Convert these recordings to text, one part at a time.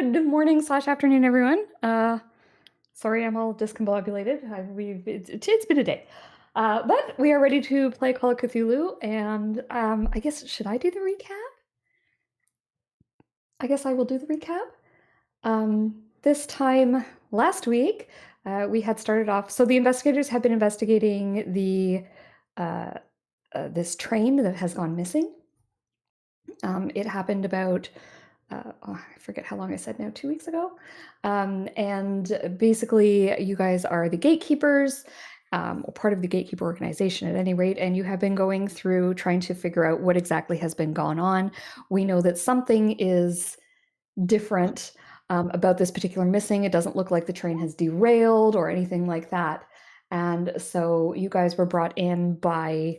Good morning / afternoon, everyone. Sorry, I'm all discombobulated. It's been a day. But we are ready to play Call of Cthulhu, and I guess, should I do the recap? I guess I will do the recap. This time last week, we had started off, so the investigators have been investigating this train that has gone missing. It happened about I forget how long I said now, 2 weeks ago. And basically, you guys are the gatekeepers, or part of the gatekeeper organization at any rate, and you have been going through trying to figure out what exactly has been gone on. We know that something is different about this particular missing. It doesn't look like the train has derailed or anything like that. And so you guys were brought in by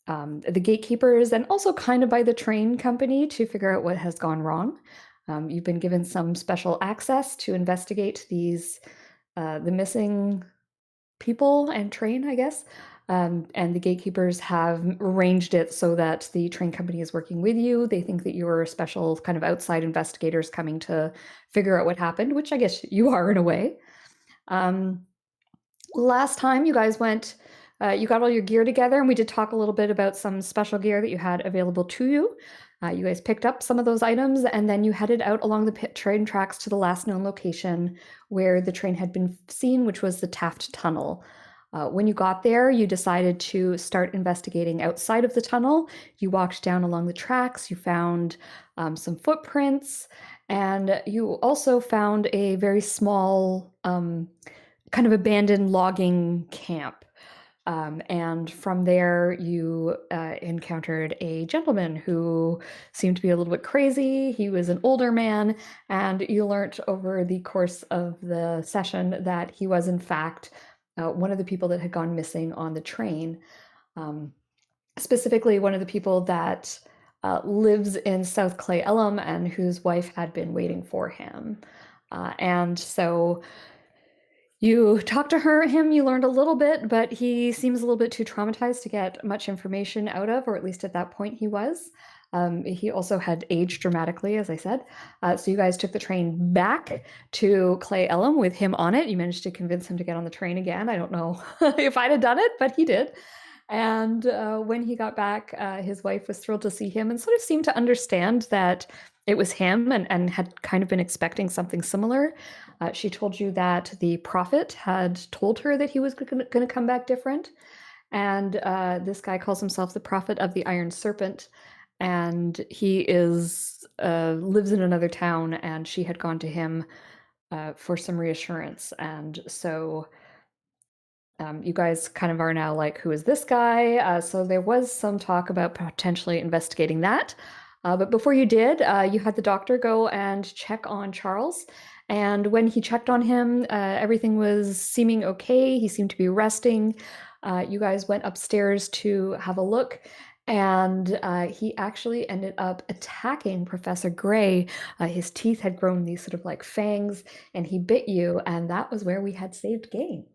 the gatekeepers and also kind of by the train company to figure out what has gone wrong. You've been given some special access to investigate the missing people and train, I guess. And the gatekeepers have arranged it so that the train company is working with you. They think that you're special kind of outside investigators coming to figure out what happened, which I guess you are in a way. Last time you guys went, you got all your gear together, and we did talk a little bit about some special gear that you had available to you. You guys picked up some of those items, and then you headed out along the train tracks to the last known location where the train had been seen, which was the Taft Tunnel. When you got there, you decided to start investigating outside of the tunnel. You walked down along the tracks, you found some footprints, and you also found a very small kind of abandoned logging camp. And from there, you encountered a gentleman who seemed to be a little bit crazy. He was an older man, and you learned over the course of the session that he was, in fact, one of the people that had gone missing on the train. Specifically, one of the people that lives in South Clay Ellum and whose wife had been waiting for him. And so you talked to him, you learned a little bit, but he seems a little bit too traumatized to get much information out of, or at least at that point he was. He also had aged dramatically, as I said. So you guys took the train back to Clay Ellum with him on it. You managed to convince him to get on the train again. I don't know if I'd have done it, but he did. And when he got back, his wife was thrilled to see him and sort of seemed to understand that it was him and had kind of been expecting something similar. She told you that the prophet had told her that he was going to come back different. And this guy calls himself the prophet of the Iron Serpent. And he lives in another town, and she had gone to him for some reassurance. And so you guys kind of are now like, who is this guy? So there was some talk about potentially investigating that. But before you did, you had the doctor go and check on Charles. And when he checked on him, everything was seeming okay. He seemed to be resting. You guys went upstairs to have a look. And he actually ended up attacking Professor Gray. His teeth had grown these sort of like fangs, and he bit you. And that was where we had saved game.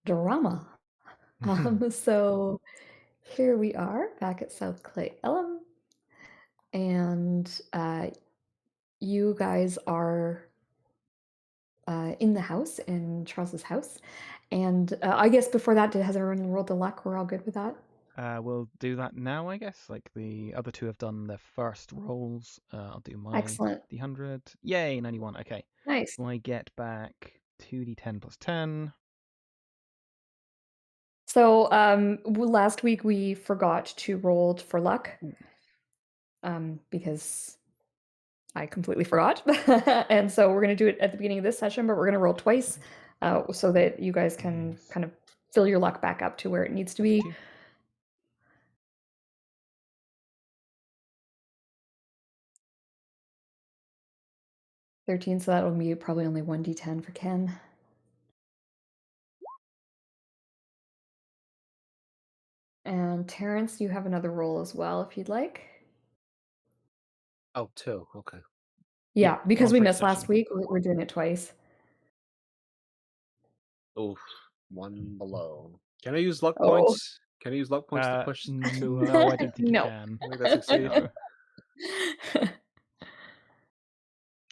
Drama. So here we are back at South Clay Ellum, and you guys are in the house, in Charles's house. And I guess before that, has everyone rolled the luck? We're all good with that? We'll do that now, I guess. Like the other two have done their first rolls. I'll do my Excellent. D100. Yay, 91. Okay. Nice. So I get back 2d10 plus 10. So last week we forgot to roll for luck because I completely forgot. And so we're going to do it at the beginning of this session, but we're going to roll twice so that you guys can kind of fill your luck back up to where it needs to be. Thank you. 13, so that will be probably only 1d10 for Ken. And Terrance, you have another roll as well if you'd like. Oh, two. Okay. Yeah, because one we for each missed last session. week, we're doing it twice. Oof. One below. Can I use luck Oh. points? Can I use luck points to push? No, I don't think you No. can. I think that's succeed. No.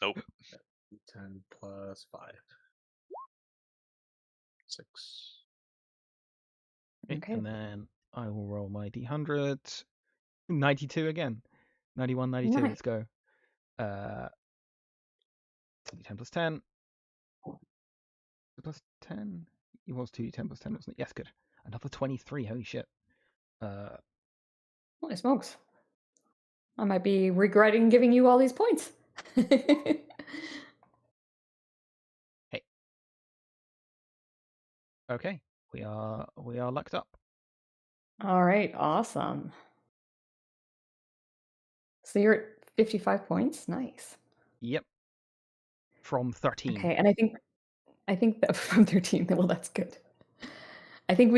Nope. 10 plus 5. 6. Okay. And then I will roll my d100. 92 again. 91, 92. Nice. Let's go. 2d10 plus 10. Plus 10. It was 2d10 plus 10, wasn't it? Yes, good. Another 23. Holy shit. Holy smokes. I might be regretting giving you all these points. Okay. We are lucked up. All right, awesome. So you're at 55 points. Nice. Yep. From 13. Okay, and I think that from 13, well, that's good. I think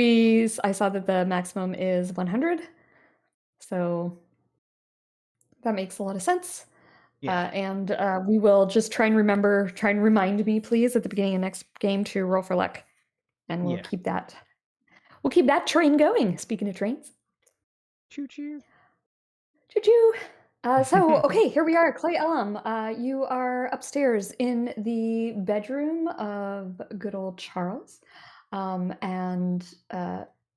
I saw that the maximum is 100. So that makes a lot of sense. Yeah. And we will just try and remind me, please, at the beginning of next game to roll for luck. And we'll Yeah. keep that train going. Speaking of trains. Choo choo. Choo choo. So, okay, here we are, Clay Ellum. You are upstairs in the bedroom of good old Charles. And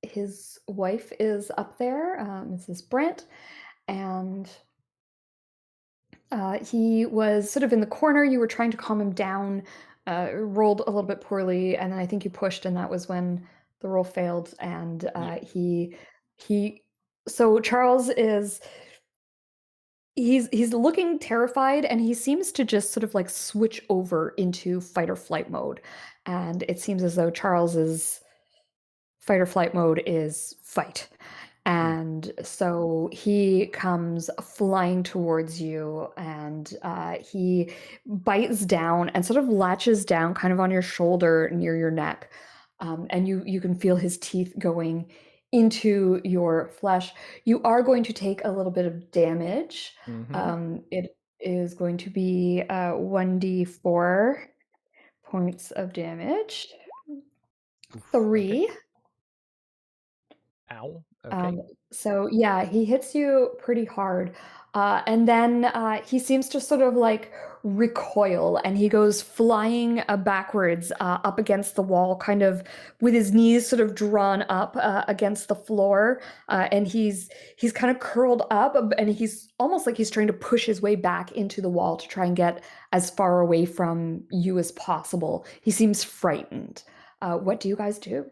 his wife is up there, Mrs. Brent. And he was sort of in the corner. You were trying to calm him down, rolled a little bit poorly, and then I think you pushed, and that was when the roll failed. And so Charles is he's looking terrified, and he seems to just sort of like switch over into fight or flight mode. And it seems as though Charles's fight or flight mode is fight. And so he comes flying towards you, and he bites down and sort of latches down kind of on your shoulder near your neck. And you can feel his teeth going into your flesh. You are going to take a little bit of damage. It is going to be 1d4 points of damage. Oof, 3. Okay. Ow. Okay. So yeah, he hits you pretty hard. And then he seems to sort of like recoil, and he goes flying backwards up against the wall, kind of with his knees sort of drawn up against the floor. And he's kind of curled up, and he's almost like he's trying to push his way back into the wall to try and get as far away from you as possible. He seems frightened. What do you guys do?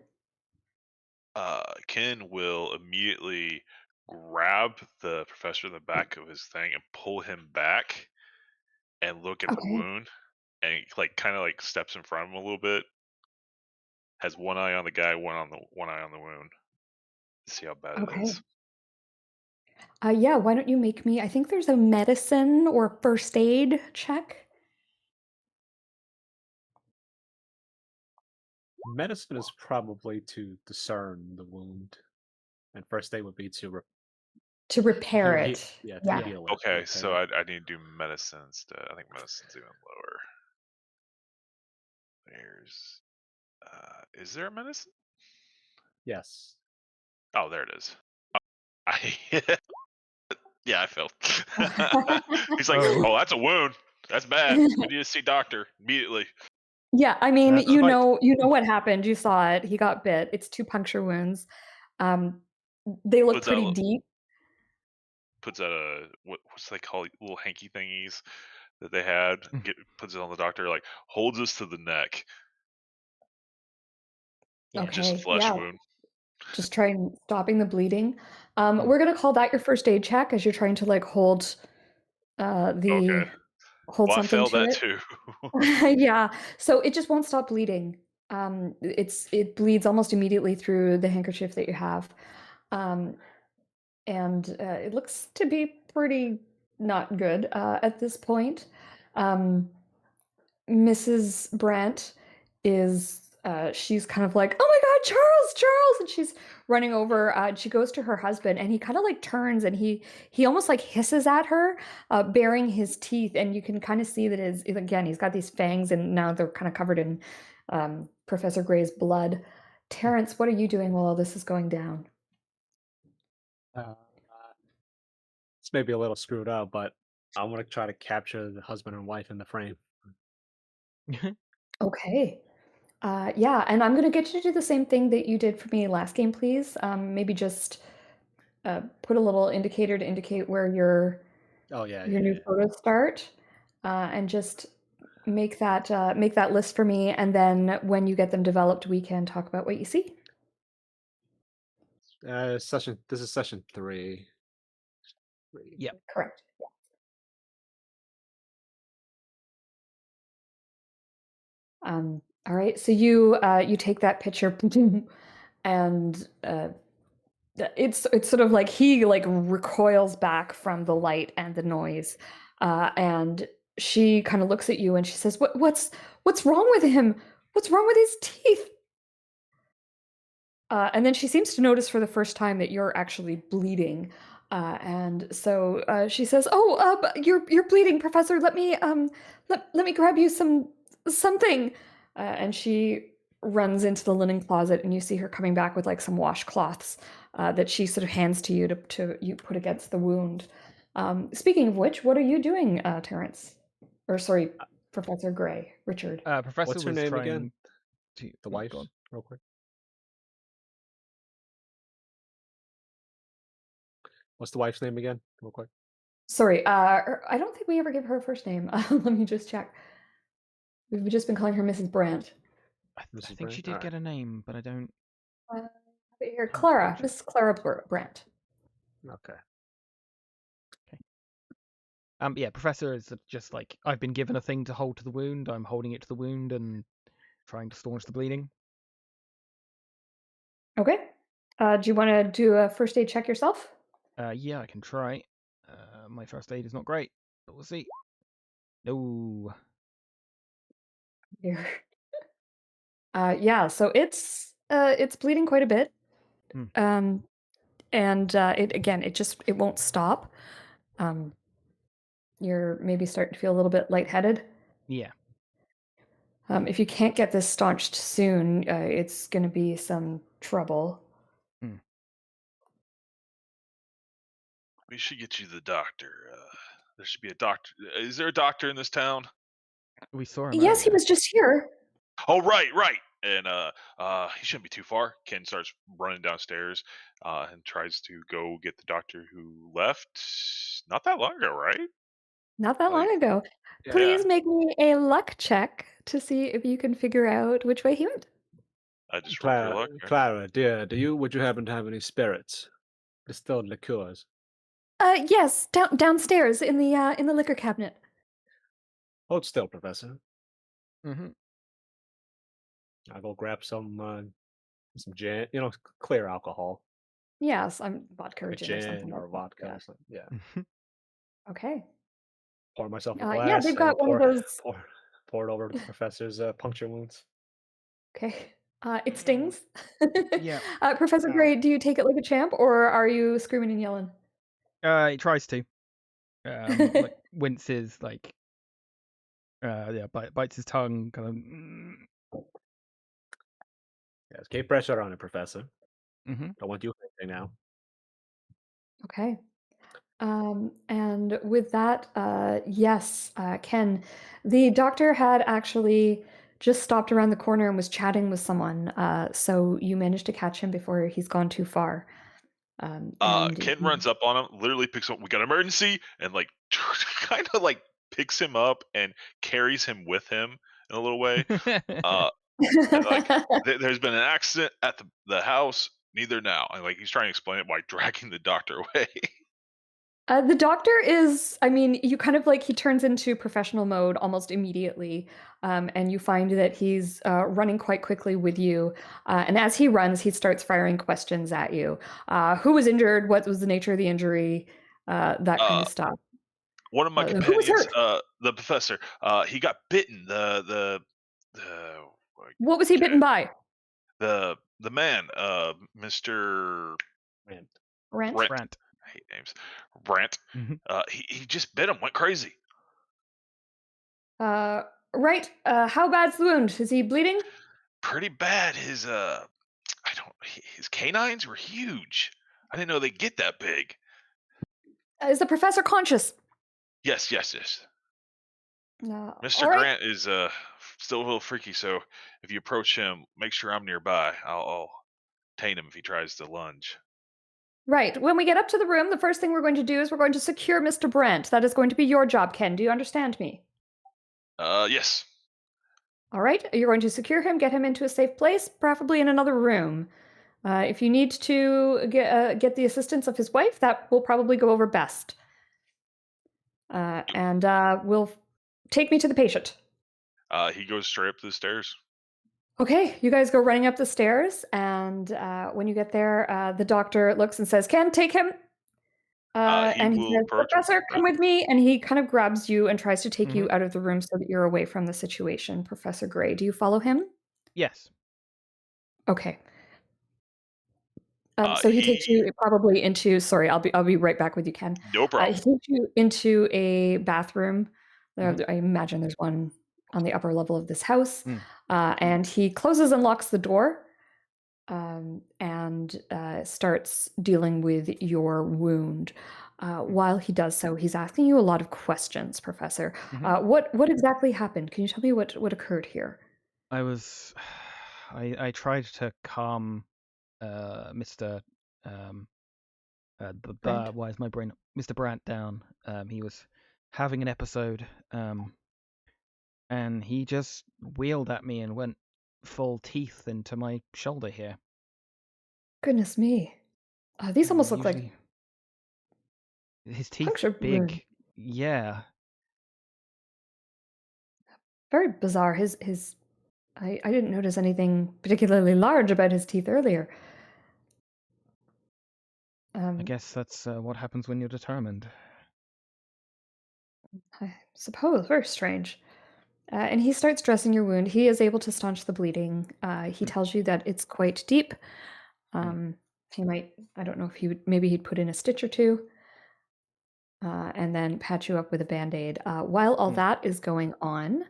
Ken will immediately grab the professor in the back of his thing and pull him back and look at the Okay. wound, and like kind of like steps in front of him a little bit. Has one eye on the guy, one eye on the wound. See how bad it Okay. is. Yeah, why don't you make me, I think there's a medicine or first aid check. Medicine is probably to discern the wound, and first aid would be to To repair heal, it. to Yeah. heal it. Okay, repair so it. I need to do medicine instead. I think medicine's even lower. There's is there a medicine? Yes. Oh, there it is. I yeah, I failed. He's like, Oh. oh, that's a wound. That's bad. We need to see doctor immediately. Yeah, I mean, That's you right. know what happened. You saw it. He got bit. It's 2 puncture wounds. They look Puts pretty out deep. puts out a what's they call little hanky thingies that they had. Puts it on the doctor, like holds us to the neck. Yeah. Just a Okay, flesh yeah. wound. Just trying stopping the bleeding. We're gonna call that your first aid check as you're trying to like hold Okay. hold Well, I something failed to that it. too. Yeah, so it just won't stop bleeding. It bleeds almost immediately through the handkerchief that you have. And it looks to be pretty not good at this point. Mrs. Brent is she's kind of like, oh my God, Charles, and she's running over. And she goes to her husband, and he kind of like turns, and he almost like hisses at her, baring his teeth, and you can kind of see that he's got these fangs, and now they're kind of covered in Professor Gray's blood. Terrance, what are you doing while all this is going down? It's maybe a little screwed up, but I'm gonna try to capture the husband and wife in the frame. Okay. Yeah, and I'm gonna get you to do the same thing that you did for me last game, please. Maybe just put a little indicator to indicate where your Oh yeah, new photos start, and just make that list for me. And then when you get them developed, we can talk about what you see. This is session 3. Yep. Correct. All right. So you take that picture, and it's sort of like he like recoils back from the light and the noise, and she kind of looks at you and she says, what's wrong with him? What's wrong with his teeth?" And then she seems to notice for the first time that you're actually bleeding, and so she says, "Oh, you're bleeding, Professor. Let me grab you something." And she runs into the linen closet, and you see her coming back with like some washcloths that she sort of hands to you to you put against the wound. Speaking of which, what are you doing, Terrance? Or sorry, Professor Gray, Richard. Professor What's her was name trying again? to The oh, wife, go on. real quick. What's the wife's name again, real quick? Sorry, I don't think we ever give her a first name. Let me just check. We've just been calling her Mrs. Brandt. I Mrs. think Brandt? she did get a name, but I don't. Here, Can't Clara, check. Mrs. Clara Brandt. Okay. Yeah, Professor is just like, I've been given a thing to hold to the wound. I'm holding it to the wound and trying to staunch the bleeding. Okay. Do you want to do a first aid check yourself? Yeah, I can try. My first aid is not great, but we'll see. No. Here. Yeah, so it's bleeding quite a bit. Hmm. And it won't stop. You're maybe starting to feel a little bit lightheaded. Yeah. If you can't get this staunched soon, it's going to be some trouble. We should get you the doctor. There should be a doctor. Is there a doctor in this town? We saw him Yes, he earlier. was just here. Oh, right. And he shouldn't be too far. Ken starts running downstairs and tries to go get the doctor who left not that long ago, right? Not that long Like, ago. yeah. Please make me a luck check to see if you can figure out which way he went. I just rolled your Clara, luck. Right? Clara, dear, would you happen to have any spirits? Distilled liqueurs. Yes, downstairs in the liquor cabinet. Hold still, Professor. Mm-hmm. I'll go grab some gin, clear alcohol. Yes, I'm vodka or A gin or something gin or like vodka that. or something. Yeah. Okay. Pour myself a Yeah, glass they've and got one of those. pour it over the professor's puncture wounds. Okay. It stings. Yeah. Professor Gray, do you take it like a champ, or are you screaming and yelling? He tries to. Like winces, like bites his tongue, kind of. Yes, keep pressure on it, Professor. Mm-hmm. Don't want you anything now. Okay. And with that, yes, Ken, the doctor had actually just stopped around the corner and was chatting with someone. So you managed to catch him before he's gone too far. And Ken runs up on him, literally picks him up. We got an emergency, and like kind of like picks him up and carries him with him in a little way. Like there's been an accident at the house. Neither now. And like he's trying to explain it by dragging the doctor away. The doctor is, I mean, you kind of like, he turns into professional mode almost immediately. And you find that he's running quite quickly with you. And as he runs, he starts firing questions at you. Who was injured? What was the nature of the injury? That kind of stuff. One of my Who was companions, hurt? the professor, he got bitten. What was he bitten by? The man, Mr. Rent? Brant. I hate names. Brant. Mm-hmm. He just bit him. Went crazy. Right. How bad's the wound? Is he bleeding? Pretty bad. His canines were huge. I didn't know they get that big. Is the professor conscious? Yes. All Mr. right. Grant is still a little freaky, so if you approach him, make sure I'm nearby. I'll taint him if he tries to lunge. Right. When we get up to the room, the first thing we're going to do is we're going to secure Mr. Brent. That is going to be your job, Ken. Do you understand me? Yes. All right. You're going to secure him, get him into a safe place, preferably in another room. If you need to get the assistance of his wife, that will probably go over best. And we'll take me to the patient. He goes straight up the stairs. Okay, you guys go running up the stairs, and when you get there, the doctor looks and says, "Ken, take him." He And he will says, approach him. "Professor, come with me." And he kind of grabs you and tries to take you Mhm. out of the room so that you're away from the situation. Professor Gray, do you follow him? Yes. Okay. So he takes you probably into. Sorry, I'll be right back with you, Ken. No problem. He takes you into a bathroom. Mhm. I imagine there's one on the upper level of this house, Mm. and he closes and locks the door, and starts dealing with your wound. While he does so, he's asking you a lot of questions, Professor. Mhm. What exactly happened? Can you tell me what occurred here? I tried to calm Mr. Brent? Why is my brain Mr. Brandt down? He was having an episode, and he just wheeled at me and went full teeth into my shoulder here. Goodness me. These almost look like Usually, his teeth puncture wounds. big. Yeah, Very bizarre. I didn't notice anything particularly large about his teeth earlier. I guess that's what happens when you're determined. I suppose very strange. And he starts dressing your wound. He is able to staunch the bleeding. He Hmm. tells you that it's quite deep. Hmm. He might, I don't know if he would, maybe he'd put in a stitch or two, and then patch you up with a band-aid. While all Hmm. that is going on,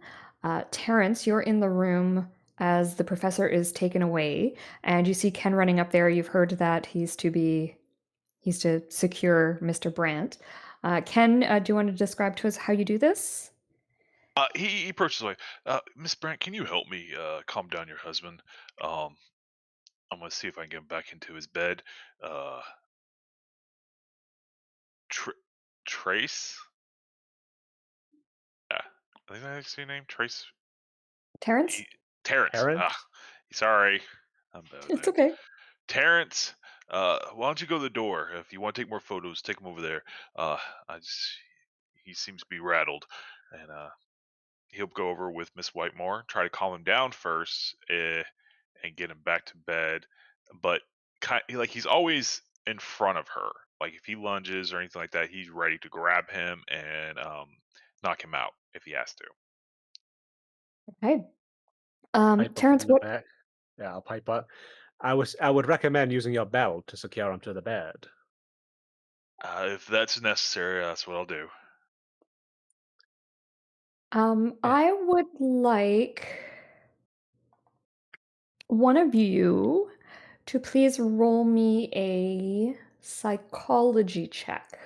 Terrance, you're in the room as the professor is taken away, and you see Ken running up there. You've heard that he's to secure Mr. Brandt. Ken, do you want to describe to us how you do this? He approaches like, Miss Brandt, can you help me calm down your husband? Um, I'm gonna see if I can get him back into his bed. Uh, Tr- Trace? Yeah, I think that's your name, Trace. Terrance? He, Terrance. Terrance? Sorry, I'm bad with It's names. okay. Terrance, why don't you go to the door? If you want to take more photos, take him over there. I just, he seems to be rattled, and he'll go over with Miss Whitmore, try to calm him down first, and get him back to bed. But like he's always in front of her. Like if he lunges or anything like that, he's ready to grab him and knock him out if he has to. Okay. Pipe up Terrance, from the what? back. Yeah, I'll pipe up. I would recommend using your belt to secure him to the bed. If that's necessary, that's what I'll do. Yeah. I would like one of you to please roll me a psychology check.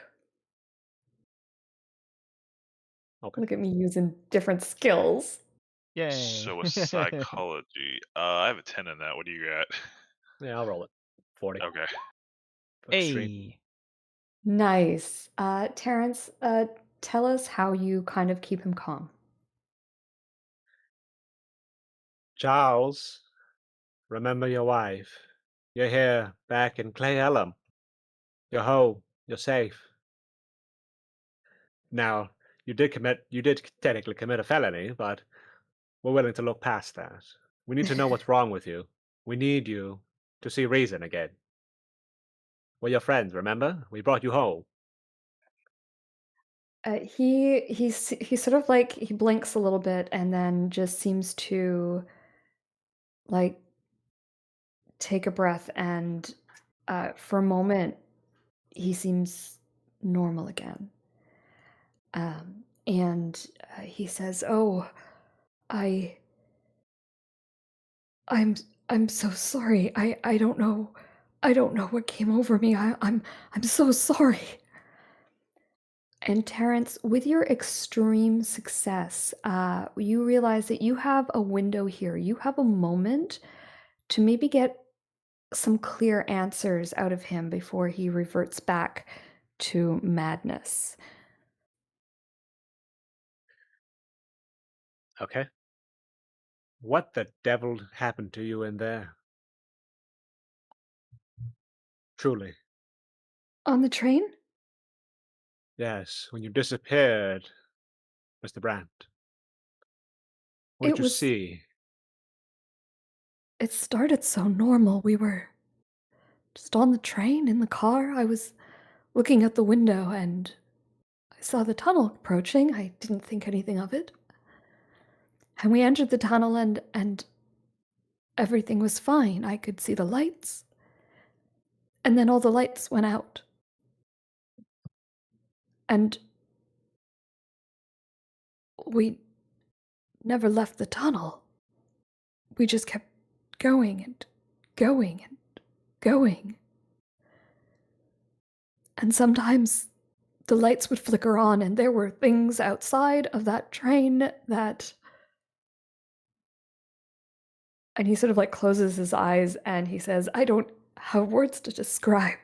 Okay. Look at me using different skills. Yay. So a psychology. I have a 10 in that. What do you got? Yeah, I'll roll it. 40. Okay. Extreme. Hey. Nice. Terrance, tell us how you kind of keep him calm. Charles, remember your wife. You're here, back in Clay Ellum. You're home. You're safe. Now, you did technically commit a felony, but we're willing to look past that. We need to know what's wrong with you. We need you to see reason again. We're your friends, remember? We brought you home. He sort of like he blinks a little bit and then just seems to like take a breath and for a moment he seems normal again. And he says, "Oh, I I'm I'm so sorry. I don't know. I don't know what came over me. I'm so sorry." And Terrance, with your extreme success, you realize that you have a window here. You have a moment to maybe get some clear answers out of him before he reverts back to madness. Okay. What the devil happened to you in there? Truly. On the train? Yes, when you disappeared, Mr. Brandt. What did It you was. see? It started so normal. We were just on the train in the car. I was looking out the window and I saw the tunnel approaching. I didn't think anything of it. And we entered the tunnel and everything was fine. I could see the lights. And then all the lights went out. And we never left the tunnel. We just kept going and going and going. And sometimes the lights would flicker on, and there were things outside of that train that. And he sort of like closes his eyes and he says, I don't have words to describe.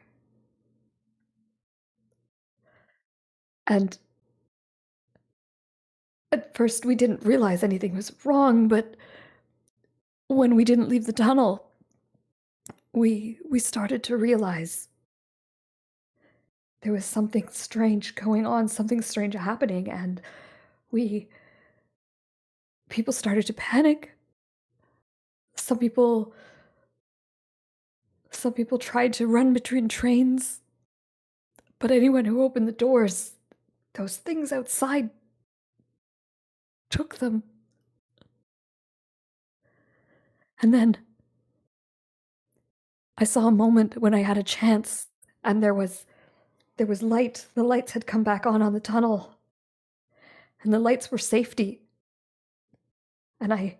And at first we didn't realize anything was wrong, but when we didn't leave the tunnel, we started to realize there was something strange going on, something strange happening, and we people started to panic. Some people tried to run between trains, but anyone who opened the doors, those things outside took them. And then I saw a moment when I had a chance, and there was light. The lights had come back on the tunnel, and the lights were safety. And I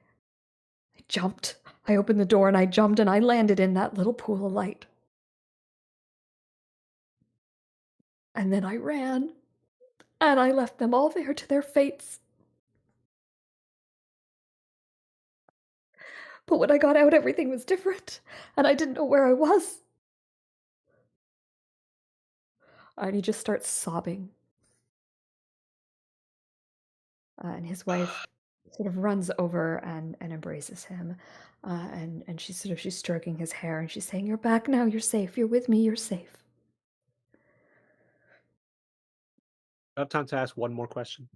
jumped. I opened the door and I jumped and I landed in that little pool of light. And then I ran, and I left them all there to their fates. But when I got out, everything was different, and I didn't know where I was. And he just starts sobbing. And his wife sort of runs over and embraces him. And she's stroking his hair and she's saying, You're back now, you're safe, you're with me, you're safe. I have time to ask one more question.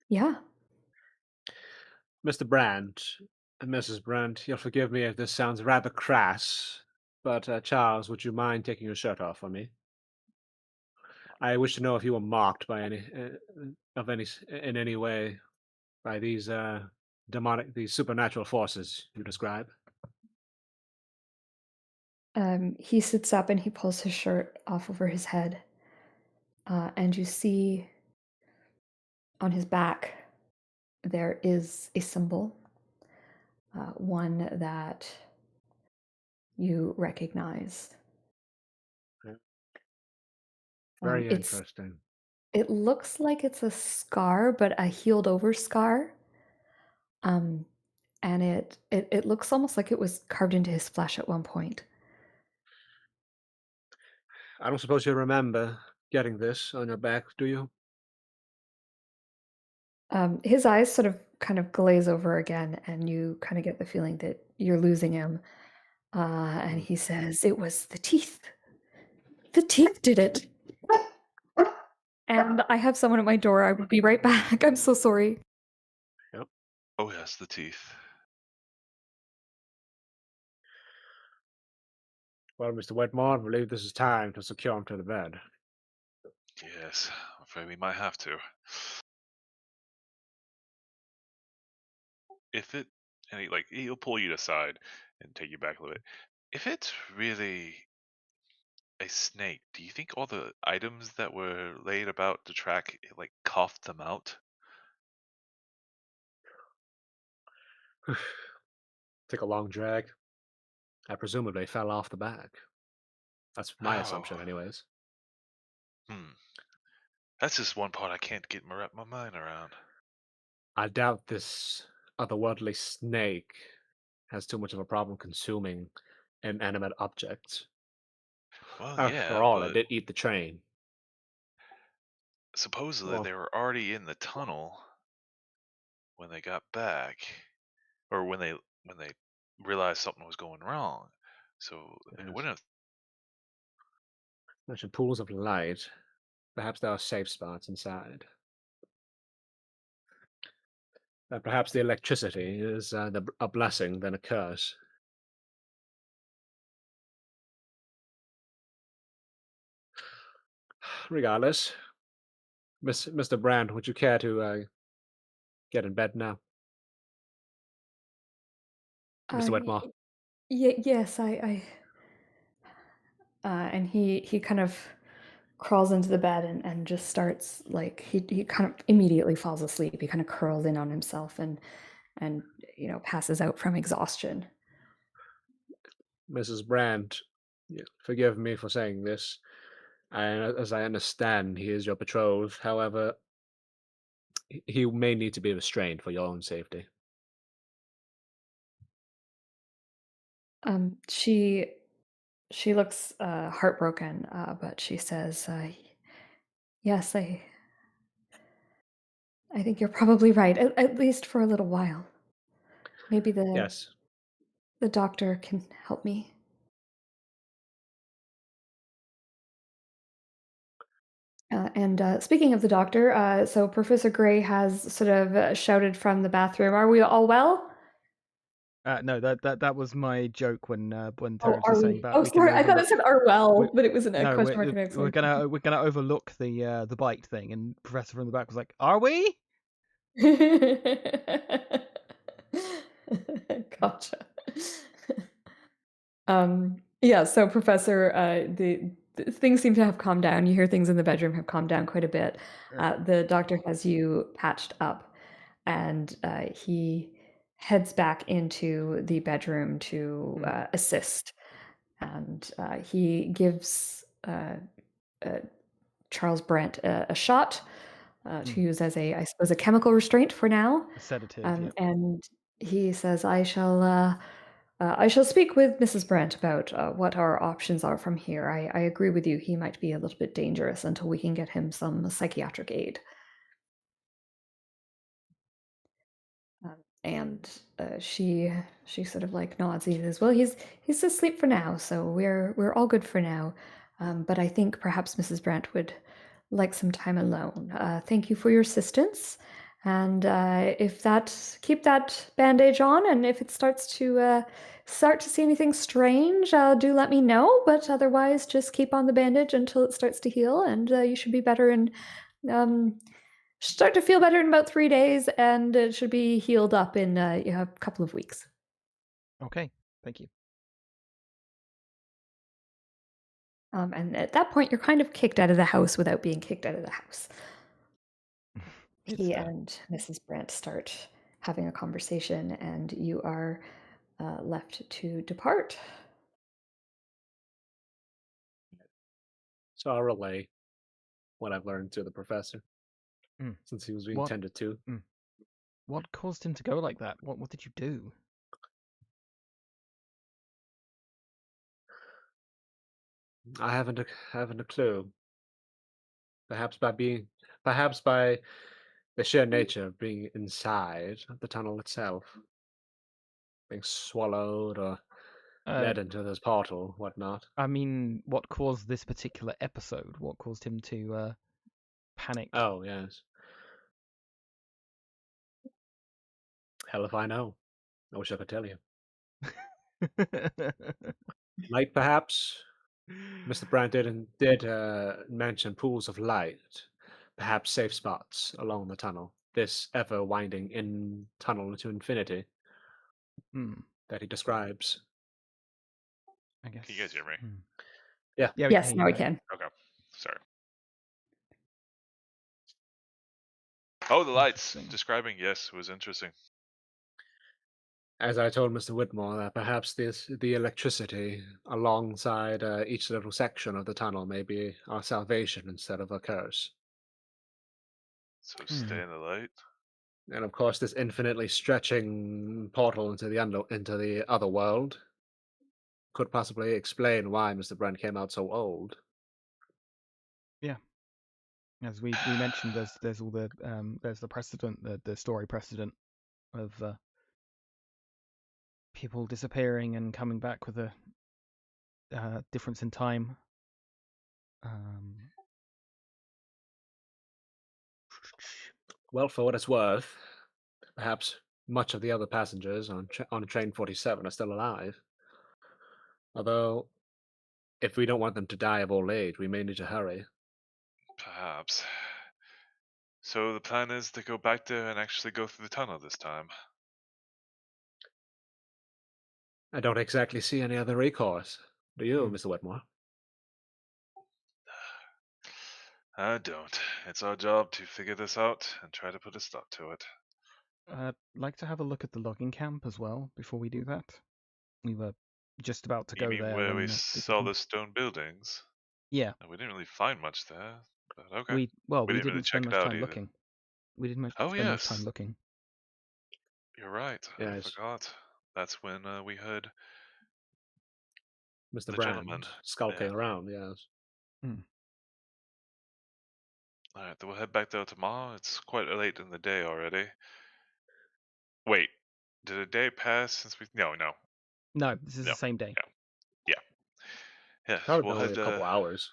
Yeah. Mr. Brandt and Mrs. Brandt, you'll forgive me if this sounds rather crass, but Charles, would you mind taking your shirt off for me? I wish to know if you were marked by in any way by these these supernatural forces you describe. He sits up and he pulls his shirt off over his head. And you see on his back there is a symbol, one that you recognize. Very It's interesting. It looks like it's a scar, but a healed over scar. And it looks almost like it was carved into his flesh at one point. I don't suppose you remember getting this on your back, do you? His eyes sort of kind of glaze over again, and you kind of get the feeling that you're losing him. And he says, It was the teeth. The teeth did it. And I have someone at my door. I will be right back. I'm so sorry. Yep. Oh yes, the teeth. Well, Mr. Whitmore, I believe this is time to secure him to the bed. Yes, I'm afraid we might have to. If it, and he'll pull you aside and take you back a little bit. If it's really a snake, do you think all the items that were laid about the track coughed them out? Take a long drag. I presumably fell off the back. That's my Oh, assumption, anyways. hmm. That's just one part I can't wrap my mind around. I doubt this otherworldly snake has too much of a problem consuming inanimate objects. Well, After yeah, all, it but did eat the train. supposedly Well, they were already in the tunnel when they got back, or when they realized something was going wrong. So it yes. wouldn't have. Mentioned pools of light. Perhaps there are safe spots inside. Perhaps the electricity is a blessing than a curse. Regardless, Mr. Brand, would you care to get in bed now? Uh, Mr. y- Whitmore. yes, and he kind of crawls into the bed and just starts like he kind of immediately falls asleep. He kind of curls in on himself and passes out from exhaustion. Mrs. Brand, forgive me for saying this. As I understand, he is your betrothed. However, he may need to be restrained for your own safety. She looks heartbroken, but she says, "Yes, I think you're probably right. At least for a little while. Maybe Yes. the doctor can help me." And speaking of the doctor, so Professor Gray has sort of shouted from the bathroom, "Are we all well?" No, that was my joke when Oh, Terrance are was saying we? about Oh, we can sorry. I thought it overlook. said "are We, well," but it was a no, question mark and exclamation. we're gonna overlook the bite thing, and Professor from the back was like, "Are we?" Gotcha. Yeah, so Professor, the things seem to have calmed down. You hear things in the bedroom have calmed down quite a bit. The doctor has you patched up, and he heads back into the bedroom to assist. And he gives Charles Brent a shot to use as I suppose, a chemical restraint for now. A sedative, yeah. And he says, I shall speak with Mrs. Brent about what our options are from here. I agree with you. He might be a little bit dangerous until we can get him some psychiatric aid. And she sort of like nods and says, "Well, he's asleep for now, so we're all good for now. But I think perhaps Mrs. Brent would like some time alone. Thank you for your assistance, and if that keep that bandage on, and if it starts to see anything strange, do let me know. But otherwise, just keep on the bandage until it starts to heal, and you should be better in." Um, Start to feel better in about 3 days, and it should be healed up in a couple of weeks. Okay, thank you. And at that point, you're kind of kicked out of the house without being kicked out of the house. It's He fair. and Mrs. Brent start having a conversation, and you are left to depart. So I'll relay what I've learned to the professor Mm. since he was being What tended to. what caused him to go like that? What did you do? I haven't a clue. Perhaps by the sheer nature of being inside the tunnel itself, being swallowed or Uh, led into this portal, whatnot. I mean, what caused this particular episode? What caused him to panic? Oh yes. Hell if I know. I wish I could tell you. Light, perhaps. Mr. Brand did mention pools of light, perhaps safe spots along the tunnel. This ever winding in tunnel into infinity Hmm, that he describes. I guess. Can you guys hear me? Yeah. Yeah, we can Yes, hear now you we now. can. Okay. Sorry. Oh, the lights. Interesting. Describing, yes, was interesting. As I told Mr. Whitmore, that perhaps the electricity alongside each little section of the tunnel may be our salvation instead of a curse. So stay in the light. And of course, this infinitely stretching portal into the other world could possibly explain why Mr. Brent came out so old. Yeah. As we mentioned, there's all the there's the precedent, the story precedent of people disappearing and coming back with a difference in time. Well, for what it's worth, perhaps much of the other passengers on train 47 are still alive. Although, if we don't want them to die of old age, we may need to hurry. Perhaps. So the plan is to go back there and actually go through the tunnel this time. I don't exactly see any other recourse. Do you, Mr. Whitmore? I don't. It's our job to figure this out and try to put a stop to it. I'd like to have a look at the logging camp as well before we do that. We were just about to You go mean there where when we this saw happened. the stone buildings? Yeah, We didn't really find much there, but okay. we We didn't really didn't check spend it much out time either. looking. We didn't Oh spend much time yes, looking. you're right. I Yes. forgot. That's when we heard Mr. the Brand gentleman. skulking Yeah. around, yes. All right, then we'll head back there tomorrow. It's quite late in the day already. Wait, did a day pass since we? No, No, this is no, the same day. yeah. Probably We'll been only head. a couple hours.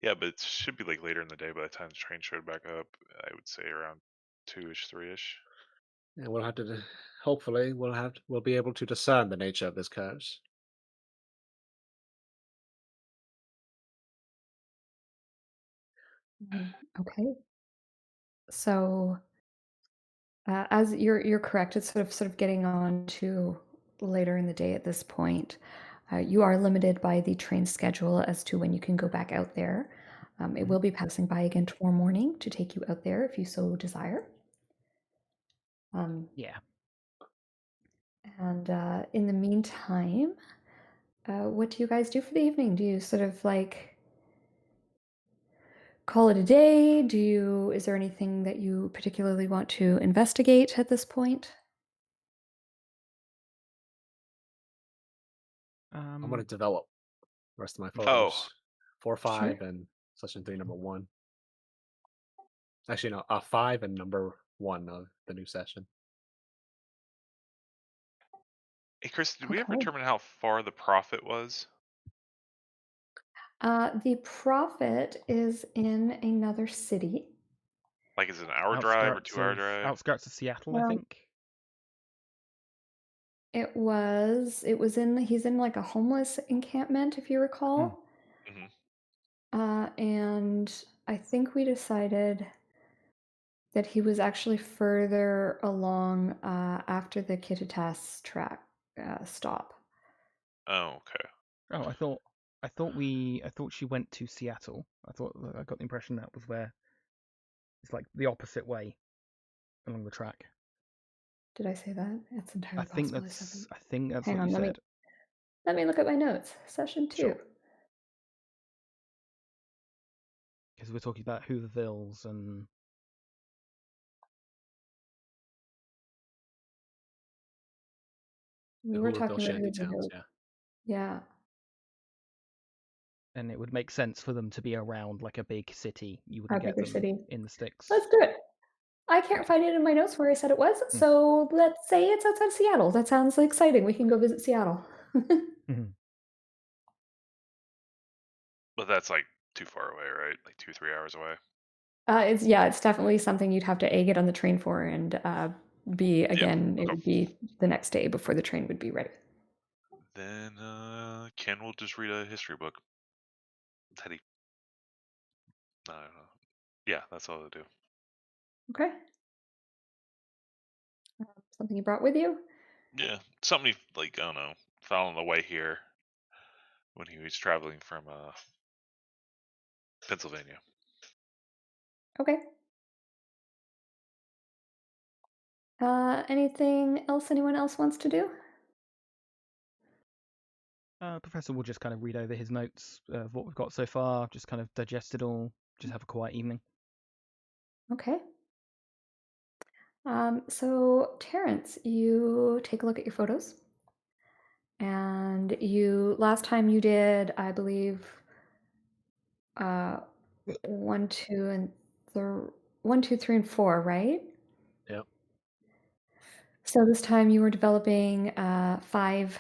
Yeah, but it should be like later in the day by the time the train showed back up. I would say around 2-ish, 3-ish. And we'll have to, hopefully, we'll be able to discern the nature of this curse. Okay. So, as you're correct, it's sort of getting on to later in the day at this point. You are limited by the train schedule as to when you can go back out there. It will be passing by again tomorrow morning to take you out there if you so desire. Yeah. And in the meantime, what do you guys do for the evening? Do you sort of like call it a day? Is there anything that you particularly want to investigate at this point? I'm going to develop the rest of my Oh, photos. 4, 5, and session 3, number 1. Actually, no, 5 and number 1 of the new session. hey Chris, did we ever Okay. determine how far the Prophet was? The Prophet is in another city. Like, is it an hour drive or 2-hour drive? Outskirts of Seattle, I Well, think. He's in like a homeless encampment, if you recall. And I think we decided that he was actually further along after the Kittitas track stop. Oh, okay. Oh, I thought she went to Seattle. I got the impression that was where it's like the opposite way along the track. Did I say that? It's entirely possible. I said that. I think that's Hang what on, you said. let me look at my notes. Session 2. Sure. Because we're talking about Hoovervilles and We The were Hooverville talking about shanty towns, Hooverville. yeah. Yeah. and it would make sense for them to be around like a big city. You A wouldn't get bigger them city. in the sticks. Let's do it. I can't find it in my notes where I said it was, so let's say it's outside Seattle. That sounds exciting. We can go visit Seattle. But that's like too far away, right? Like 2-3 hours away. It's definitely something you'd have to get on the train for, and B, again, it okay. would be the next day before the train would be ready. Then Ken will just read a history book. Teddy. I don't know. Yeah, that's all I'll do. Okay. Something you brought with you? Yeah, something he, like, I don't know, found on the way here when he was traveling from Pennsylvania. Okay. Anything else anyone else wants to do? Professor will just kind of read over his notes of what we've got so far, just kind of digest it all, just have a quiet evening. Okay. So Terrance, you take a look at your photos, and last time you did, I believe, uh, 1, 2, and 1, 2, 3, and 4, right? Yep. So this time you were developing 5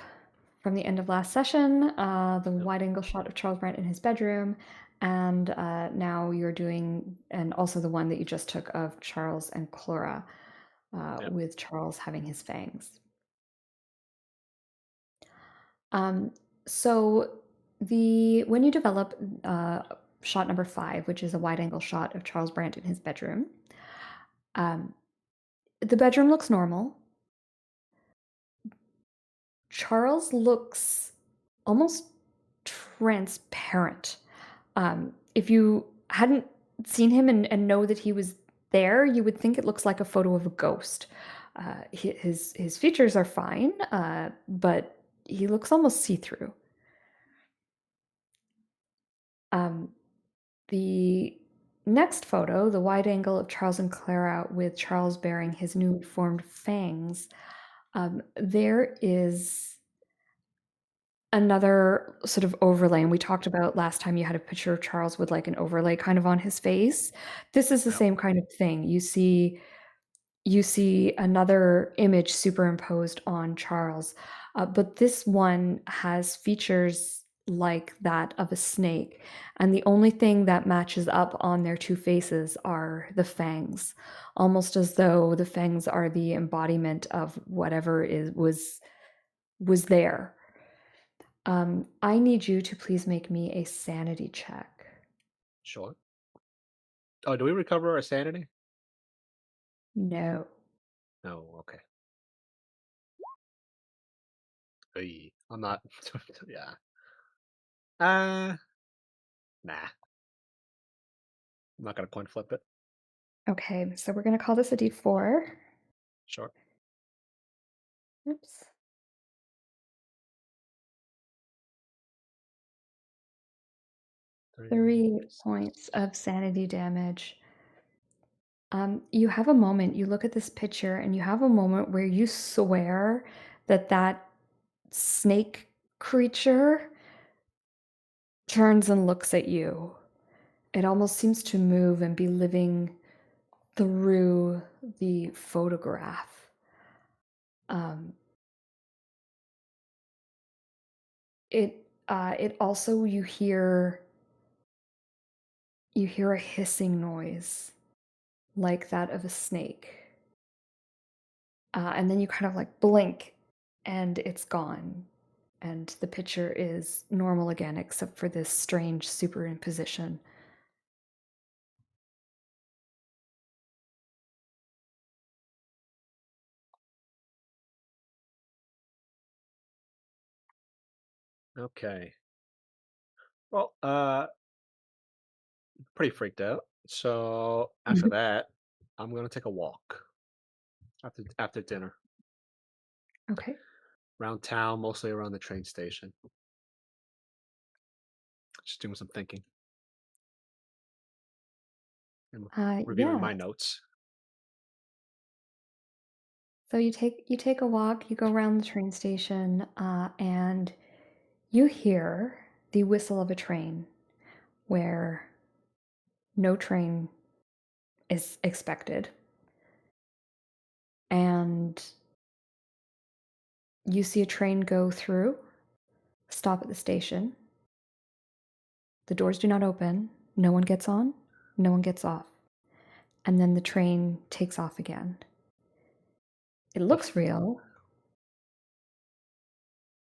from the end of last session, the Yep. wide-angle shot of Charles Brant in his bedroom, and now you're doing, and also the one that you just took of Charles and Clara, Yep. with Charles having his fangs. So when you develop shot number 5, which is a wide-angle shot of Charles Brant in his bedroom, um, the bedroom looks normal. Charles looks almost transparent. If you hadn't seen him and know that he was there, you would think it looks like a photo of a ghost. His features are fine, but he looks almost see-through. The next photo, the wide angle of Charles and Clara with Charles bearing his newly formed fangs, there is another sort of overlay. And we talked about last time you had a picture of Charles with like an overlay kind of on his face. This is the Yep. same kind of thing. You see another image superimposed on Charles, but this one has features like that of a snake, and the only thing that matches up on their two faces are the fangs, almost as though the fangs are the embodiment of whatever was there. I need you to please make me a sanity check. Sure. Oh, do we recover our sanity? No. No. Okay. I'm not. Yeah. Nah. I'm not gonna coin flip it. Okay, so we're going to call this a D4. Sure. Oops. 3 points of sanity damage. You have a moment, you look at this picture, and you have a moment where you swear that that snake creature turns and looks at you. It almost seems to move and be living through the photograph. It also, you hear a hissing noise like that of a snake. And then you kind of like blink and it's gone. And the picture is normal again, except for this strange superimposition. Okay. Well, pretty freaked out. So after that, I'm gonna take a walk after dinner Okay. around town, mostly around the train station. Just doing some thinking and reviewing Yeah. my notes. So you take a walk, you go around the train station, and you hear the whistle of a train where no train is expected. And you see a train go through, stop at the station. The doors do not open. No one gets on, no one gets off. And then the train takes off again. It looks real.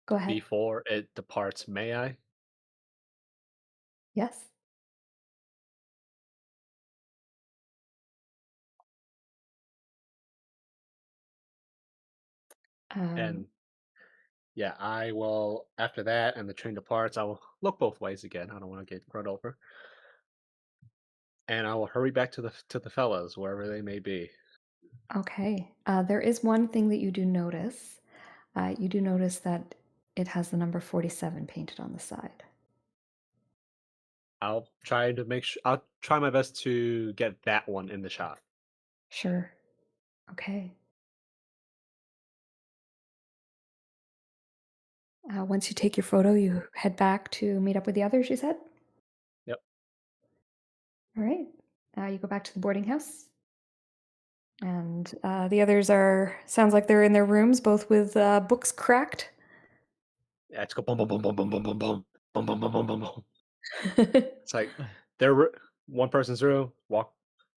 Go ahead. Before it departs, may I? Yes. And yeah, I will. After that, and the train departs, I will look both ways again. I don't want to get run over, and I will hurry back to the fellas wherever they may be. Okay. There is one thing that you do notice. You do notice that it has the number 47 painted on the side. I'll try to make sure. I'll try my best to get that one in the shot. Sure. Okay. Once you take your photo, you head back to meet up with the others, you said? Yep. All right. You go back to the boarding house. And the others sounds like they're in their rooms, both with books cracked. Yeah, it's go boom, boom, boom, boom, boom, boom, boom, boom, boom, boom, boom, boom, boom, boom. It's like they're one person's room,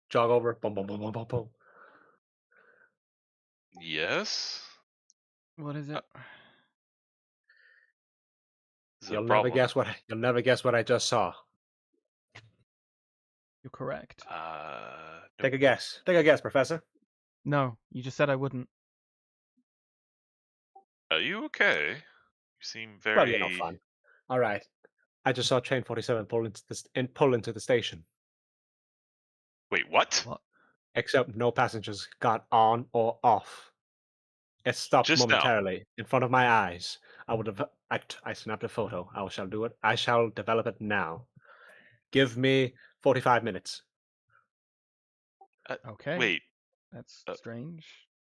jog over, boom, boom, boom, boom, boom, boom. Yes. What is it? Is it a You'll never problem? guess what I just saw. You're correct. Take a guess. Take a guess, Professor. No, you just said I wouldn't. Are you okay? You seem very. Well, fun. All right. I just saw Train 47 pull into the station. Wait, what? What? Except no passengers got on or off. It stopped Just now. momentarily in front of my eyes. I snapped a photo. I shall do it. I shall develop it now. Give me 45 minutes. Okay. Wait, That's strange,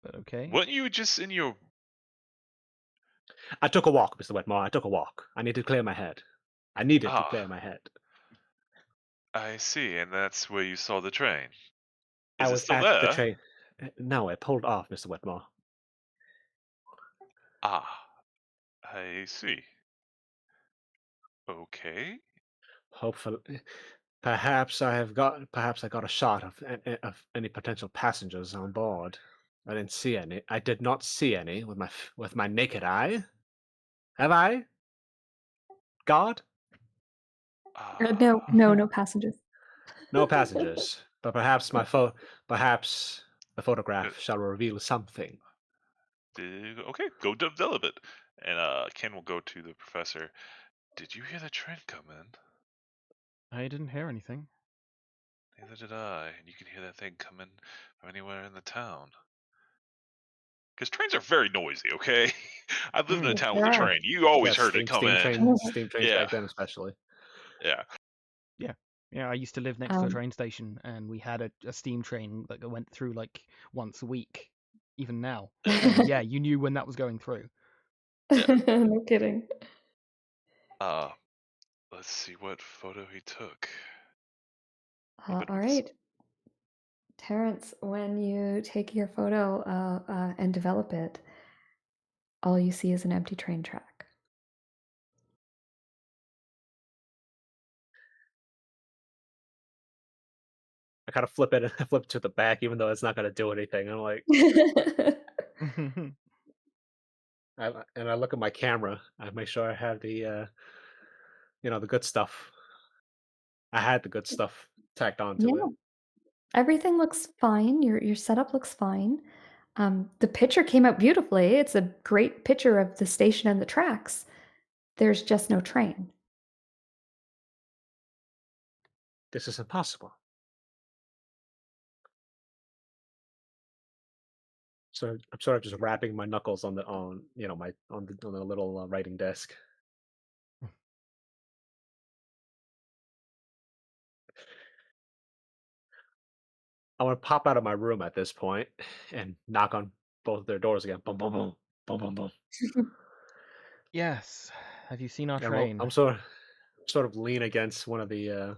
but okay. weren't you just in your? I took a walk, Mr. Whitmore. I took a walk. I need to clear my head. I needed to clear my head. I see, and that's where you saw the train. I Is it was still at the there? train. No, it pulled off, Mr. Whitmore. Ah, I see. Okay. Hopefully, perhaps I got a shot of any potential passengers on board. I didn't see any. I did not see any with my naked eye. Have I? God? No, Ah, no passengers. No passengers. But perhaps the photograph shall reveal something. okay, go develop it. And Ken will go to the professor. Did you hear the train come in? I didn't hear anything. Neither did I. And you can hear that thing coming from anywhere in the town. Because trains are very noisy, okay? I've lived in a Yes, town they with a are. train. You always Yes, heard it come in. steam trains Yeah, back then especially. yeah. Yeah, I used to live next to a Um, train station, and we had a steam train that went through like once a week, even now. And yeah, you knew when that was going through. no kidding. Uh, let's see what photo he took. All right. Terrance, when you take your photo and develop it, all you see is an empty train track. I kind of flip it and flip to the back, even though it's not going to do anything. I'm like, and I look at my camera. I make sure I have the good stuff. I had the good stuff tacked onto Yeah, it. everything looks fine. Your setup looks fine. The picture came out beautifully. It's a great picture of the station and the tracks. There's just no train. This is impossible. So I'm sort of just rapping my knuckles on the little writing desk. I want to pop out of my room at this point and knock on both of their doors again. Boom, boom, boom, boom, boom, boom. Yes. Have you seen our Yeah, train? I'm sort of lean against one of the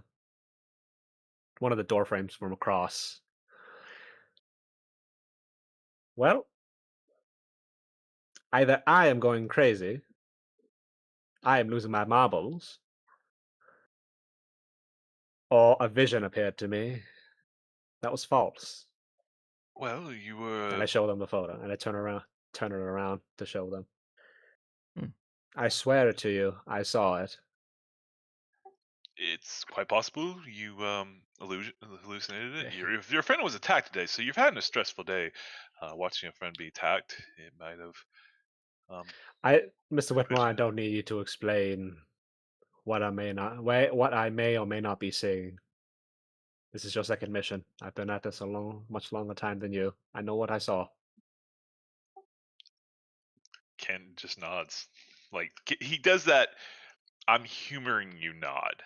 door frames from across. Well, either I am going crazy, I am losing my marbles, or a vision appeared to me that was false. Well, you And were. I show them the photo, and I turn it around to show them. Hmm. I swear it to you, I saw it. It's quite possible you hallucinated it. Your friend was attacked today, so you've had a stressful day. Watching a friend be attacked, it might have. Mr. Whitmore, I don't need you to explain what I may or may not be seeing. This is your second mission. I've been at this much longer time than you. I know what I saw. Ken just nods. Like he does that. I'm humoring you nod.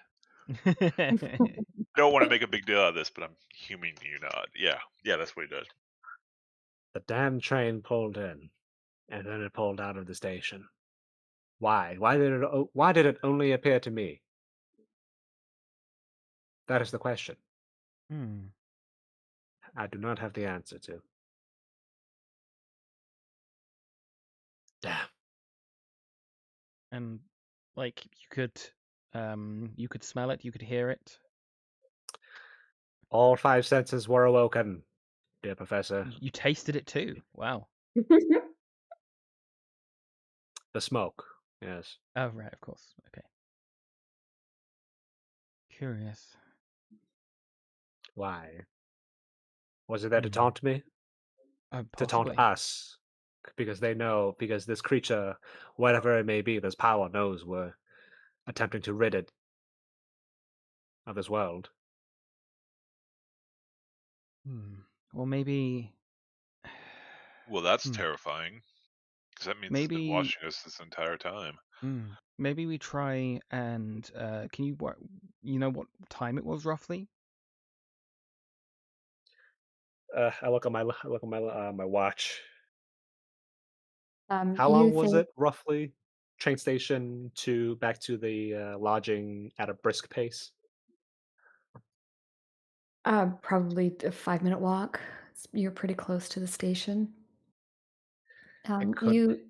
Don't want to make a big deal out of this, but I'm humoring you not. Yeah, that's what he does. The damn train pulled in, and then it pulled out of the station. Why? Why did it only appear to me? That is the question. Hmm. I do not have the answer to. Damn. And like you could smell it, you could hear it. All 5 senses were awoken, dear Professor. You tasted it too. Wow. The smoke, yes. Oh right, of course. Okay. Curious. Why? Was it there to Hmm. taunt me? To taunt Possibly. us? Because they know, because this creature, whatever it may be, this power knows we're attempting to rid it of this world. Hmm. Well, maybe. Well, that's Hmm. terrifying because that means it's been Maybe. watching us this entire time. Maybe we try and can you you know what time it was roughly? I look at my my watch. How You long was think it roughly? Train station to back to the lodging at a brisk pace. probably a 5-minute walk. You're pretty close to the station. It Um, could you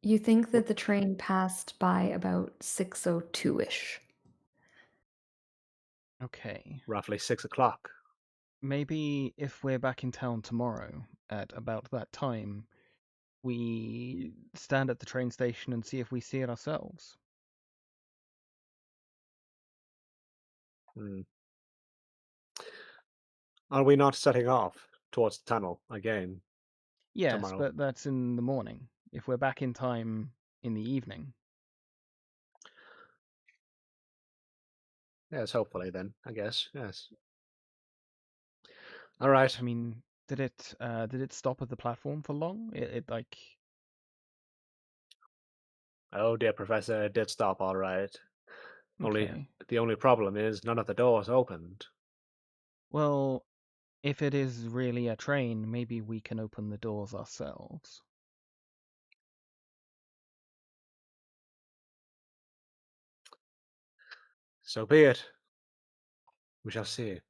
you think r- that the train passed by about 6:02-ish. Okay. roughly 6 o'clock. Maybe if we're back in town tomorrow at about that time, we stand at the train station and see if we see it ourselves. Hmm. Are we not setting off towards the tunnel again Yes, tomorrow? but that's in the morning. If we're back in time in the evening. Yes, hopefully then, I guess. Yes. All right. I mean, did it stop at the platform for long? It like Oh dear Professor, it did stop all right. Only okay. the only problem is none of the doors opened. Well, if it is really a train, maybe we can open the doors ourselves. So be it. We shall see.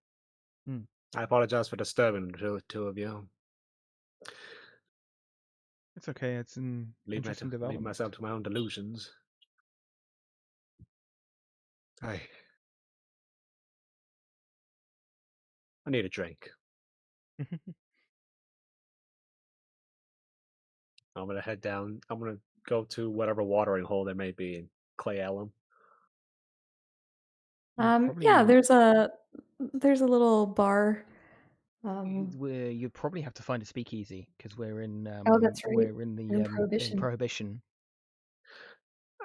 Hmm. I apologize for disturbing the two of you. It's okay. It's an interesting Leave myself development. to my own delusions. I need a drink. I'm gonna head down. I'm gonna go to whatever watering hole there may be in Clay Ellum. Yeah, Probably, there's a little bar. Um, you'd probably have to find a speakeasy because oh, that's right. we're in You're the in in Prohibition. Prohibition.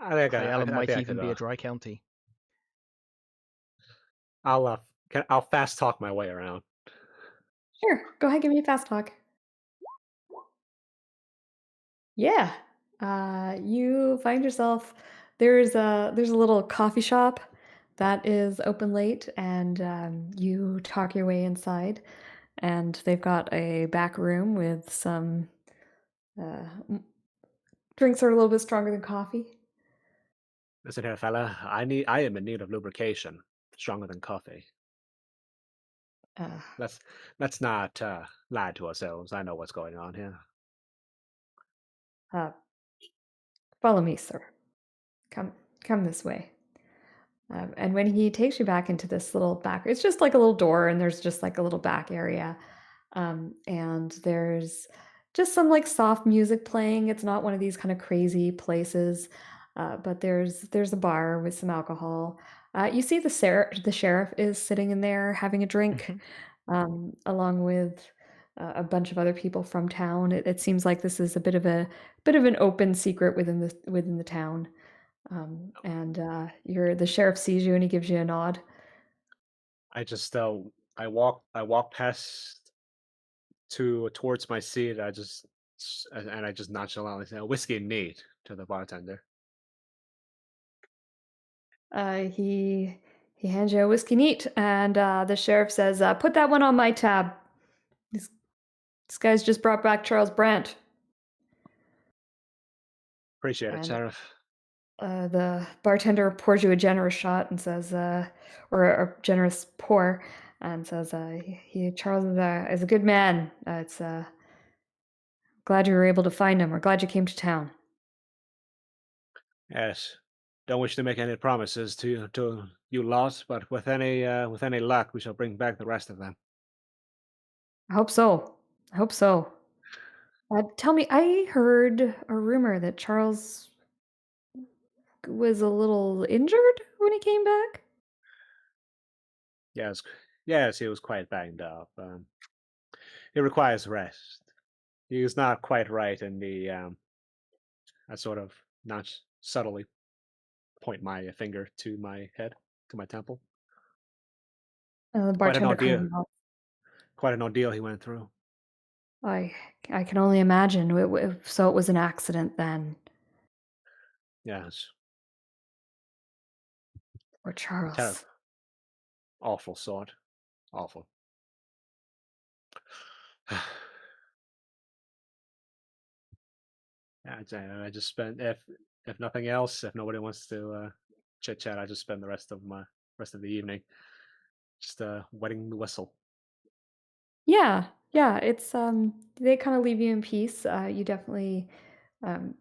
I Clayallen think might I could. even be a dry county. I'll fast talk my way around. Sure, go ahead, give me a fast talk. Yeah. You find yourself there's a little coffee shop that is open late, and you talk your way inside, and they've got a back room with some drinks are a little bit stronger than coffee. Listen here, fella. I am in need of lubrication, stronger than coffee. Uh, Let's let's not lie to ourselves. I know what's going on here. uh, Follow me, sir. Come, come this way. And when he takes you back into this little back, it's just like a little door, and there's just like a little back area. And there's just some like soft music playing. It's not one of these kind of crazy places, but there's a bar with some alcohol. You see the sheriff is sitting in there having a drink, along with a bunch of other people from town. It seems like this is a bit of an open secret within the town. And the sheriff sees you and he gives you a nod. I just I walk past towards my seat. And I just nonchalantly say whiskey and neat to the bartender. He he hands you a whiskey neat, and the sheriff says, "Put that one on my tab. This guy's just brought back Charles Brandt." Appreciate it, And Sheriff. the bartender pours you a generous shot and says, or a generous pour, and says, Charles is a good man. It's glad you were able to find him. We're glad you came to town." Yes. Don't wish to make any promises to you lot, but with any luck, we shall bring back the rest of them. I hope so. I hope so. Tell me, I heard a rumor that Charles was a little injured when he came back. Yes, yes, he was quite banged up. He requires rest. He is not quite right in the. I sort of not subtly point my finger to my head, to my temple. The Quite an bartender kind of ordeal. nods. Quite an ordeal he went through. I can only imagine. So it was an accident then. Yes, Or terrible, Charles. awful sort, awful. Yeah, I just spent if nothing else, if nobody wants to chit chat, I just spend the rest of the evening just wetting the whistle. Yeah, yeah. It's they kind of leave you in peace. You definitely, um,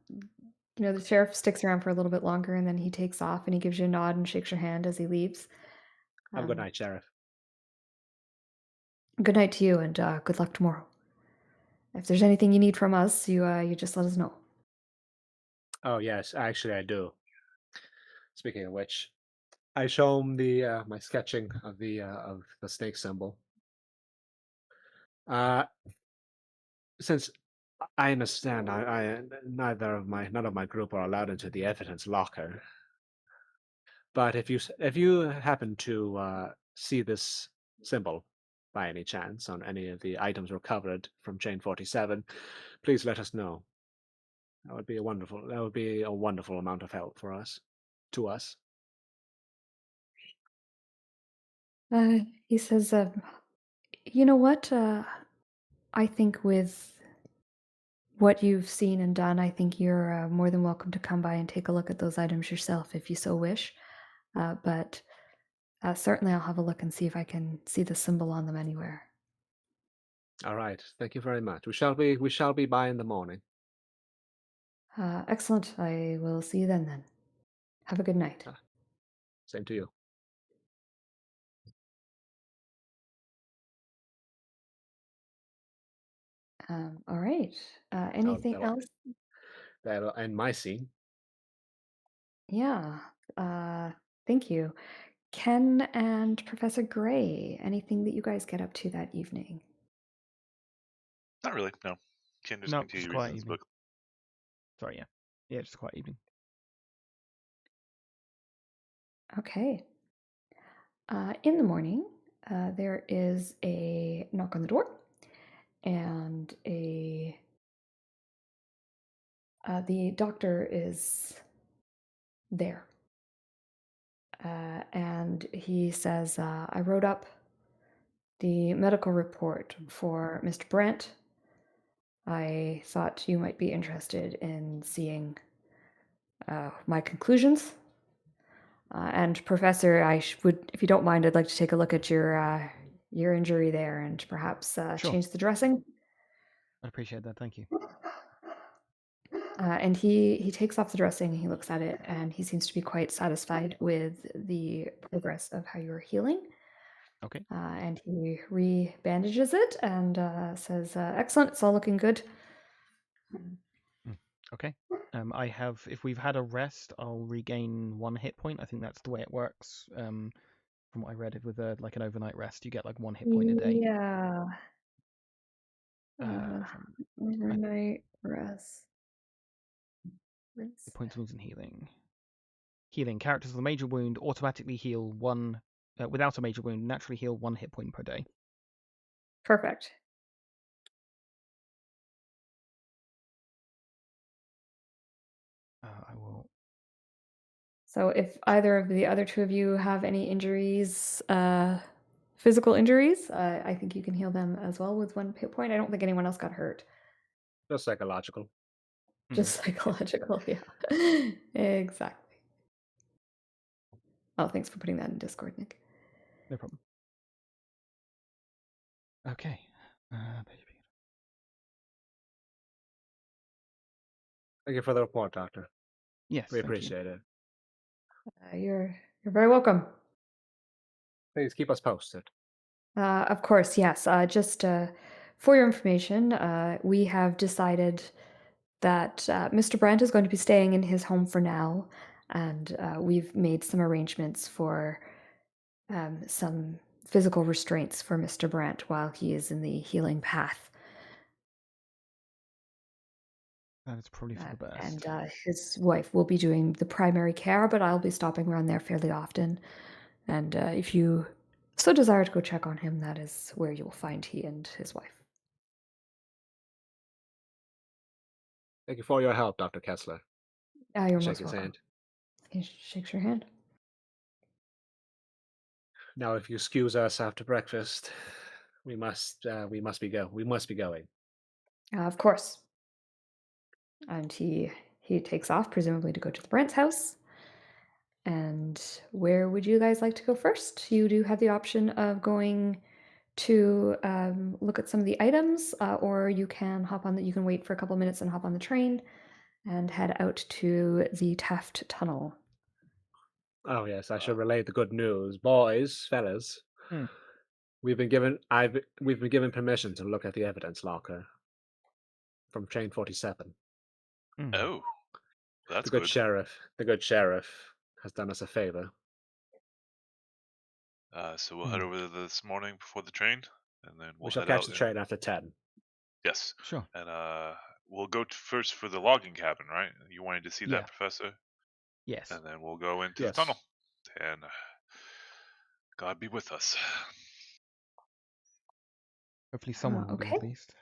the sheriff sticks around for a little bit longer, and then he takes off, and he gives you a nod and shakes your hand as he leaves. Have a good Um, night, Sheriff. Good night to you, and good luck tomorrow. If there's anything you need from us, you just let us know. Oh yes, actually I do. Speaking of which, I show him the my sketching of the snake symbol. Uh, since I understand, none of my group are allowed into the evidence locker. But if you happen to see this symbol by any chance on any of the items recovered from Chain 47, please let us know. That would be a wonderful amount of help for us, to us. He says, "You know what? I think with what you've seen and done, I think you're more than welcome to come by and take a look at those items yourself if you so wish. But certainly I'll have a look and see if I can see the symbol on them anywhere." All right, thank you very much. We shall be by in the morning. Excellent. I will see you then. Have a good night. Same to you. All right. That'll, Anything that'll, else? that'll end my scene. Yeah. Thank you. Ken and Professor Gray, anything that you guys get up to that evening? Not really. No. Ken just No, continue just reading quiet his evening. book. Sorry, yeah. Yeah, just a quiet evening. Okay. In the morning, there is a knock on the door, and the doctor is there. And he says, "I wrote up the medical report for Mr. Brandt. I thought you might be interested in seeing my conclusions. And Professor, would, if you don't mind, I'd like to take a look at your injury there and perhaps Sure. change the dressing." I appreciate that. Thank you. And he takes off the dressing, he looks at it, and he seems to be quite satisfied with the progress of how you're healing. Okay. And he re-bandages it and says, "Excellent, it's all looking good." Okay. If we've had a rest, I'll regain 1 hit point. I think that's the way it works. From what I read, with like an overnight rest, you get like 1 hit point a day. Yeah. From Overnight rest. hit points, wounds, and healing. Healing. Characters with a major wound automatically heal 1. Without a major wound, naturally heal 1 hit point per day. Perfect. I will So if either of the other two of you have any injuries, physical injuries, I think you can heal them as well with 1 hit point. I don't think anyone else got hurt. Just psychological. Just psychological, yeah. Exactly. Oh, thanks for putting that in Discord, Nick. No problem. Okay. Baby. Thank you for the report, Doctor. Yes, We thank you. appreciate it. You're very welcome. Please keep us posted. Of course, yes. Just for your information, we have decided that Mr. Brandt is going to be staying in his home for now, and we've made some arrangements for some physical restraints for Mr. Brandt while he is in the healing path. That is probably for the best. And his wife will be doing the primary care, but I'll be stopping around there fairly often. And if you so desire to go check on him, that is where you will find he and his wife. Thank you for your help, Dr. Kessler. You're Shake most his welcome. hand. He shakes your hand. Now, if you excuse us after breakfast, we must be going. Of course. And he takes off, presumably to go to the Brent's house. And where would you guys like to go first? You do have the option of going to look at some of the items, or you can you can wait for a couple minutes and hop on the train and head out to the Taft Tunnel. Oh yes, I should relay the good news, boys, fellas. Hmm. We've been given permission to look at the evidence locker from Chain 47. Oh, that's The good. good sheriff has done us a favor. So we'll head over there this morning before the train, and then We we'll shall head catch out. the train after 10. Yes, Sure. and we'll go first for the logging cabin, right? You wanted to see Yeah. that, Professor? Yes. And then we'll go into Yes. the tunnel, and God be with us. Hopefully someone will be okay. at least.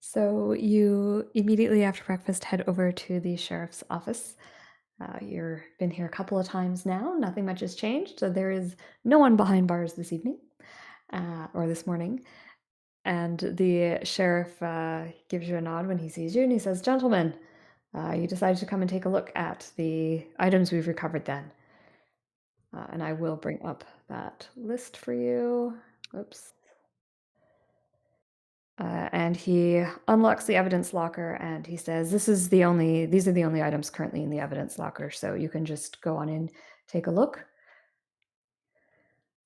So you immediately after breakfast head over to the sheriff's office. You've been here a couple of times now. Nothing much has changed. So there is no one behind bars this evening or this morning. And the sheriff gives you a nod when he sees you and he says, "Gentlemen, you decided to come and take a look at the items we've recovered then." And I will bring up that list for you. Oops. And he unlocks the evidence locker and he says, these are the only items currently in the evidence locker, so you can just go on in, take a look.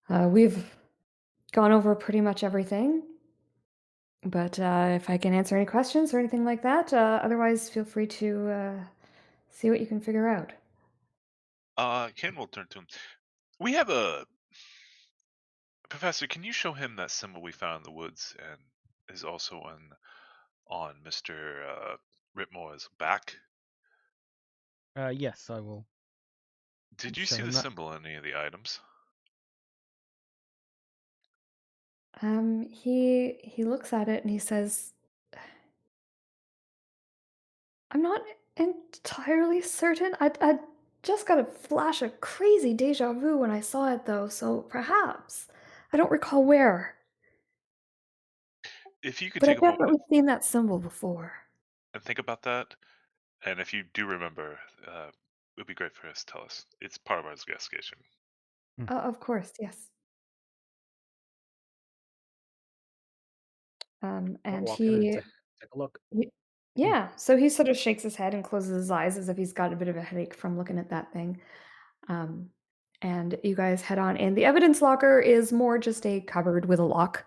We've gone over pretty much everything, but if I can answer any questions or anything like that, otherwise feel free to see what you can figure out. Ken will turn to him. We have a Professor. Can you show him that symbol we found in the woods and is also on Mr. Whitmore's back? Yes, I will. Did you show see him the that. symbol in any of the items? He looks at it and he says, "I'm not entirely certain. I just got a flash of crazy deja vu when I saw it, though, so perhaps. I don't recall where. If you could But take I've a moment definitely seen that symbol before." and think about that, and if you do remember, it would be great for us to tell us. It's part of our investigation. Of course, yes. I'll And walk in and take a look. yeah, so he sort of shakes his head and closes his eyes as if he's got a bit of a headache from looking at that thing. And you guys head on in. The evidence locker is more just a cupboard with a lock.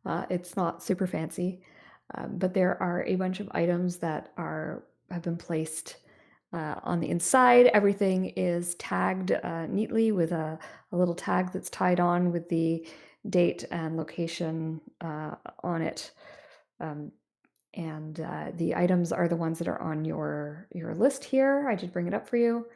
It's not super fancy, but there are a bunch of items that have been placed on the inside. Everything is tagged neatly with a little tag that's tied on with the date and location on it. And the items are the ones that are on your list here. I did bring it up for you.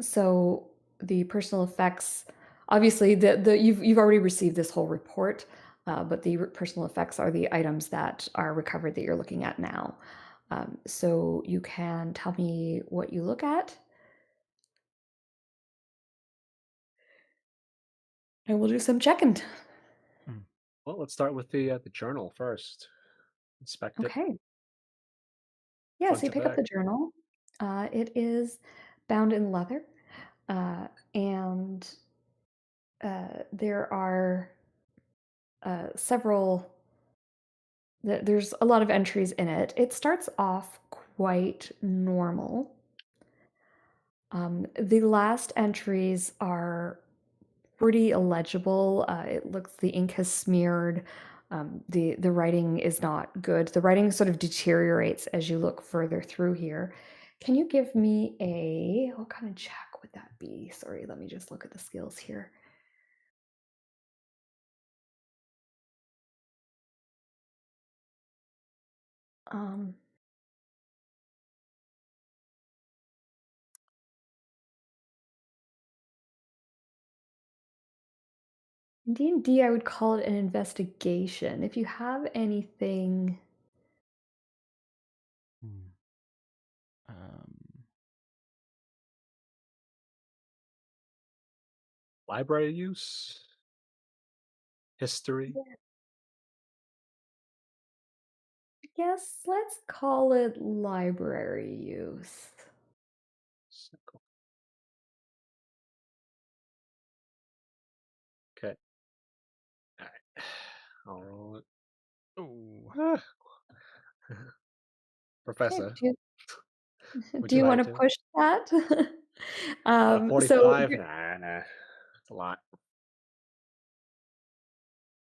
So the personal effects, obviously, you've already received this whole report, but the personal effects are the items that are recovered that you're looking at now. So you can tell me what you look at. And we'll do some checking. Well, let's start with the journal first. Inspect it. Okay. Yeah, Front so you to pick up back. the journal. It is bound in leather, and there are there's a lot of entries in it. It starts off quite normal. The last entries are pretty illegible. It looks the ink has smeared. The writing is not good. The writing sort of deteriorates as you look further through here. Can you give me what kind of check would that be? Sorry, let me just look at the skills here. Um, in D&D, I would call it an investigation. If you have anything, Library use. History. I guess let's call it library use. Okay. All right. I'll roll it. Oh. Professor, Okay, would do you you want like to to? push that? So 45? Nah. That's a lot.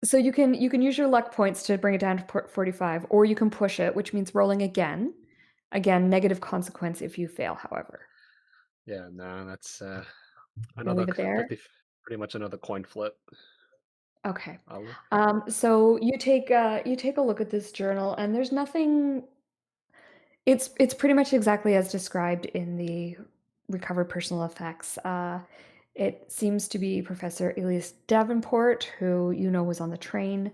so you can use your luck points to bring it down to 45, or you can push it, which means rolling again. Again, negative consequence if you fail, however. Yeah, no, that's You'll another leave it there? 50, pretty much another coin flip. Okay. I'll look. So you take a look at this journal, and there's nothing. It's pretty much exactly as described in the recovered personal effects. It seems to be Professor Elias Davenport, who you know was on the train,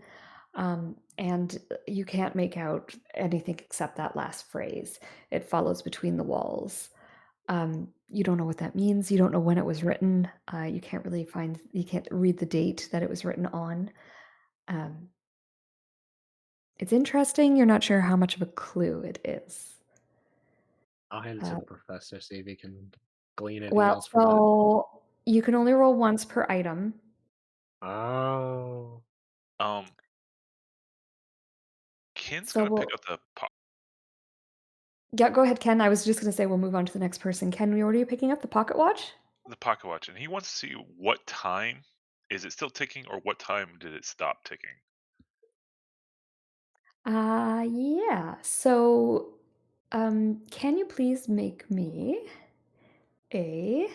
and you can't make out anything except that last phrase. It follows between the walls. You don't know what that means. You don't know when it was written. You can't read the date that it was written on. It's interesting. You're not sure how much of a clue it is. I'll hand it to the professor, see if he can glean anything Well, else from it. so you can only roll once per item. Oh. Ken's So gonna pick up the yeah, go ahead, Ken. I was just going to say we'll move on to the next person. Ken, what are you picking up? The pocket watch? pocket watch, and he wants to see what time is it still ticking, or what time did it stop ticking. Yeah. So, can you please make me a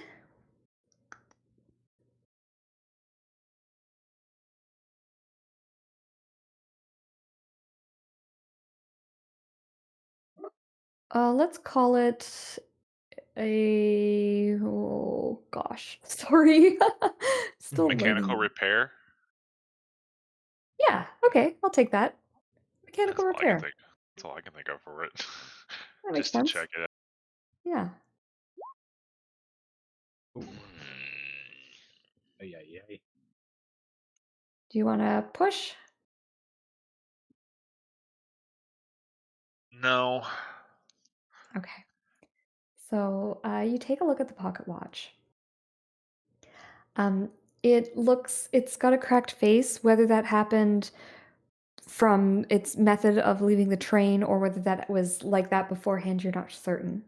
let's call it oh gosh, sorry. Still Mechanical learning. repair. Yeah, okay, I'll take that. Mechanical That's all I can repair. think. That's all I can think of for it. That makes Just to sense. check it out. Yeah. Ooh. Hmm. Ay. Do you want to push? No. Okay. So you take a look at the pocket watch. It's got a cracked face. Whether that happened from its method of leaving the train or whether that was like that beforehand, you're not certain.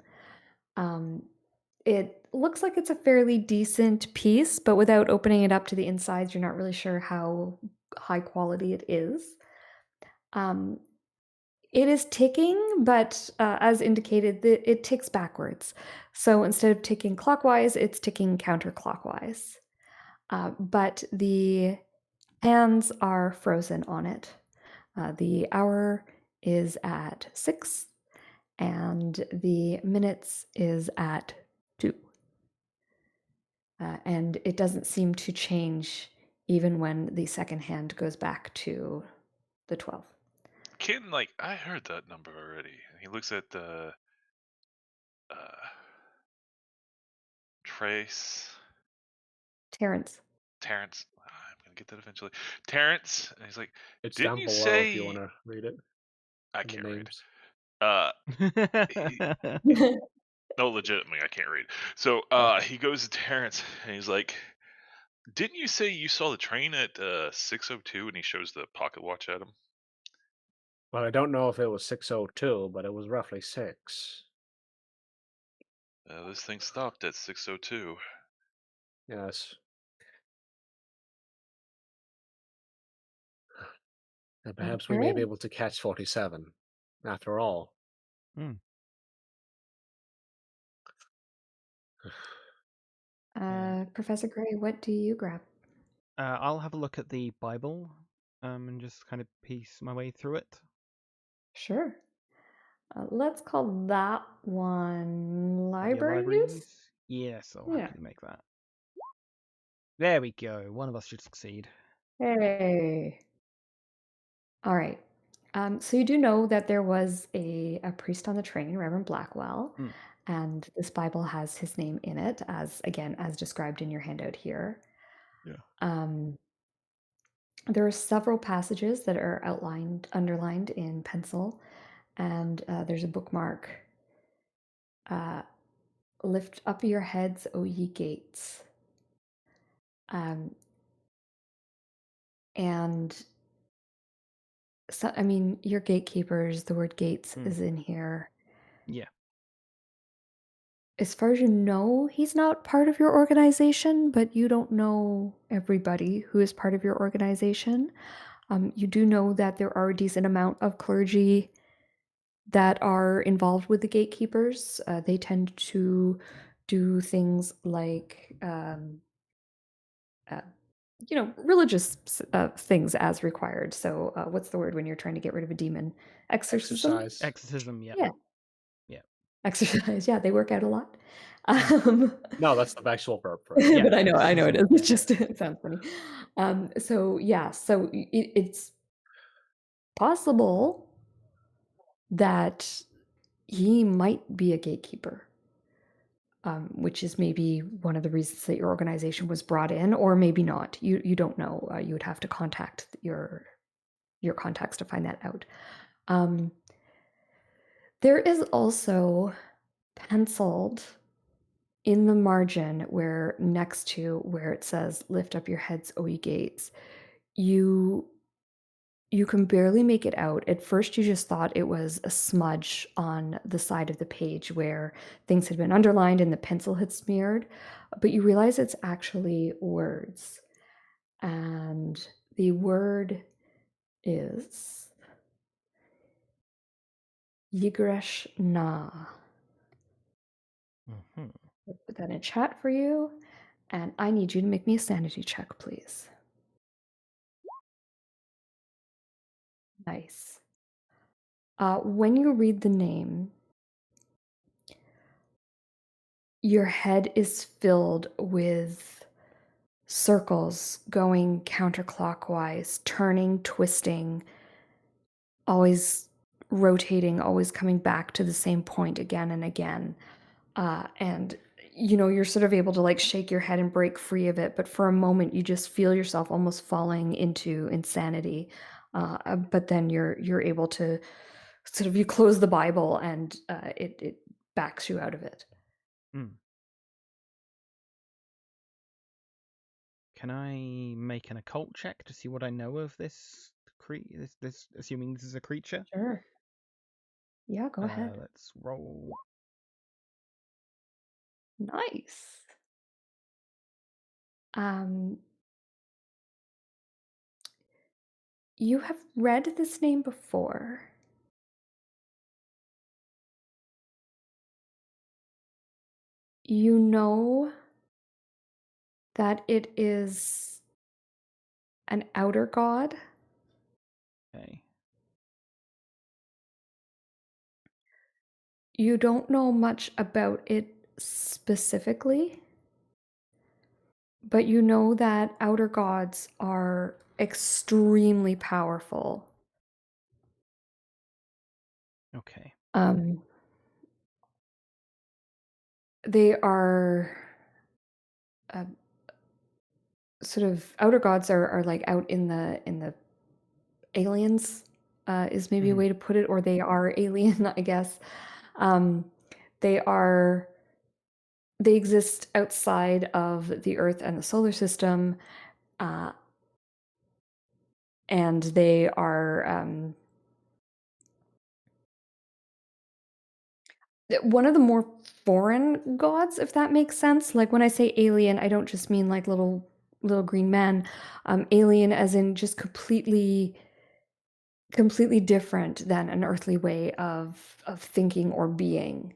It looks like it's a fairly decent piece, but without opening it up to the insides, you're not really sure how high quality it is. It is ticking, but as indicated, it ticks backwards. So instead of ticking clockwise, it's ticking counterclockwise. But the hands are frozen on it. The hour is at 6, and the minutes is at 2. And it doesn't seem to change even when the second hand goes back to the 12. Ken, I heard that number already. he looks at Trace. Terrance. Terrance. I'm gonna get that eventually. Terrance, and he's like, It's "Didn't down you below if you want say?" to read it. I In the can't read. names. No, legitimately, I can't read. So he goes to Terrance, and he's like, "Didn't you say you saw the train at 6:02?" And he shows the pocket watch at him. Well, I don't know if it was 6:02, but it was roughly 6. This thing stopped at 6:02. Yes. And perhaps we may be Okay. able to catch 47, after all. Yeah. Professor Gray, what do you grab? I'll have a look at the Bible, and just kind of piece my way through it. Sure. Let's call that one Idea library use. Yes, I'll Yeah. happily make that. There we go. One of us should succeed. Hey. All right. So you do know that there was a priest on the train, Reverend Blackwell, and this Bible has his name in it, as described in your handout here. Yeah. There are several passages that are underlined in pencil, and there's a bookmark. Lift up your heads, O ye gates. And so, I mean, your gatekeepers, the word gates is in here. Yeah. As far as you know, he's not part of your organization, but you don't know everybody who is part of your organization. You do know that there are a decent amount of clergy that are involved with the gatekeepers. They tend to do things like, religious things as required. So, what's the word when you're trying to get rid of a demon? Exorcism? Exercise. Exorcism, yeah. Yeah. Yeah. Exercise. Yeah, they work out a lot. No, that's the actual verb for it. Yeah, But I know it is. exorcism, It's just it sounds funny. So it's possible that he might be a gatekeeper, which is maybe one of the reasons that your organization was brought in, or maybe not. You don't know. You would have to contact your contacts to find that out. There is also penciled in the margin where next to where it says lift up your heads, O ye gates, you can barely make it out. At first you just thought it was a smudge on the side of the page where things had been underlined and the pencil had smeared, but you realize it's actually words. And the word is Yigresh Na. I'll put that in chat for you. And I need you to make me a sanity check, please. Nice. When you read the name, your head is filled with circles going counterclockwise, turning, twisting, always rotating, always coming back to the same point again and again. And you're sort of able to like shake your head and break free of it, but for a moment you just feel yourself almost falling into insanity. But then you're able to sort of, you close the Bible and it backs you out of it. Can I make an occult check to see what I know of this this assuming this is a creature? Sure. Yeah, go ahead. Let's roll. Nice. You have read this name before. You know that it is an outer god. Okay. You don't know much about it specifically, but you know that outer gods are extremely powerful. Okay. They are sort of outer gods are like out in the aliens, is maybe a way to put it, or they are alien, I guess. Um, they are they exist outside of the Earth and the solar system, and they are one of the more foreign gods, if that makes sense. Like when I say alien, I don't just mean like little green men. Alien as in just completely different than an earthly way of thinking or being.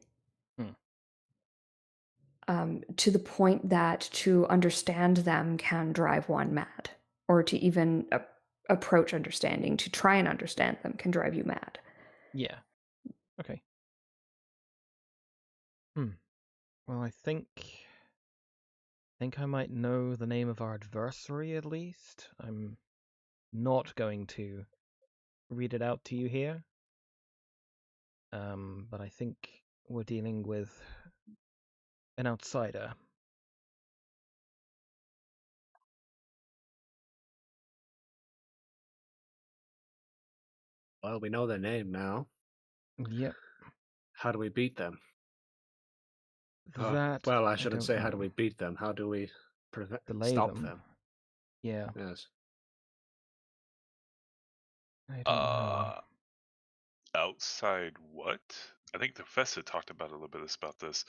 To the point that to understand them can drive one mad, or to even approach understanding, to try and understand them can drive you mad. Yeah. Okay. Well, I think I might know the name of our adversary at least. I'm not going to read it out to you here. But I think we're dealing with an outsider. Well, we know their name now. Yep. How do we beat them? That well, I I shouldn't don't say how do know. we beat them. How do we Delay stop them. them? Yeah. Yes. I don't know. Outside what? I think the Professor talked about a little bit about this.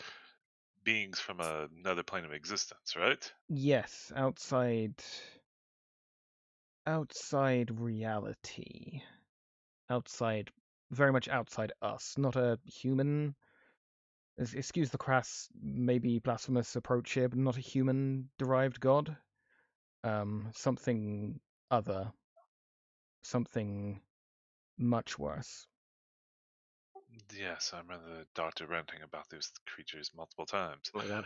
Beings from another plane of existence, right? Yes, outside reality. Outside, very much outside us. Not a human. Excuse the crass, maybe blasphemous approach here, but not a human-derived god. Something other. Something much worse. Yes, I remember the doctor ranting about those creatures multiple times. Like that.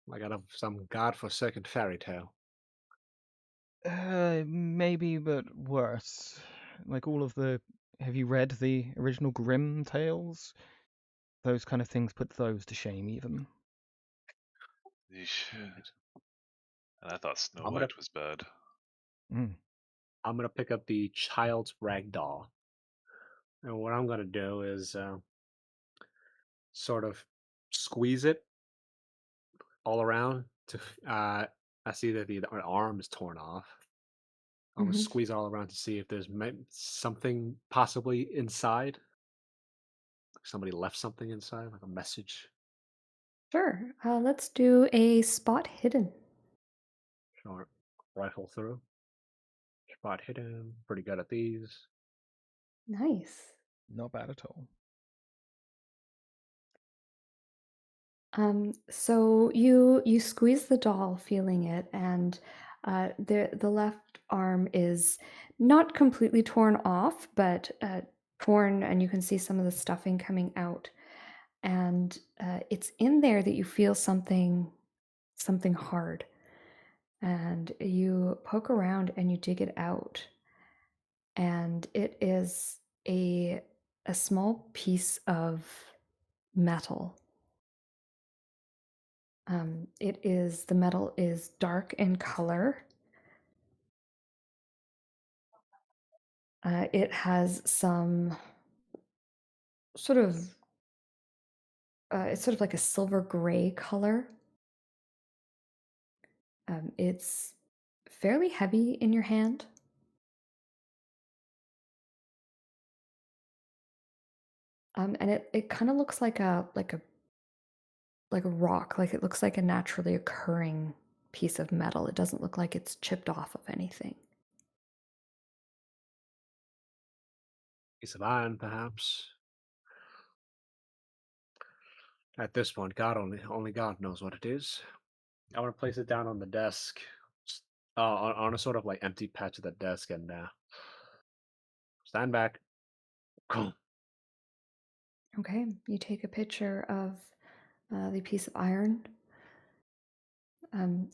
Like out of some godforsaken fairy tale. Maybe, but worse. Like all of the. Have you read the original Grimm tales? Those kind of things put those to shame, even. Yeesh. Right. And I thought Snow I'm White was bad. gonna pick up the child's rag doll, and what I'm gonna do is sort of squeeze it all around to. I see that the arm is torn off. I'm gonna Mhm. squeeze it all around to see if there's something possibly inside. Somebody left something inside, like a message. Sure. Let's do a spot hidden. Sure. Rifle through. Spot hidden. Pretty good at these. Nice. Not bad at all. So you squeeze the doll, feeling it, and the left arm is not completely torn off, but torn, and you can see some of the stuffing coming out. And it's in there that you feel something hard, and you poke around and you dig it out, and it is a small piece of metal. The metal is dark in color. It has some sort of, it's sort of like a silver gray color. It's fairly heavy in your hand. And it kind of looks like a rock, like it looks like a naturally occurring piece of metal. It doesn't look like it's chipped off of anything. Piece of iron, perhaps. At this point, God only God knows what it is. I want to place it down on the desk, on a sort of like empty patch of the desk, and stand back. Cool. Okay, you take a picture of the piece of iron.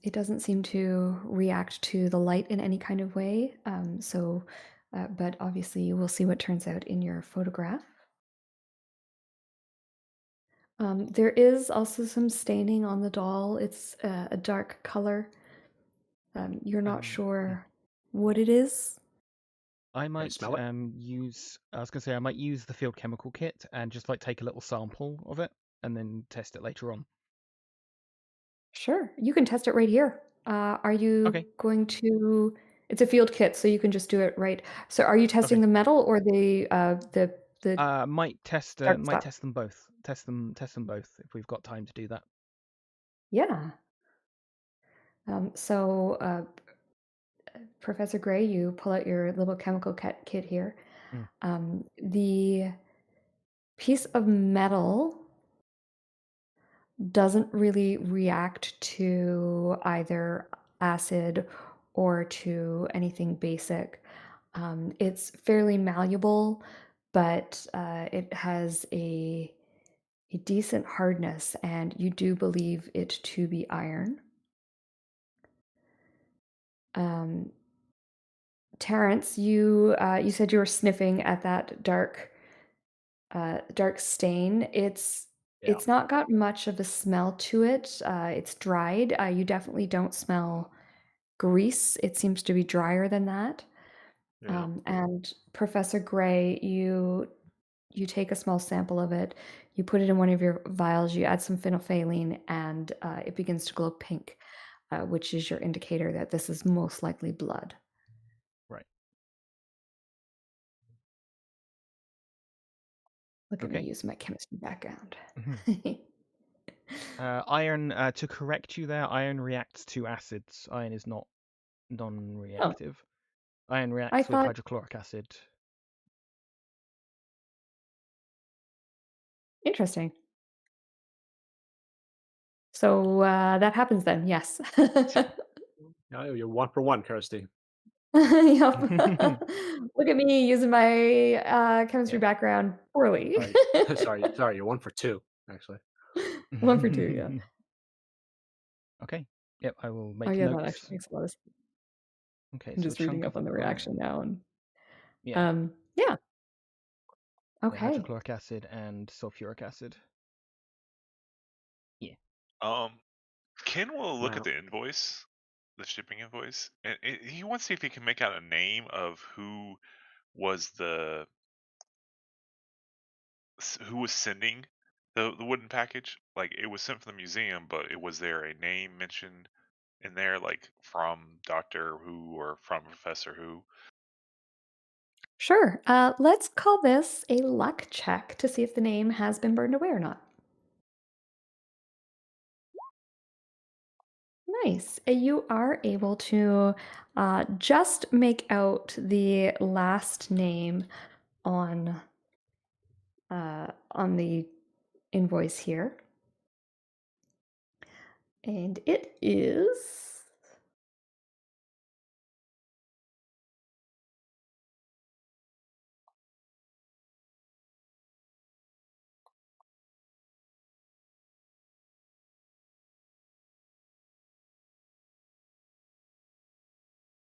It doesn't seem to react to the light in any kind of way. But obviously, you will see what turns out in your photograph. There is also some staining on the doll. It's a dark color. You're not sure what it is. I Can you might smell it? use. I was gonna say I might use the field chemical kit and just like take a little sample of it and then test it later on. Sure, you can test it right here. Are you Okay. going to? It's a field kit, so you can just do it right. So, are you testing Okay. the metal or the Might test dark might stuff? test them both. Test them both if we've got time to do that. Yeah. So, Professor Gray, you pull out your little chemical kit here. Mm. The piece of metal doesn't really react to either acid or to anything basic. It's fairly malleable, but it has a decent hardness, and you do believe it to be iron. Um, Terrance, you said you were sniffing at that dark stain. Yeah. It's not got much of a smell to it. It's dried. You definitely don't smell grease. It seems to be drier than that. Yeah. And Professor Gray, you take a small sample of it, you put it in one of your vials, you add some phenolphthalein, and it begins to glow pink, which is your indicator that this is most likely blood. Right. Look at me Okay. using my chemistry background. Mhm. Iron. To correct you there, iron reacts to acids. Iron is not Oh, non-reactive. Iron I reacts with thought hydrochloric acid. interesting. So that happens then, yes. No, you're 1 for 1, Kirsty. Yep. Look at me using my chemistry Yeah. background poorly. Sorry, you're 1 for 2, actually. 1 for 2, yeah. Okay. Yep, I will Oh make yeah, that notes. actually makes a lot of sense. Okay, I'm so a just reading chunk up of on the reaction now, and yeah, yeah, yeah, okay. hydrochloric acid and sulfuric acid. Yeah. Ken will look at Wow. the invoice, the shipping invoice, and he wants to see if he can make out a name of was the who was sending the wooden package. Like it was sent from the museum, but was there a name mentioned in there, like from Doctor Who or from Professor Who? Sure. Let's call this a luck check to see if the name has been burned away or not. Nice. You are able to just make out the last name on the invoice here, and it is.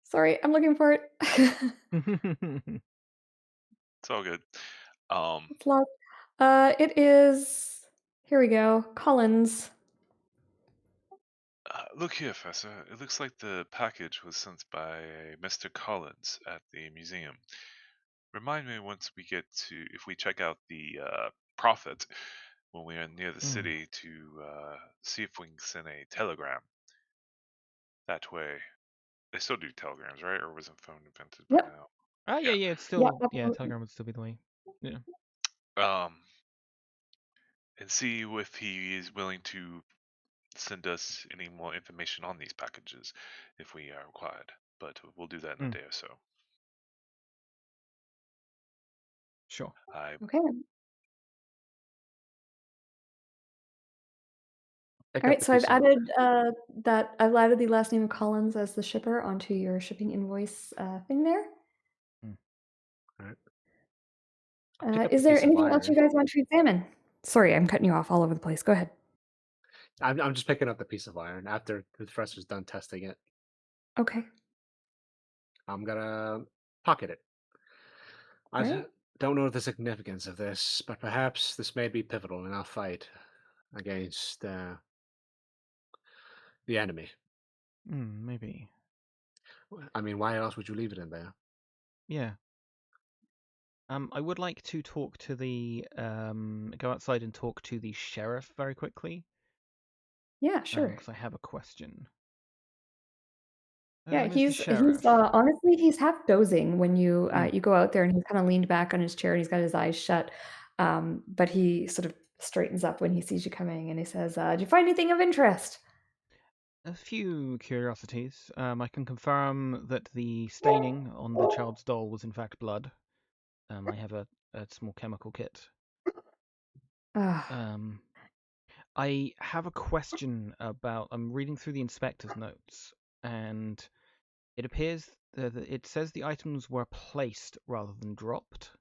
Sorry, I'm looking for it. It's all good. Um, It's lost. It is. Here we go. Collins. Look here, Professor. It looks like the package was sent by Mr. Collins at the museum. Remind me once we get to, if we check out the Prophet when we are near the Mm. city, to see if we can send a telegram. That way, they still do telegrams, right? Or wasn't phone invented by Yep. now? Yeah, Yeah. yeah, it's Yeah, still absolutely. Telegram would still be the way. Yeah. Um, and see if he is willing to send us any more information on these packages if we are required. But we'll do that in a Mm. day or so. Sure. I Okay. Pick All up right. the So I've piece of added I've added the last name of Collins as the shipper onto your shipping invoice thing there. Mm. Alright. I'll pick up the Is there piece of anything else you iron. guys want to examine? Sorry, I'm cutting you off all over the place. Go ahead. I'm just picking up the piece of iron after the professor's done testing it. Okay. I'm gonna pocket it. All I right. don't know the significance of this, but perhaps this may be pivotal in our fight. against the enemy. Maybe. I mean, why else would you leave it in there? Yeah. I would like to talk to the go outside and talk to the sheriff very quickly. Yeah, sure. Because I have a question. Yeah, Mr. he's Sheriff. honestly, he's half dozing when you Mm. you go out there, and he's kind of leaned back on his chair and he's got his eyes shut. But he sort of straightens up when he sees you coming, and he says, "Did you find anything of interest?" A few curiosities. I can confirm that the staining on the child's doll was in fact blood. I have a small chemical kit. Ah, I have a question about. I'm reading through the inspector's notes, and it appears that it says the items were placed rather than dropped.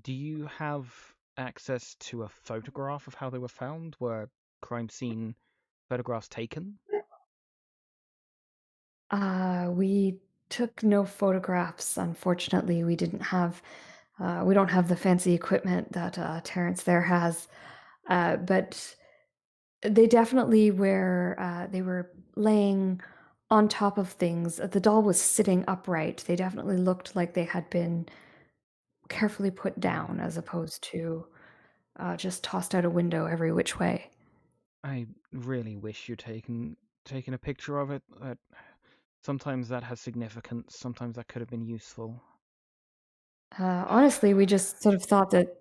Do you have access to a photograph of how they were found? Were crime scene photographs taken? we took no photographs. Unfortunately, we didn't have. We don't have the fancy equipment that Terrance there has. But they definitely were. They were laying on top of things. The doll was sitting upright. They definitely looked like they had been carefully put down, as opposed to just tossed out a window every which way. I really wish you'd taken a picture of it. Sometimes that has significance. Sometimes that could have been useful. Honestly, we just sort of thought that,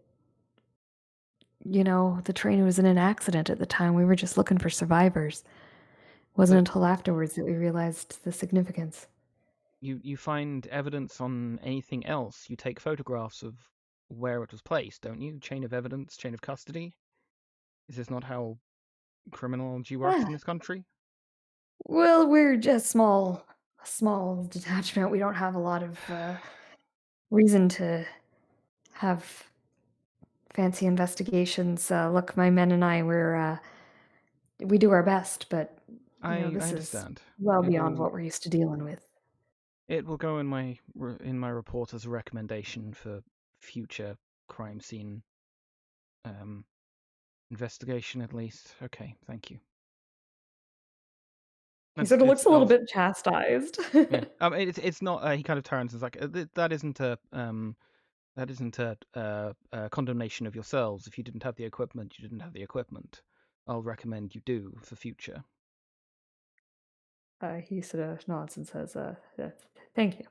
the train was in an accident at the time. We were just looking for survivors. It wasn't But until afterwards that we realized the significance. you find evidence on anything else. You take photographs of where it was placed, don't you? Chain of evidence, chain of custody. Is this not how criminology works Ah, in this country? well, we're just small detachment. We don't have a lot of reason to have fancy investigations. Look, my men and I, we do our best, but I this is understand. well It beyond will what we're used to dealing with. go in my report as a recommendation for future crime scene um, investigation, at least. Okay, thank you. He sort of looks a little bit chastised. Yeah. It's not. He kind of turns and is like, that isn't a condemnation of yourselves. If you didn't have the equipment, you didn't have the equipment. I'll recommend you do for future. He sort of nods and says, "Thank you."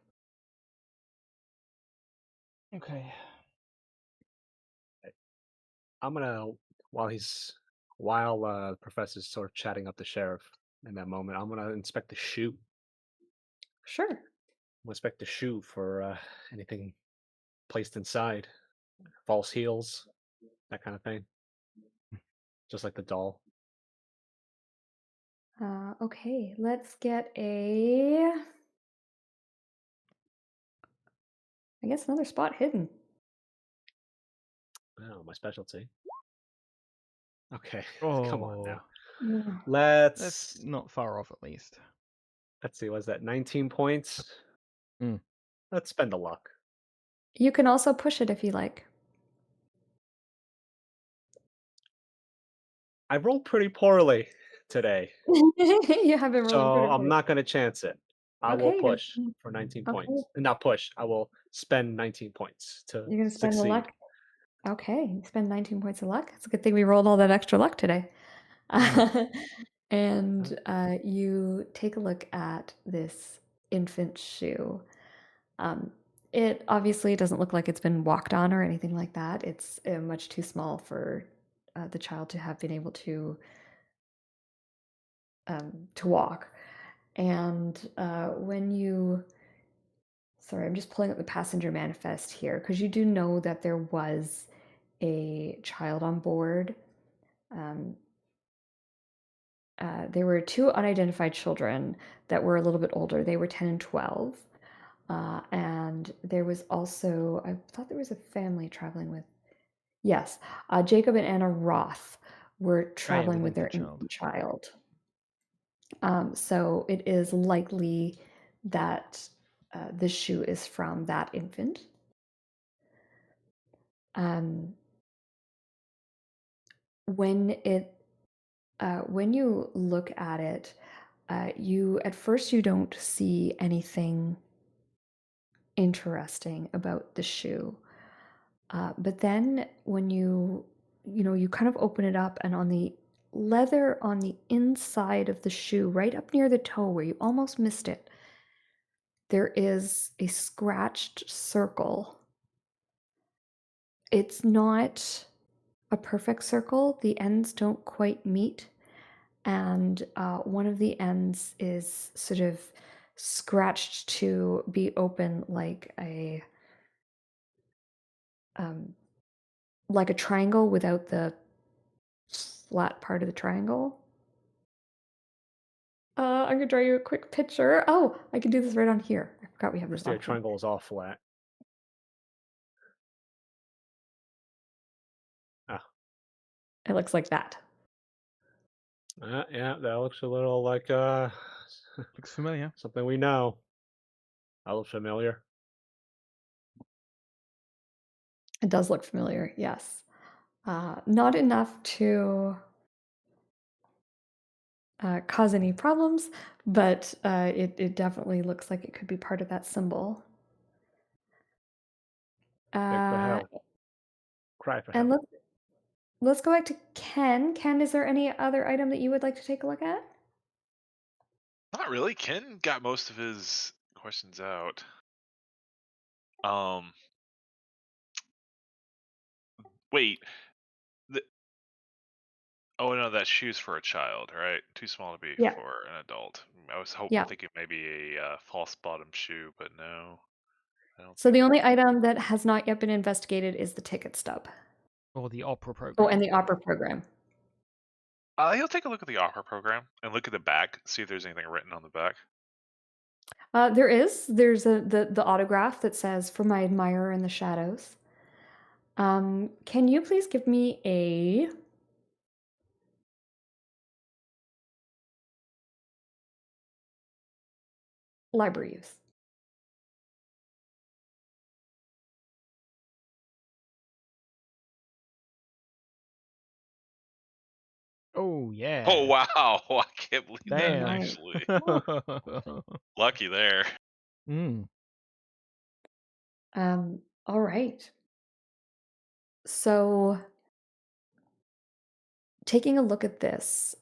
Okay. I'm gonna while the professor's sort of chatting up the sheriff in that moment, I'm gonna inspect the shoe. Sure. I'm gonna inspect the shoe for anything placed inside, false heels, that kind of thing, just like the doll. Okay, let's get I guess another spot hidden. Oh, my specialty. Okay, come on Oh, now. Yeah. that's Let's not far off, at least. let's see. Was that 19 points? Mm. Let's spend a luck. You can also push it if you like. I rolled pretty poorly today, You have been rolling so pretty I'm poorly. not gonna chance it. I will Okay, push for 19 okay. points. Not push. I will spend 19 points to You're gonna spend the succeed. luck. Okay, you spend 19 points of luck. It's a good thing we rolled all that extra luck today. Mm. And you take a look at this infant shoe. Um, it obviously doesn't look like it's been walked on or anything like that. It's much too small for the child to have been able to walk. And when you, sorry, I'm just pulling up the passenger manifest here because you do know that there was a child on board. Um, there were two unidentified children that were a little bit older. They were 10 and 12. And there was also, I thought there was a family traveling with, yes, Jacob and Anna Roth were traveling with their infant child. So it is likely that the shoe is from that infant. When it when you look at it, you at first you don't see anything interesting about the shoe. But then when you kind of open it up, and on the leather on the inside of the shoe, right up near the toe where you almost missed it, there is a scratched circle. It's not a perfect circle. The ends don't quite meet, and one of the ends is sort of scratched to be open um, like a triangle without the flat part of the triangle. I'm gonna draw you a quick picture. Oh, I can do this right on here. I forgot we have this Kirsty, a option. triangle is all flat. Ah, It looks like that. yeah, that looks a little like Looks familiar. something we know. That looks familiar. It does look familiar, yes. Not enough to cause any problems, but it definitely looks like it could be part of that symbol. Big for Uh, hell. Cry for and help. let's go back to Ken. Ken, is there any other item that you would like to take a look at? Not really. Ken got most of his questions out. Um, wait. The, oh no, that shoe's for a child, right? Too small to be Yeah, for an adult. I was yeah. thinking maybe a false bottom shoe, but no, I don't So think the only so. item that has not yet been investigated is the ticket stub. Or the opera Oh, program. and the opera program. He'll take a look at the opera program and look at the back, see if there's anything written on the back. There's the autograph that says "For my admirer in the shadows." Can you please give me a library use? Oh yeah. Oh wow! I can't believe that. Damn. Nice. Actually, lucky there. Mm. All right. So taking a look at this,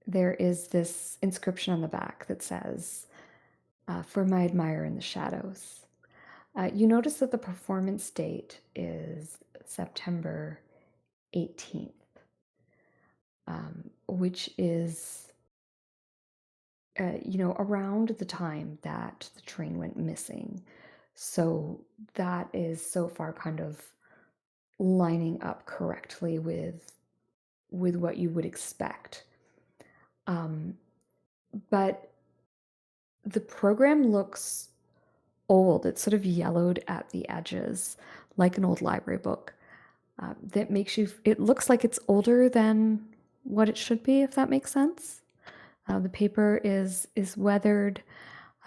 there is this inscription on the back that says, "For my admirer in the shadows." You notice that the performance date is September 18th, which is, around the time that the train went missing. So that is so far kind of lining up correctly with what you would expect. But the program looks old. It's sort of yellowed at the edges, like an old library book. That makes you. It looks like it's older than what it should be, if that makes sense. The paper is weathered.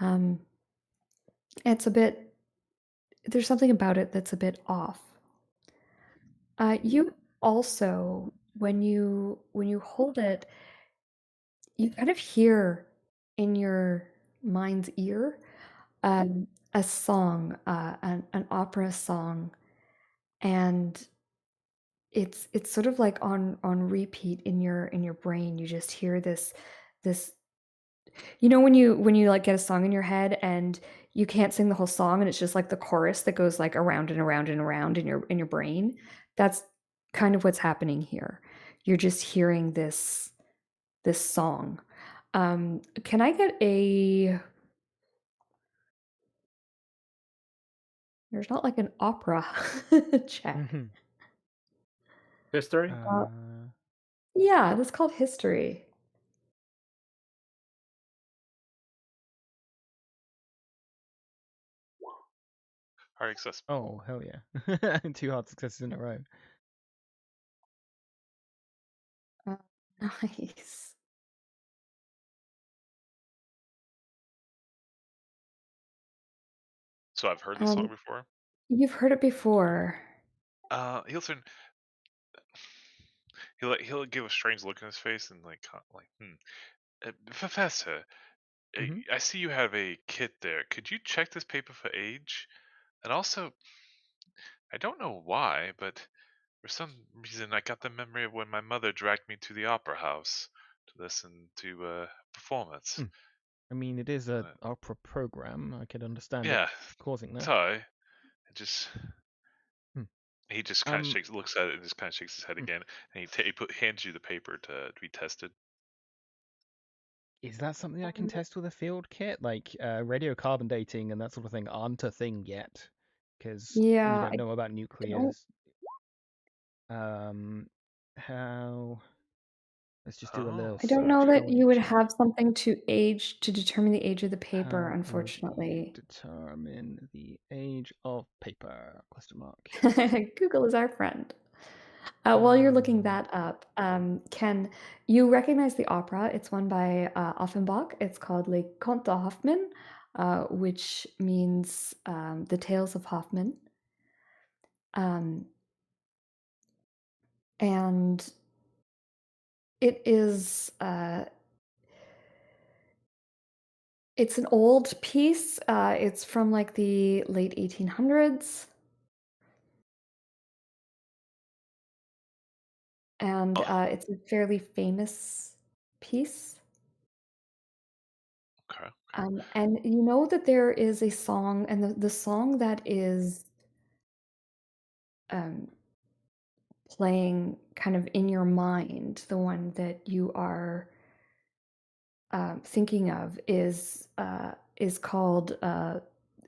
It's a bit. There's something about it that's a bit off. You also, when you hold it, you kind of hear in your mind's ear a song, an opera song, and it's sort of like on repeat in your brain. You just hear this. When you like get a song in your head and you can't sing the whole song, and it's just like the chorus that goes like around and around and around in your brain. That's kind of what's happening here. You're just hearing this song. Can I get a There's not like an opera check. Mhm. History? Yeah, that's called history. Hard access. Oh hell yeah. 2 hard successes in a row. Uh, nice. So I've heard this song Um, before. you've heard it before. Hilton, he'll give a strange look in his face and like Professor, Mhm. I see you have a kit there. Could you check this paper for age? And also, I don't know why, but for some reason I got the memory of when my mother dragged me to the opera house to listen to a performance. Mm. I mean, it is a Uh, opera program. I could understand it yeah, causing that. so it just Hmm. he just kind of Um, looks at it, and just kind of shakes his head hmm. again, and hands you the paper to be tested. Is that something I can test with a field kit? Like radiocarbon dating and that sort of thing aren't a thing yet, because we Yeah, don't I know about don't. nuclears. How? Let's just do a little Oh, I don't know search. How that would you you would check? have something to determine the age of the paper, How would you unfortunately. determine the age of paper? Question mark. Google is our friend. While you're looking Um, that up, can you recognize the opera? It's one by Offenbach. It's called Les Contes de Hoffmann, which means the Tales of Hoffmann. Um, and it is it's an old piece. It's from like the late 1800s, and oh, it's a fairly famous piece. okay. And you know that there is a song, and the song that is um, playing kind of in your mind, the one that you are thinking of is called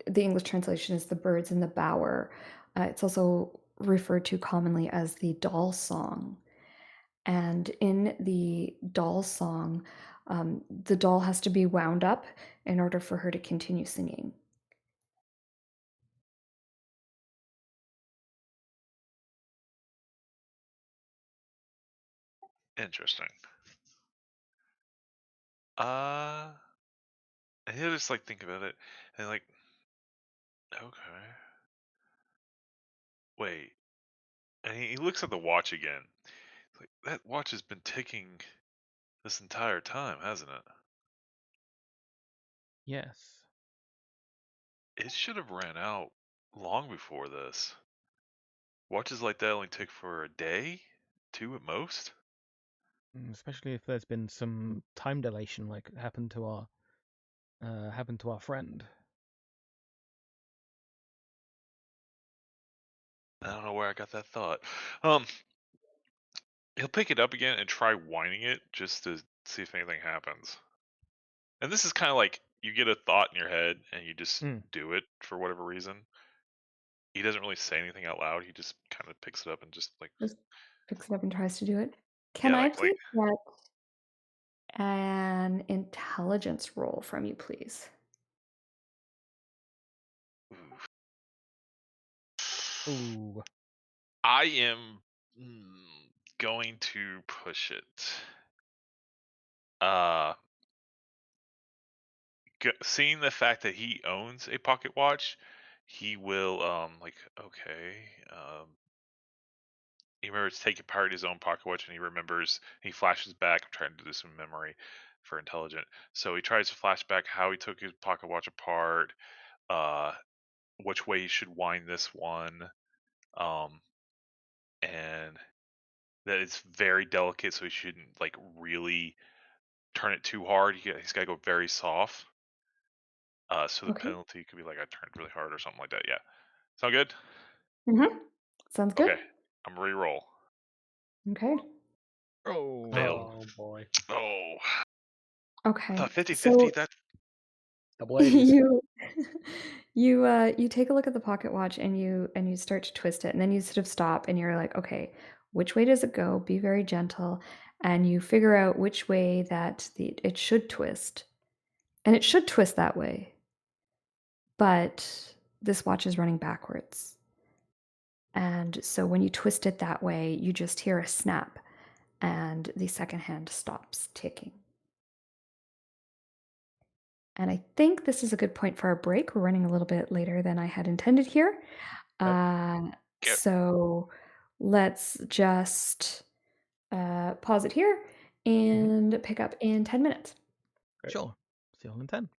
the English translation is "The Birds in the Bower." It's also referred to commonly as the doll song. And in the doll song, the doll has to be wound up in order for her to continue singing. Interesting. And he'll just like think about it and like, okay, wait. And he looks at the watch again. He's like, that watch has been ticking this entire time, hasn't it? yes. It should have ran out long before this. Watches like that only tick for a day, two at most. Especially if there's been some time dilation, like happened to our friend. I don't know where I got that thought. Um, he'll pick it up again and try winding it just to see if anything happens. And this is kind of like you get a thought in your head and you just Mm. do it for whatever reason. He doesn't really say anything out loud. He just kind of picks it up and just like, Just picks it up and tries to do it. Can yeah, I like please get an intelligence roll from you, please? Ooh. I am going to push it. Uh, seeing the fact that he owns a pocket watch, he will like, okay, he remembers taking apart his own pocket watch, and he flashes back. I'm trying to do some memory for intelligent. So he tries to flash back how he took his pocket watch apart, uh, which way he should wind this one, um, and that it's very delicate, so he shouldn't like really turn it too hard. He's got to go very soft. So the Okay. penalty could be like I turned really hard or something like that. Yeah. Sound good? Mm-hmm. Sounds good. Okay. I'm re-roll. Okay. Oh. Failed. Oh boy. Oh. I Okay. thought 50-50. So That Double 80s. you you take a look at the pocket watch and you start to twist it, and then you sort of stop and you're like, okay, which way does it go? Be very gentle, and you figure out which way that it should twist. And it should twist that way, but this watch is running backwards. And so when you twist it that way, you just hear a snap and the second hand stops ticking. And I think this is a good point for our break. We're running a little bit later than I had intended here. Okay. Uh, get so let's just pause it here and pick up in 10 minutes. Great. Sure. See you all in 10.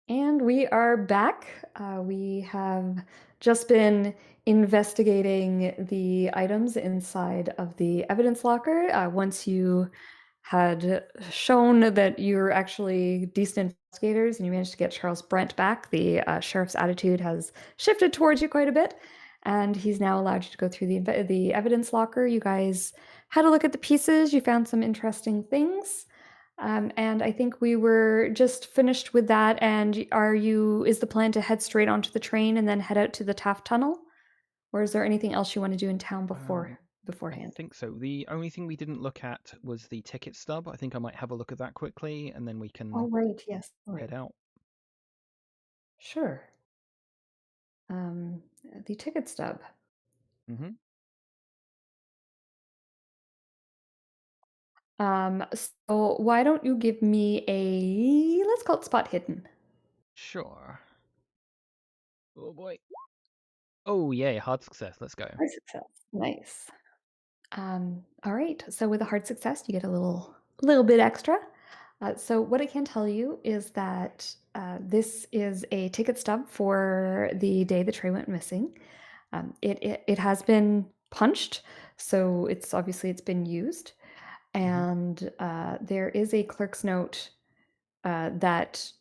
And we are back. We have just been investigating the items inside of the evidence locker. Once you had shown that you're actually decent investigators and you managed to get Charles Brent back, the sheriff's attitude has shifted towards you quite a bit, and he's now allowed you to go through the evidence locker. You guys had a look at the pieces. You found some interesting things. And I think we were just finished with that. And is the plan to head straight onto the train and then head out to the Taft Tunnel? Or is there anything else you want to do in town I beforehand? think so. The only thing we didn't look at was the ticket stub. I think I might have a look at that quickly, and then we can Oh, right, yes. head out. Sure. The ticket stub. Mm-hmm. So why don't you give me let's call it spot hidden. Sure. Oh boy. Oh yay, hard success. Let's go. Hard success. Nice. All right. So with a hard success, you get a little bit extra. So what I can tell you is that this is a ticket stub for the day the tray went missing. It has been punched, so it's been used, and there is a clerk's note that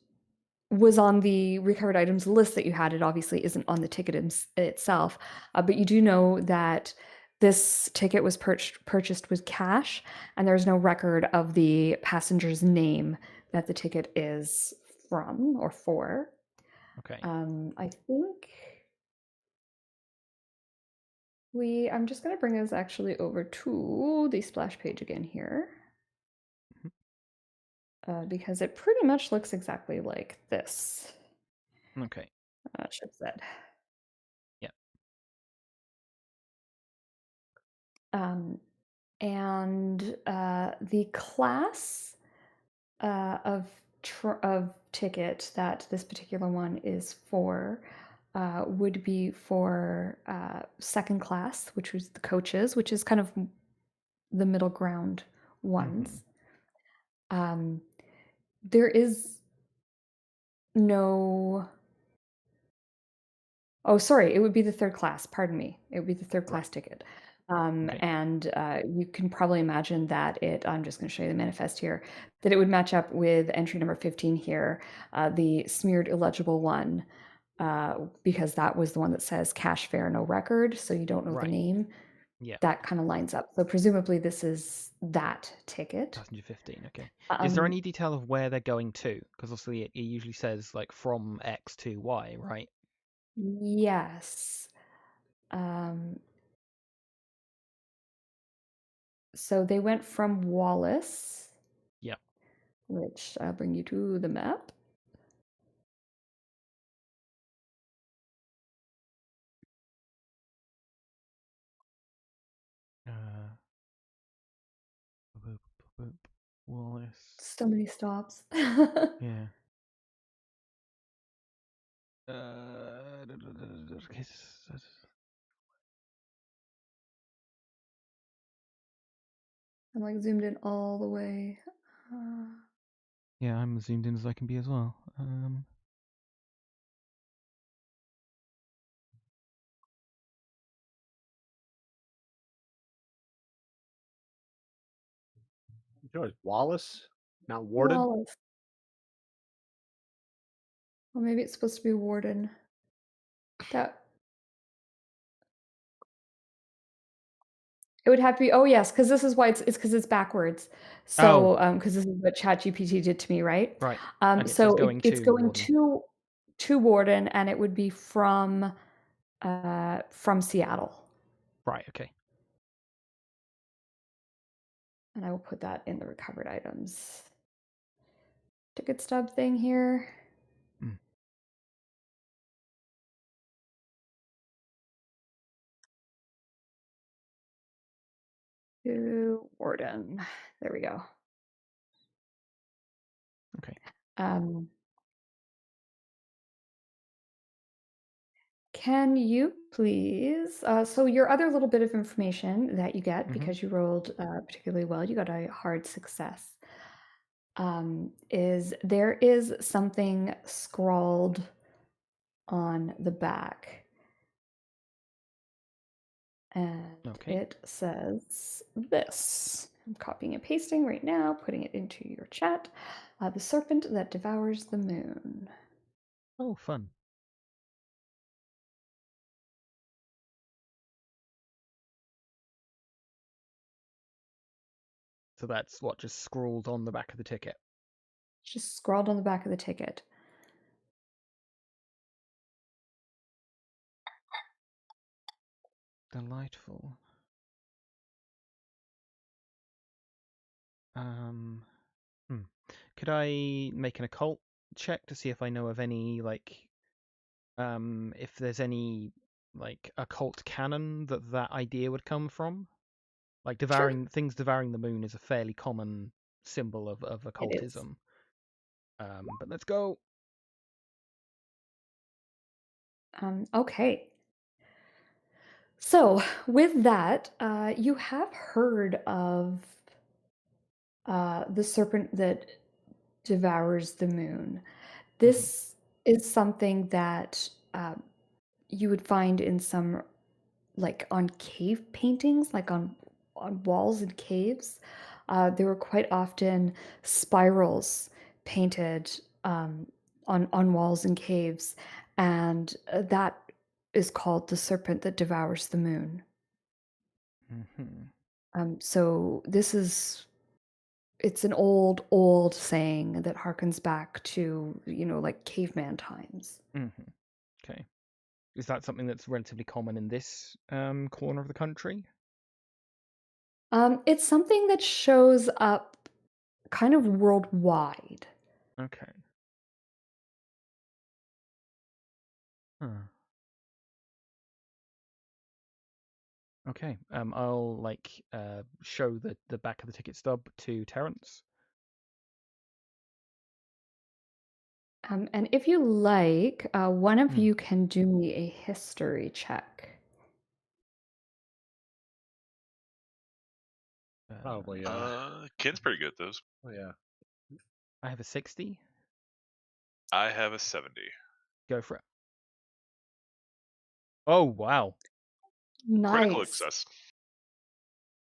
was on the recovered items list that you had. It obviously isn't on the ticket itself, but you do know that this ticket was purchased with cash, and there's no record of the passenger's name that the ticket is from or for. Okay. I think I'm just going to bring us actually over to the splash page again here. Because it pretty much looks exactly like this. Okay. Ship said. Yeah. And the class of ticket that this particular one is for would be for second class, which was the coaches, which is kind of the middle ground ones. There is no. Oh, sorry, it would be the third class. Pardon me. It would be the third class ticket. Okay. And you can probably imagine that I'm just going to show you the manifest here, that it would match up with entry number 15 here, the smeared illegible one, because that was the one that says cash fare, no record, so you don't know the Right. name. Yeah. That kind of lines up. So presumably this is that ticket. Passenger 15. Okay. Is there any detail of where they're going to? Because obviously it usually says like from X to Y, right? Yes. So they went from Wallace. Yeah. Which I'll bring you to the map. Wallace. So many stops. Yeah. I'm like zoomed in all the way. Yeah, I'm as zoomed in as I can be as well. George Wallace, not Warden. Wallace. Or maybe it's supposed to be Warden. That it would have to be. Oh yes, because this is why it's because it's backwards. So because this is what ChatGPT did to me, right? Right. And it So says going it's to going Warden. to Warden, and it would be from Seattle. Right. Okay. And I will put that in the recovered items ticket stub thing here. To Warden. There we go. Okay. Can you please, so your other little bit of information that you get because you rolled particularly well, you got a hard success. is there is something scrawled on the back. And Okay. it says this. I'm copying and pasting right now, putting it into your chat. The serpent that devours the moon. Oh, fun. So that's what just scrawled on the back of the ticket. Just scrawled on the back of the ticket. Delightful. Could I make an occult check to see if I know of any if there's any occult canon that idea would come from? Like things devouring the moon is a fairly common symbol of It is. occultism. But let's go. Okay. So, with that, you have heard of the serpent that devours the moon. This is something that you would find in some, like on cave paintings, like on walls in caves. There were quite often spirals painted on walls in caves, and that is called the serpent that devours the moon. So it's an old saying that harkens back to, like caveman times. Okay. Is that something that's relatively common in this corner of the country? It's something that shows up kind of worldwide. Okay. Huh. Okay. I'll show the back of the ticket stub to Terrance. And if you like, one of you can do me a history check. Probably. Ken's pretty good at those. Oh yeah. I have a 60. I have a 70. Go for it. Oh wow. Critical Nice. success.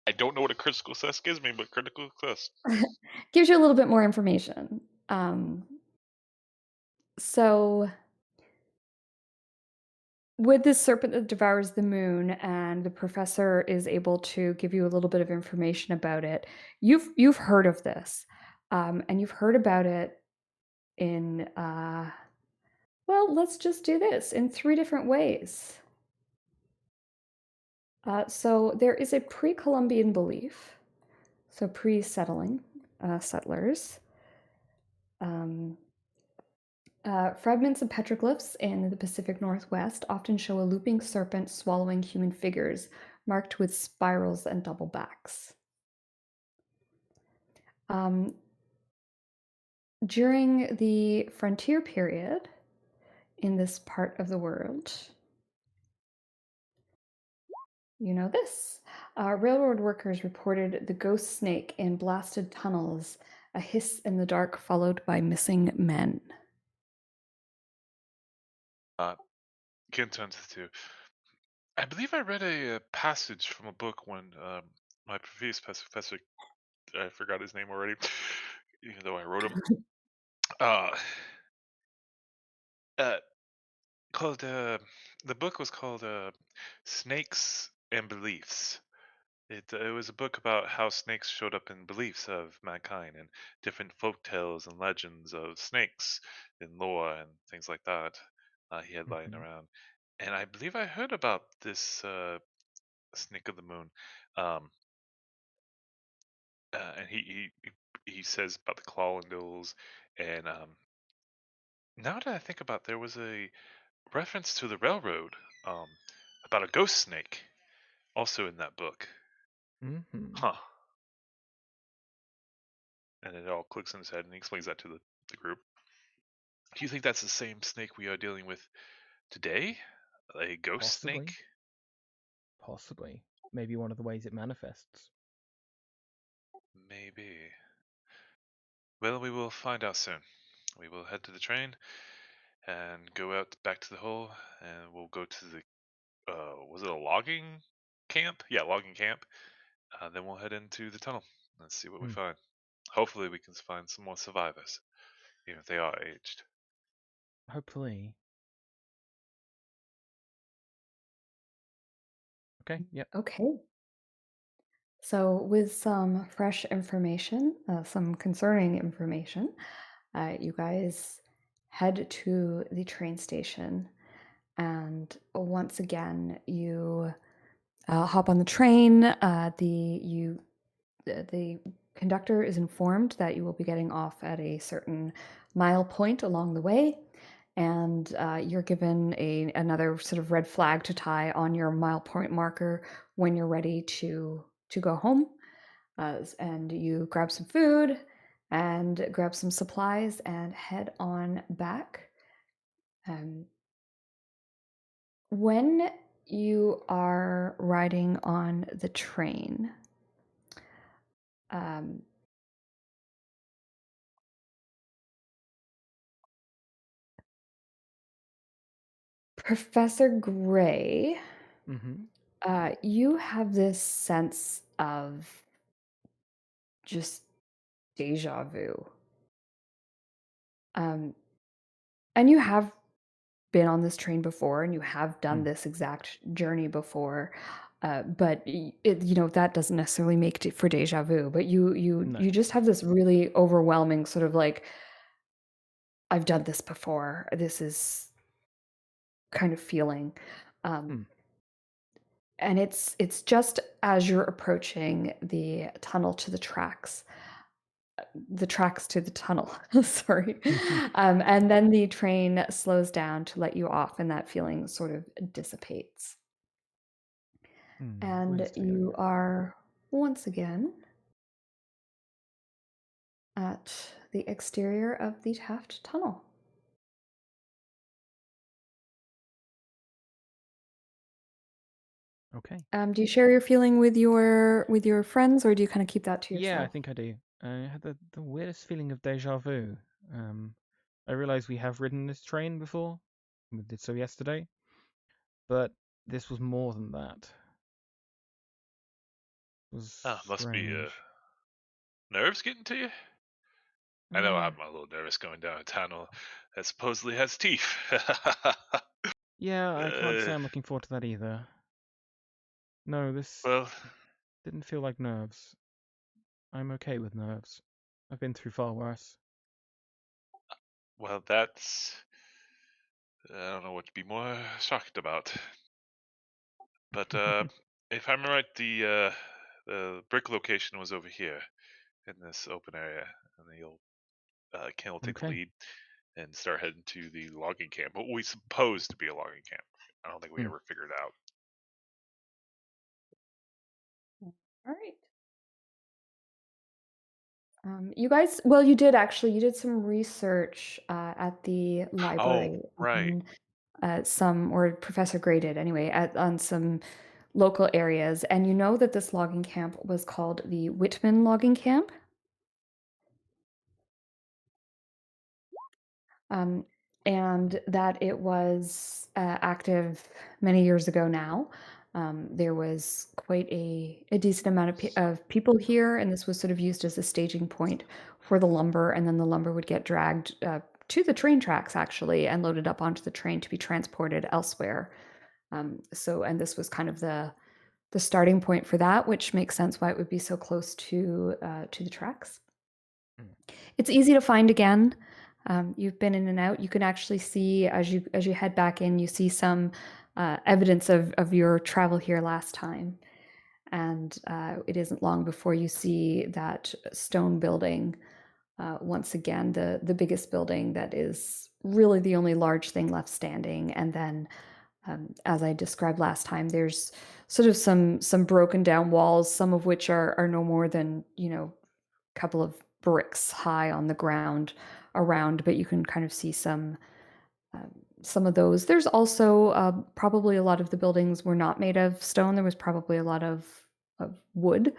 I don't know what a critical success gives me, but critical success. Gives you a little bit more information. So with this serpent that devours the moon, and the professor is able to give you a little bit of information about it, you've heard of this, and you've heard about it in well, let's just do this in 3 different ways. So there is a pre-Columbian belief, so pre-settling settlers. Fragments of petroglyphs in the Pacific Northwest often show a looping serpent swallowing human figures, marked with spirals and double backs. During the frontier period in this part of the world, you know this. Railroad workers reported the ghost snake in blasted tunnels, a hiss in the dark followed by missing men. Ken turns to. I believe I read a passage from a book when my previous professor, I forgot his name already, even though I wrote him. Called the book was called Snakes and Beliefs. It was a book about how snakes showed up in beliefs of mankind and different folk tales and legends of snakes in lore and things like that. He had lying around, and I believe I heard about this snake of the moon. And he says about the clawindles, and now that I think about, there was a reference to the railroad, about a ghost snake, also in that book. Huh. And it all clicks in his head, and he explains that to the group. Do you think that's the same snake we are dealing with today? A ghost snake? Possibly. Maybe one of the ways it manifests. Maybe. Well, we will find out soon. We will head to the train and go out back to the hole, and we'll go to the was it a logging camp? Yeah, logging camp. Then we'll head into the tunnel and see what we Hmm. find. Hopefully, we can find some more survivors, even if they are aged. Hopefully. Okay. Yep. Okay. So, with some fresh information, some concerning information, you guys head to the train station, and once again, you hop on the train. The conductor is informed that you will be getting off at a certain mile point along the way, and you're given another sort of red flag to tie on your mile point marker when you're ready to go home. And you grab some food and grab some supplies and head on back. Um, when you are riding on the train, um, Professor Gray, Mm-hmm. you have this sense of just deja vu. Um, and you have been on this train before and you have done this exact journey before. But that doesn't necessarily make it for deja vu, but No. you just have this really overwhelming sort of like, I've done this before. This is kind of feeling. Um, and it's just as you're approaching the tunnel to the tracks to the tunnel. Sorry. And then the train slows down to let you off, and that feeling sort of dissipates. And Where's deja you vu? are once again at the exterior of the Taft Tunnel. Okay. Do you share your feeling with your friends, or do you kind of keep that to Yeah, I yourself? think I do. I had the weirdest feeling of deja vu. I realize we have ridden this train before. We did so yesterday, but this was more than that. It was Must be strange. nerves getting to you. I know I'm a little nervous going down a tunnel that supposedly has teeth. Yeah, I can't say Uh, I'm looking forward to that either. No, this well, didn't feel like nerves. I'm okay with nerves. I've been through far worse. well, that's I don't know what to be more shocked about. But if I'm right, the brick location was over here in this open area, and then you'll Ken will take the Okay. lead and start heading to the logging camp. What we supposed to be a logging camp. I don't think we Hmm. ever figured out. All right. You guys, well, you did some research at the Oh, library right. on or Professor Gray did anyway, on some local areas, and you know that this logging camp was called the Whitman Logging Camp. um, and that it was active many years ago now. There was quite a decent amount of people here, and this was sort of used as a staging point for the lumber, and then the lumber would get dragged to the train tracks actually and loaded up onto the train to be transported elsewhere. And this was kind of the starting point for that, which makes sense why it would be so close to the tracks. It's easy to find again. You've been in and out. You can actually see as you head back in, you see some evidence of your travel here last time. And it isn't long before you see that stone building once again, the biggest building that is really the only large thing left standing. And then, as I described last time, there's sort of some broken down walls, some of which are no more than a couple of bricks high on the ground around, but you can kind of see some of those. There's also probably a lot of the buildings were not made of stone. There was probably a lot of wood.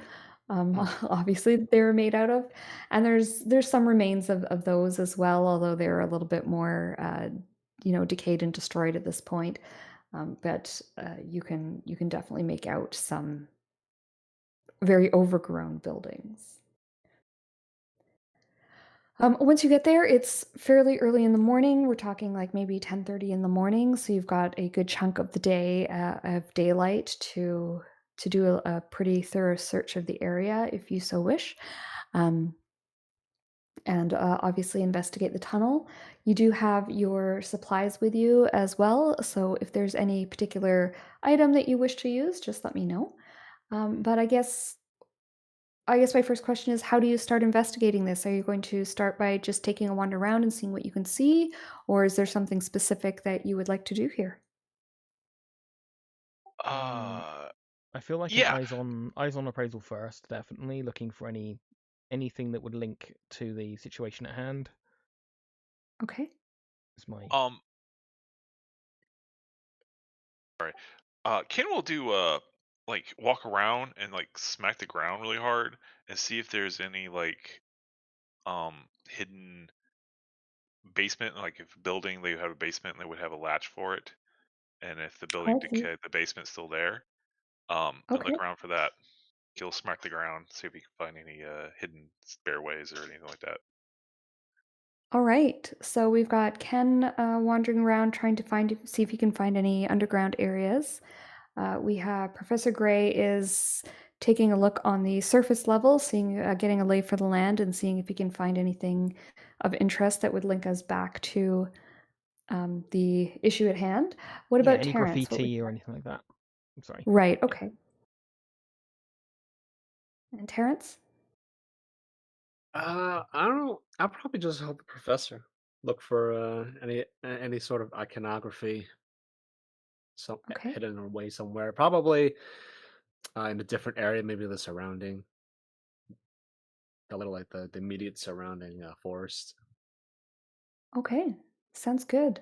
Obviously they're made out of, and there's some remains of those as well, although they're a little bit more decayed and destroyed at this point. But you can definitely make out some very overgrown buildings. Once you get there, it's fairly early in the morning. We're talking like maybe 10:30 in the morning, so you've got a good chunk of the day of daylight to do a pretty thorough search of the area if you so wish. Um, and obviously investigate the tunnel. You do have your supplies with you as well, so if there's any particular item that you wish to use, just let me know. But I guess my first question is, how do you start investigating this? Are you going to start by just taking a wander around and seeing what you can see, or is there something specific that you would like to do here? I feel like an Yeah. eyes on appraisal first, definitely looking for anything that would link to the situation at hand. Okay. Is my Um. Ken will do like walk around and like smack the ground really hard and see if there's any like hidden basement. Like if a building they have a basement, they would have a latch for it, and if the building I see. decayed, the basement's still there. And Okay. look around for that. He'll smack the ground, see if he can find any hidden stairways or anything like that. All right. So we've got Ken wandering around trying to see if he can find any underground areas. We have Professor Gray is taking a look on the surface level, getting a lay for the land and seeing if he can find anything of interest that would link us back to the issue at hand. What yeah, about any Terrance? graffiti or anything like that. I'm sorry. Right, okay. And Terrance? I don't know. I'll probably just help the professor look for any sort of iconography, some Okay. hidden away somewhere. Probably in a different area, maybe the surrounding, a little like the immediate surrounding forest. Okay. Sounds good.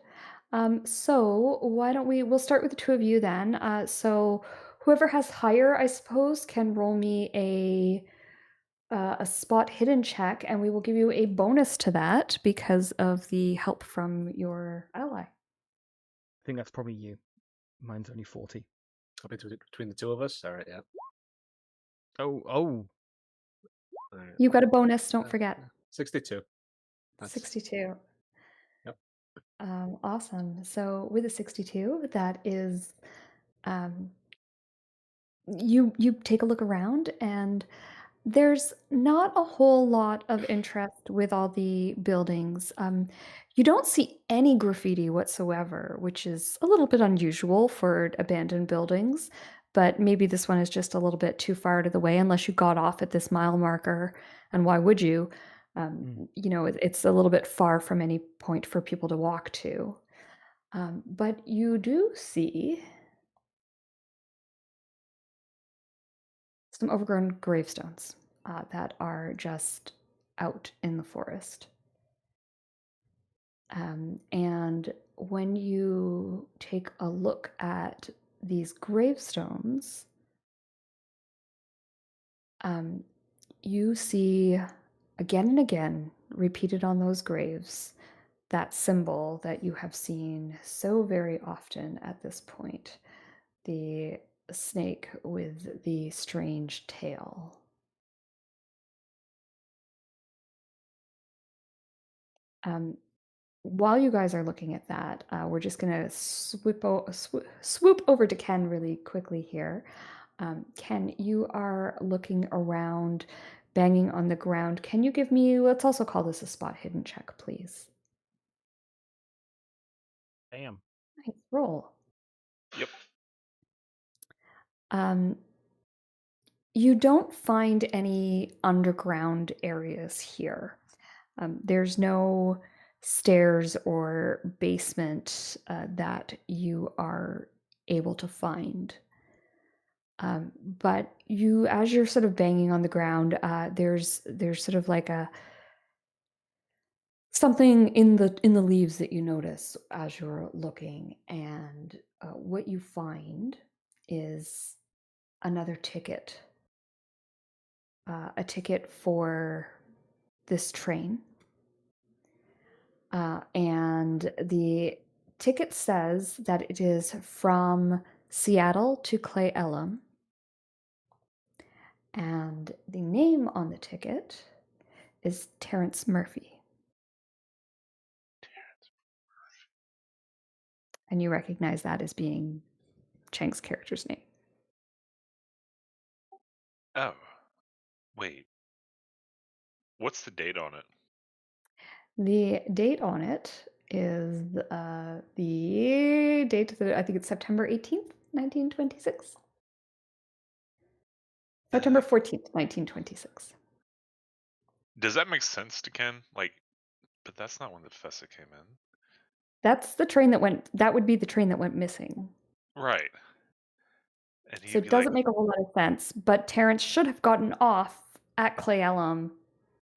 So why don't we'll start with the two of you then. So whoever has higher, I suppose, can roll me a spot hidden check, and we will give you a bonus to that because of the help from your ally. I think that's probably you. Mine's only 40. Between the two of us. All right, yeah. Oh, All right. You got a bonus, don't forget. 62. That's 62. Yep. Awesome. So with a 62, that is you take a look around, and there's not a whole lot of interest with all the buildings. You don't see any graffiti whatsoever, which is a little bit unusual for abandoned buildings, but maybe this one is just a little bit too far out of the way unless you got off at this mile marker, and why would you? It's a little bit far from any point for people to walk to. But you do see some overgrown gravestones that are just out in the forest. And when you take a look at these gravestones, you see again and again, repeated on those graves, that symbol that you have seen so very often at this point, the snake with the strange tail. While you guys are looking at that, we're just going to swoop over to Ken really quickly here. Ken, you are looking around, banging on the ground. Can you give me, let's also call this a spot hidden check, please? damn. Nice roll. Yep. You don't find any underground areas here. There's no stairs or basement that you are able to find. But as you're sort of banging on the ground, there's sort of like something in the leaves that you notice as you're looking, and what you find is another ticket a ticket for this train. And the ticket says that it is from Seattle to Clay Ellum. And the name on the ticket is Terrance Murphy. And you recognize that as being Chang's character's name. Oh, wait. What's the date on it? The date on it is the date that I think it's September 18th, 1926. September 14th, 1926. Does that make sense to Ken? Like, but that's not when the Fessa came in. That's the train that would be the train that went missing. Right. And So he'd it be like, doesn't make a whole lot of sense, but Terrance should have gotten off at Clay Ellum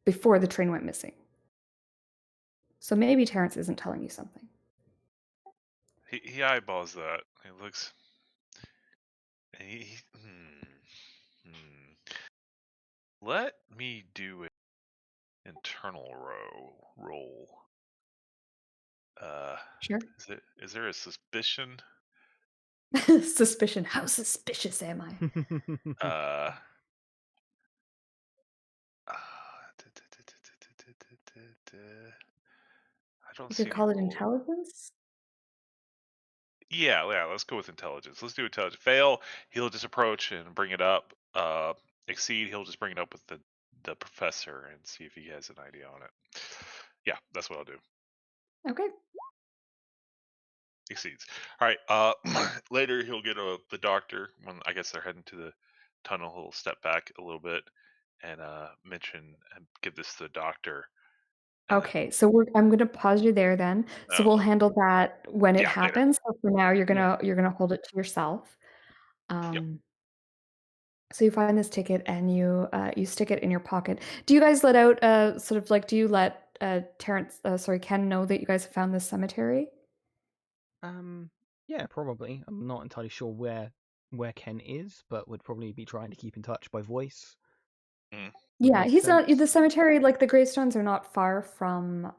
before the train went missing. So maybe Terrance isn't telling you something. he eyeballs that. He looks. Let me do an internal roll. Sure. Is there a suspicion? Suspicion. How suspicious am I? I don't You see could any call it roll. intelligence. Yeah, let's go with intelligence. Let's do intelligence. Fail, he'll just approach and bring it up. Exceed, he'll just bring it up with the professor and see if he has an idea on it. Yeah, that's what I'll do. Okay. Exceeds. All right. Later he'll get the doctor when I guess they're heading to the tunnel. He'll step back a little bit and mention and give this to the doctor. Okay, so I'm going to pause you there then. So we'll handle that when it Yeah, later. happens. So for now, you're gonna hold it to yourself. So you find this ticket and you stick it in your pocket. Do you guys let out sort of like? Do you let Ken know that you guys have found this cemetery? Yeah, probably. I'm not entirely sure where Ken is, but would probably be trying to keep in touch by voice. Yeah, Makes he's not. sense. The cemetery, like the gravestones, are not far from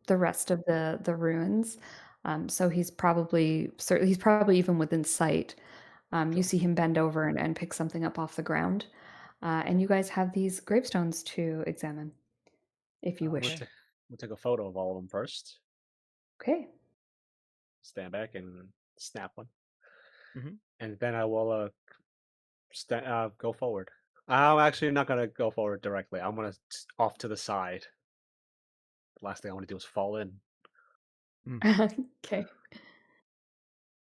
the rest of the ruins. So he's probably even within sight. You Sure. see him bend over and pick something up off the ground, and you guys have these gravestones to examine, if you wish. We'll take a photo of all of them first. Okay. Stand back and snap one. Mhm. And then I will go forward. I'm actually not going to go forward directly. I'm going to off to the side. The last thing I want to do is fall in. Okay.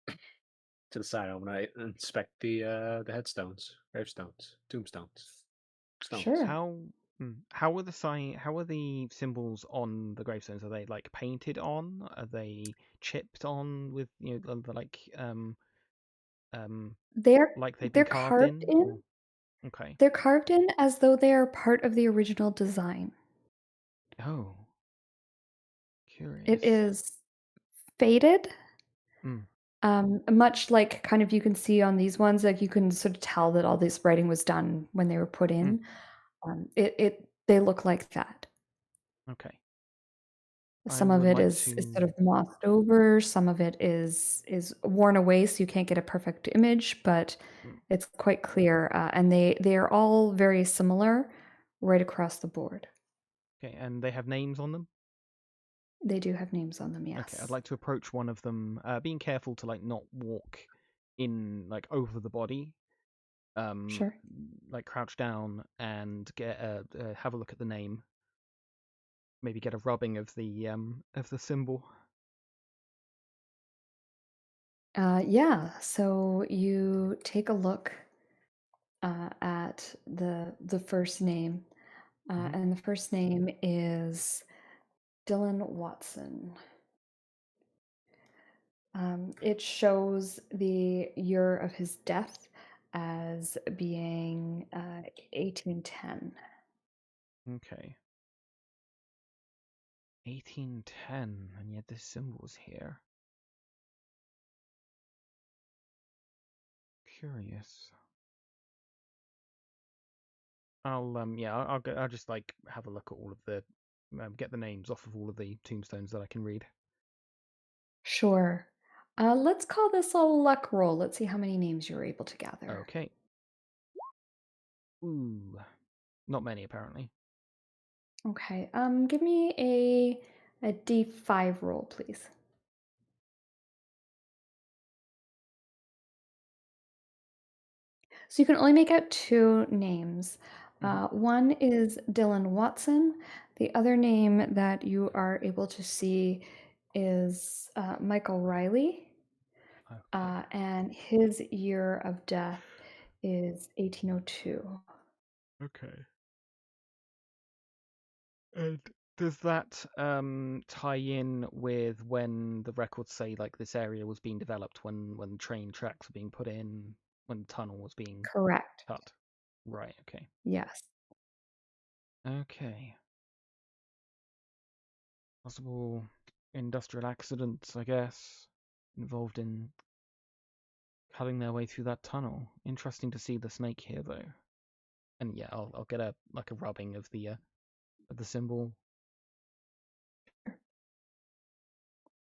To the side, I'm going to inspect the headstones, gravestones, tombstones, stones. Sure. How are the symbols on the gravestones? Are they like painted on? Are they chipped on with like they've been They're carved carved in? in. Okay. They're carved in as though they are part of the original design. Oh. Curious. It is faded. Much like kind of you can see on these ones, like you can sort of tell that all this writing was done when they were put in. They look like that. Okay. Some of it is sort of mossed over. Some of it is worn away, so you can't get a perfect image, but it's quite clear. And they are all very similar, right across the board. Okay, and they have names on them? They do have names on them, yes. Okay, I'd like to approach one of them, being careful to like not walk in like over the body. Sure. Like crouch down and get have a look at the name. Maybe get a rubbing of the symbol. Yeah, so you take a look at the first name, and the first name is Dylan Watson. It shows the year of his death as being 1810. Okay. 1810, and yet this symbol's here. Curious. I'll just like have a look at all of the get the names off of all of the tombstones that I can read. Sure. Let's call this a luck roll. Let's see how many names you're able to gather. Okay. Ooh, not many apparently. Okay. Give me a D5 roll, please. So you can only make out two names. One is Dylan Watson. The other name that you are able to see is Michael Riley. Okay. And his year of death is 1802. Okay. And does that tie in with when the records say like this area was being developed, when train tracks were being put in, when the tunnel was being Correct. cut? Right. Okay. Yes. Okay. Possible industrial accidents, I guess, involved in cutting their way through that tunnel. Interesting to see the snake here, though. And yeah, I'll get a rubbing of the symbol.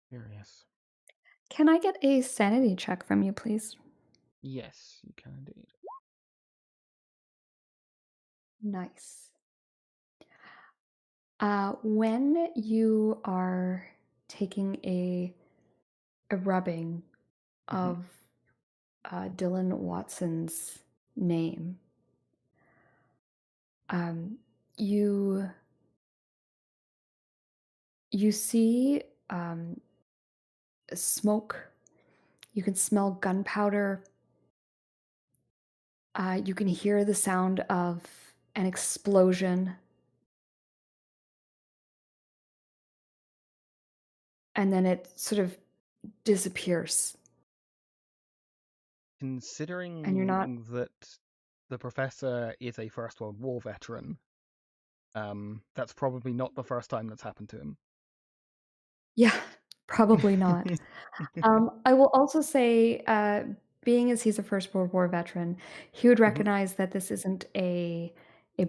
Curious. Can I get a sanity check from you, please? Yes, you can indeed. Nice. When you are taking a rubbing of Dylan Watson's name, you see smoke. You can smell gunpowder. You can hear the sound of an explosion. And then it sort of disappears. Considering And you're not. that the professor is a First World War veteran, that's probably not the first time that's happened to him. Yeah, probably not. I will also say, being as he's a First World War veteran, he would recognize that this isn't a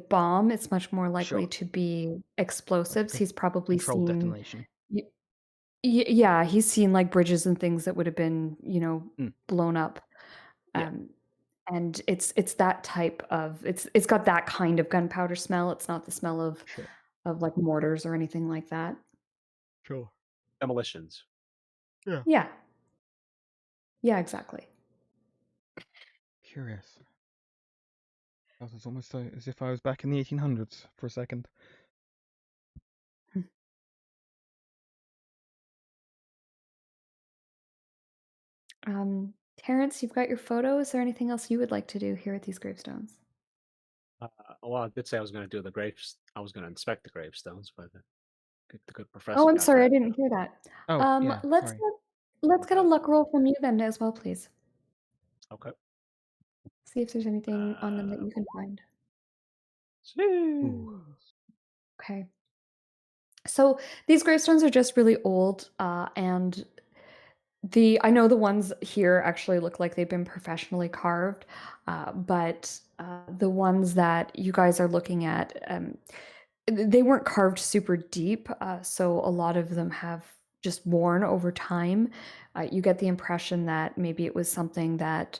bomb. It's much more likely Sure. to be explosives. He's probably Controlled seen. detonation. Yeah, he's seen like bridges and things that would have been, blown up. Yeah. And it's that type of it's got that kind of gunpowder smell. It's not the smell of Sure. like mortars or anything like that. Sure. Demolitions. Yeah. Yeah. Yeah, exactly. Curious. That was almost as if I was back in the 1800s for a second. Terrance, you've got your photo. Is there anything else you would like to do here at these gravestones? Well, I did say I was going to do the graves. I was going to inspect the gravestones, but the good professor. Oh, I'm got sorry, I that. didn't hear that. Oh, yeah, let's sorry. let's get a luck roll from you then as well, please. Okay. See if there's anything on them that you can find. Ooh. Okay. So these gravestones are just really old, and I know the ones here actually look like they've been professionally carved, but the ones that you guys are looking at, they weren't carved super deep, so a lot of them have just worn over time. You get the impression that maybe it was something that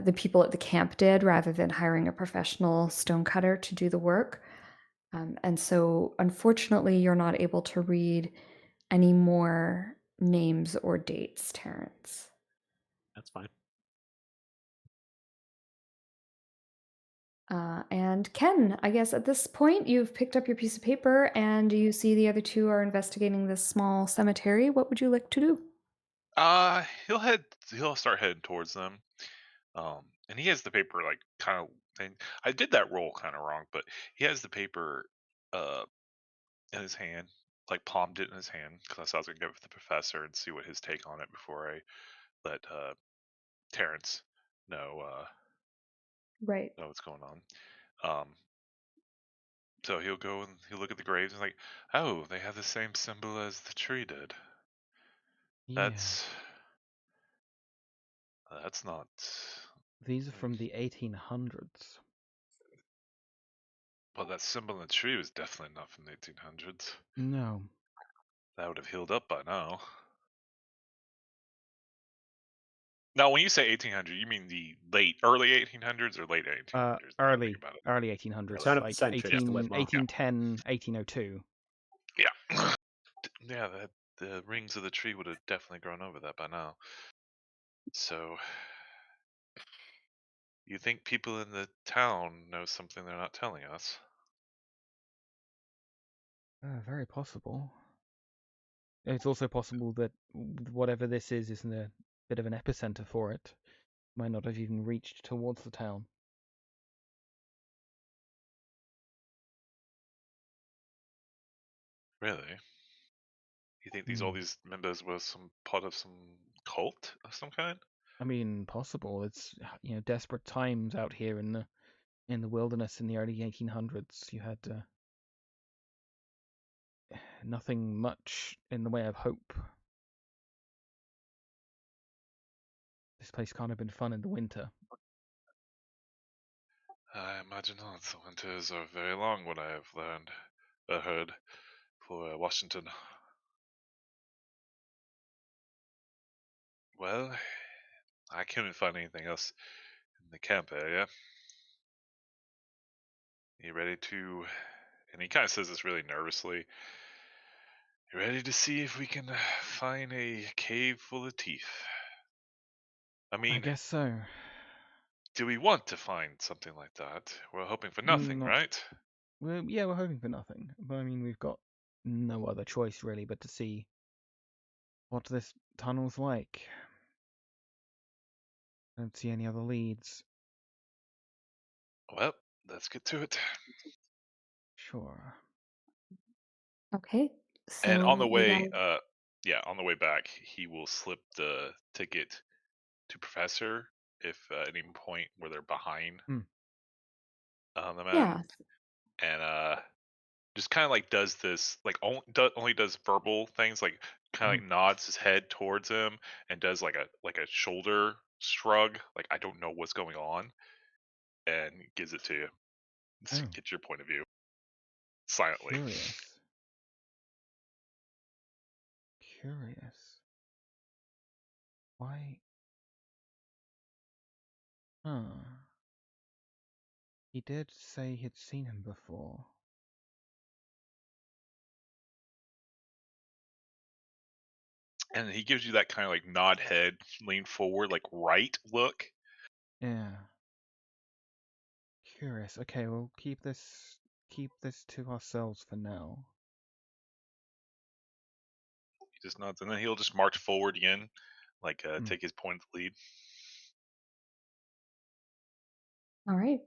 the people at the camp did rather than hiring a professional stonecutter to do the work. And so, unfortunately, you're not able to read any more names or dates, Terrance. That's fine. And Ken, I guess at this point you've picked up your piece of paper and you see the other two are investigating this small cemetery. What would you like to do? He'll start heading towards them. And he has the paper like kind of thing. I did that roll kind of wrong, but he has the paper uh in his hand, like palmed it in his hand, because I was gonna give it to the professor and see what his take on it before I let Terrance know Right. know what's going on. So he'll go and he'll look at the graves and like, oh, they have the same symbol as the tree did. Yeah. That's not. These are from the 1800s. Well, that symbol in the tree was definitely not from the 1800s. No. That would have healed up by now. Now, when you say 1800, you mean the early 1800s or late 1800s? Early 1800s, Turn of the like century is the 18, Whitmore. 1810, 1802. Yeah. Yeah, the rings of the tree would have definitely grown over that by now. So, you think people in the town know something they're not telling us? Very possible. It's also possible that whatever this is in a bit of an epicenter for it. Might not have even reached towards the town. Really? You think all these members were some part of some cult of some kind? I mean, possible. It's desperate times out here in the wilderness in the early 1800s. You had nothing much in the way of hope. This place can't have been fun in the winter. I imagine not. The winters are very long, what I have heard, for Washington. Well, I couldn't find anything else in the camp area. You ready to? And he kind of says this really nervously. You ready to see if we can find a cave full of teeth? I I mean, guess so. do we want to find something like that? We're hoping for nothing, Not- right? We're hoping for nothing. But I mean, we've got no other choice really but to see what this tunnel's like. Don't see any other leads. Well, let's get to it. Sure. Okay. And on the So you way, guys. on the way back, he will slip the ticket to Professor if at any point where they're behind Hmm. the map, Yeah. and just kind of like does this, like only does verbal things, like kind of Mhm. like nods his head towards him and does like a shoulder shrug, like I don't know what's going on, and gives it to you to Oh, get your point of view silently. curious. Curious. Why? Huh. He did say he'd seen him before. And he gives you that kind of like nod head, lean forward, like right look. Yeah. Curious. Okay, we'll keep this to ourselves for now. He just nods, and then he'll just march forward again, like Hmm. take his point of lead. All right.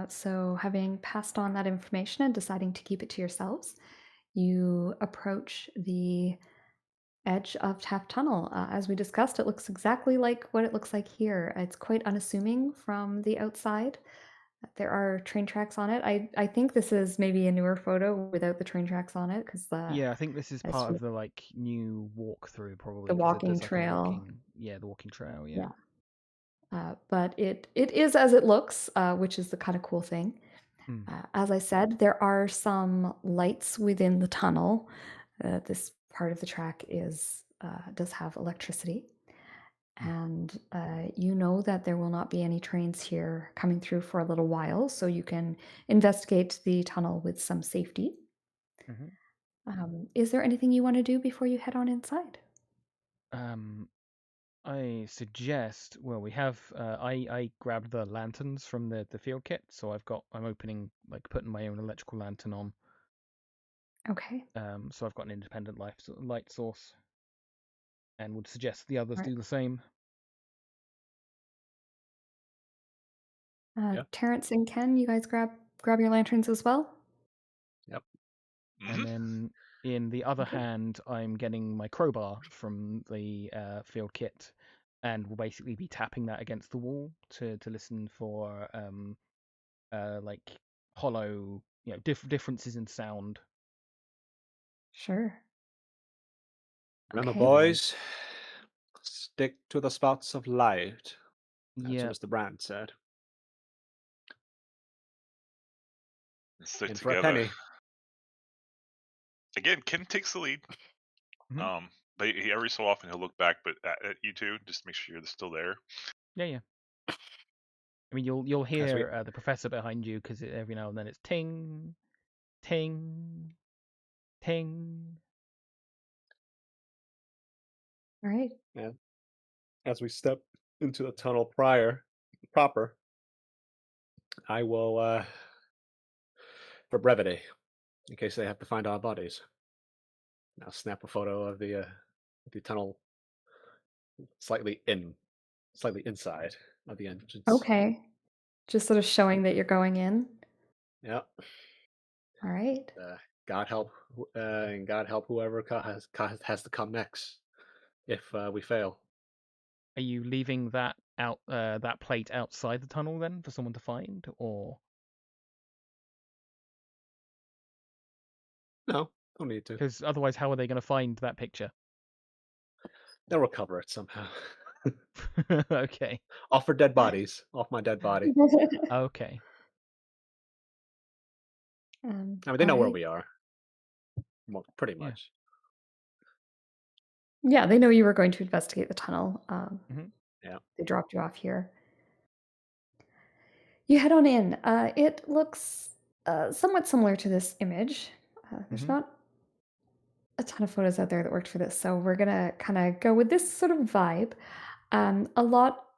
So, having passed on that information and deciding to keep it to yourselves, you approach the edge of Taft Tunnel. As we discussed, it looks exactly like what it looks like here. It's quite unassuming from the outside. There are train tracks on it. I think this is maybe a newer photo without the train tracks on it because Yeah, I think this is it's part of the like new walkthrough probably the because walking there's like a trail. the walking trail. Yeah. Yeah. But it is as it looks, which is the kind of cool thing. Hmm. As I said, there are some lights within the tunnel. This part of the track does have electricity, and you know that there will not be any trains here coming through for a little while, so you can investigate the tunnel with some safety. Mhm. Is there anything you want to do before you head on inside? I suggest. Well, we have. I grabbed the lanterns from the field kit, so I'm opening like putting my own electrical lantern on. Okay. So I've got an independent light source, and would suggest the others All right. do the same. Yeah. Terrance and Ken, you guys grab your lanterns as well. Yep. And then in the other Okay. hand, I'm getting my crowbar from the field kit, and will basically be tapping that against the wall to listen for like hollow, differences in sound. Sure. Remember, Okay. boys, stick to the spots of light. That's Yeah, what Mr. Brand said. Stick In for a together. penny. Again, Ken takes the lead. Mhm. But every so often he'll look back, but at you two, just to make sure you're still there. Yeah. I mean, you'll As we hear the professor behind you because every now and then it's ting, ting, ting. All right. as we step into the tunnel proper, I will for brevity, in case they have to find our bodies. I'll snap a photo of the tunnel slightly inside of the entrance. Okay. Just sort of showing that you're going in. Yeah. All right. God help, and God help whoever has to come next if we fail. Are you leaving that that plate outside the tunnel then for someone to find, or No, don't need to. because otherwise, how are they going to find that picture? They'll recover it somehow. Okay. Off my dead body. Okay. I mean, they all know where right. we are. Well, pretty Yeah. much. Yeah, they know you were going to investigate the tunnel. Yeah. They dropped you off here. You head on in. It looks somewhat similar to this image. There's Mhm. not a ton of photos out there that worked for this, so we're gonna kind of go with this sort of vibe. A lot,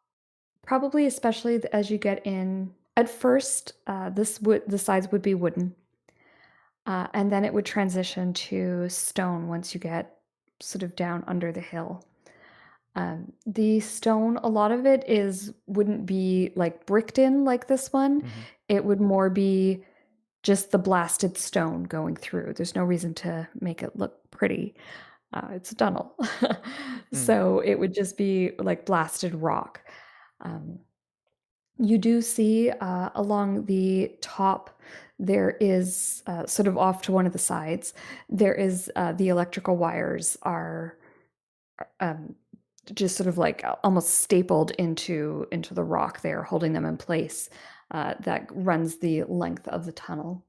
probably, especially as you get in. At first, the sides would be wooden, and then it would transition to stone once you get sort of down under the hill. The stone, a lot of it wouldn't be like bricked in like this one. Mhm. It would more be just the blasted stone going through. There's no reason to make it look pretty. It's a tunnel. So it would just be like blasted rock. You do see along the top, there is sort of off to one of the sides, there is the electrical wires are um, just sort of like almost stapled into the rock there, holding them in place. That runs the length of the tunnel.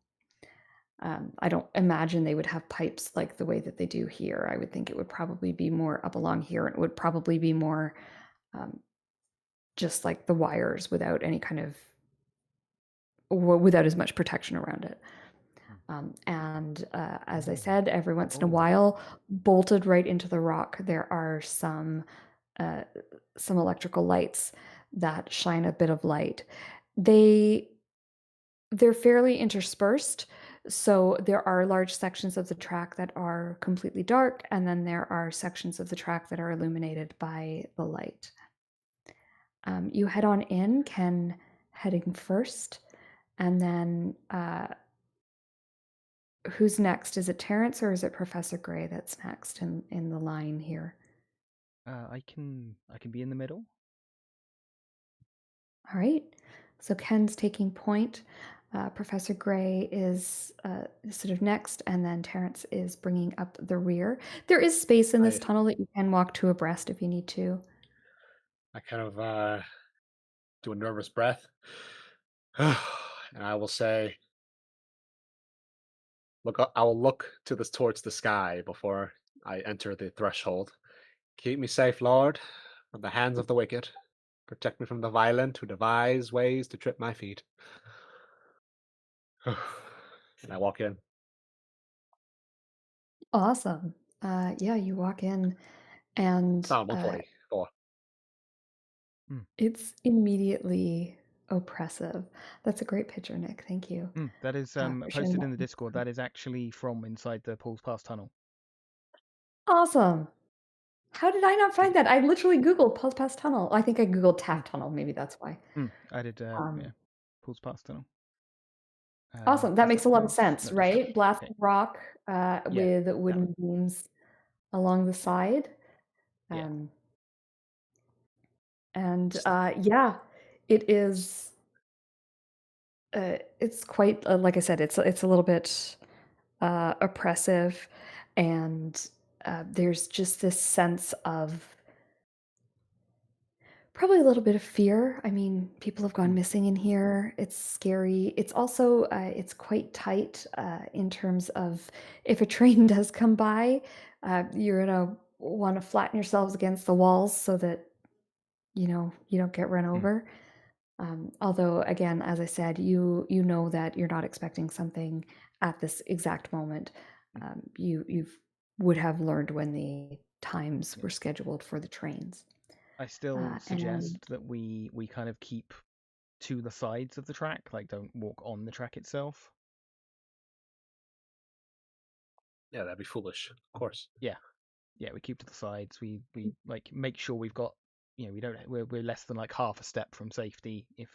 I don't imagine they would have pipes like the way that they do here. I would think it would probably be more up along here. It would probably be more just like the wires without any kind of, without as much protection around it. And as I said, every once in a while, bolted right into the rock, there are some electrical lights that shine a bit of light. They're fairly interspersed. So there are large sections of the track that are completely dark, and then there are sections of the track that are illuminated by the light. You head on in, Ken heading first, and then who's next? Is it Terrance or is it Professor Gray that's next in the line here? I can be in the middle. All right. So Ken's taking point. Professor Gray is sort of next, and then Terrance is bringing up the rear. There is space in this tunnel that you can walk two abreast if you need to. I kind of do a nervous breath. And I will say, I will look towards the sky before I enter the threshold. Keep me safe, Lord, from the hands of the wicked. Protect me from the violent who devise ways to trip my feet. And I walk in. Awesome. Yeah, you walk in, and It's not 144. it's immediately oppressive. That's a great picture, Nick. Thank you. That is For sharing posted that. in the Discord. That is actually from inside the Paul's Pass tunnel. Awesome. How did I not find that? I literally Googled Paul's Pass Tunnel. I think I Googled Taft Tunnel. Maybe that's why. I did. Yeah, Paul's Pass tunnel. Awesome. That makes a lot of Disappearance? sense, No, right? Blasted okay. rock Yeah, with that wooden one. beams along the side. Yeah. And yeah, it is. It's quite like I said. It's a little bit oppressive, and there's just this sense of Probably a little bit of fear. I mean, people have gone Mm. missing in here. It's scary. It's also it's quite tight in terms of if a train does come by, you're gonna want to flatten yourselves against the walls so that you don't get run Mm. over. Although, again, as I said, you know that you're not expecting something at this exact moment. You would have learned when the times Yeah. were scheduled for the trains. I still suggest And that we kind of keep to the sides of the track, like don't walk on the track itself. Yeah, that'd be foolish, of course. Yeah, we keep to the sides. We like make sure we've got, we don't we're less than like half a step from safety if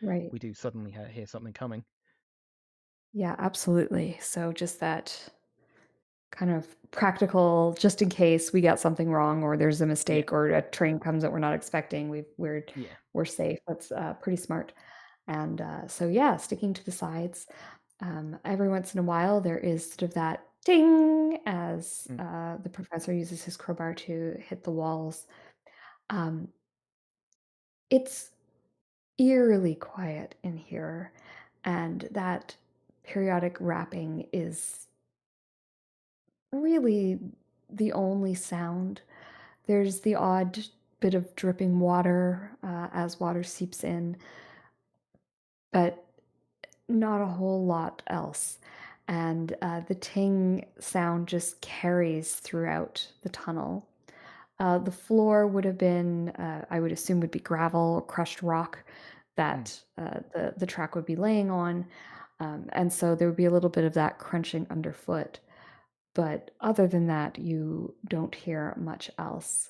right. we do suddenly hear something coming. Yeah, absolutely. So just that kind of practical, just in case we get something wrong or there's a Yeah, mistake or a train comes that we're not expecting, yeah. we're safe. That's pretty smart. And so yeah, sticking to the sides. Every once in a while, there is sort of that ding as Mm. the professor uses his crowbar to hit the walls. Um, it's eerily quiet in here, and that periodic rapping is really the only sound. There's the odd bit of dripping water as water seeps in, but not a whole lot else. And the ting sound just carries throughout the tunnel. The floor would have been, I would assume, would be gravel or crushed rock that the track would be laying on. And so there would be a little bit of that crunching underfoot. But other than that, you don't hear much else.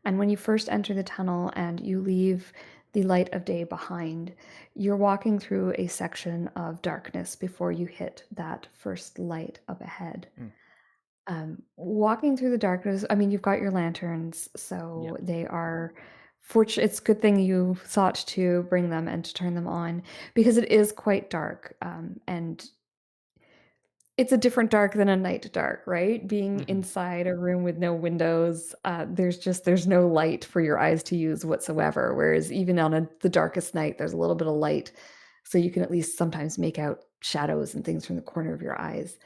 And when you first enter the tunnel and you leave the light of day behind, you're walking through a section of darkness before you hit that first light up ahead. Mm. Walking through the darkness, I mean, you've got your lanterns, Yeah. so they are fortunate. It's a good thing you thought to bring them and to turn them on because it is quite dark. And it's a different dark than a night dark, right? Being Mhm. inside a room with no windows, there's no light for your eyes to use whatsoever. Whereas even on the darkest night, there's a little bit of light, so you can at least sometimes make out shadows and things from the corner of your eyes.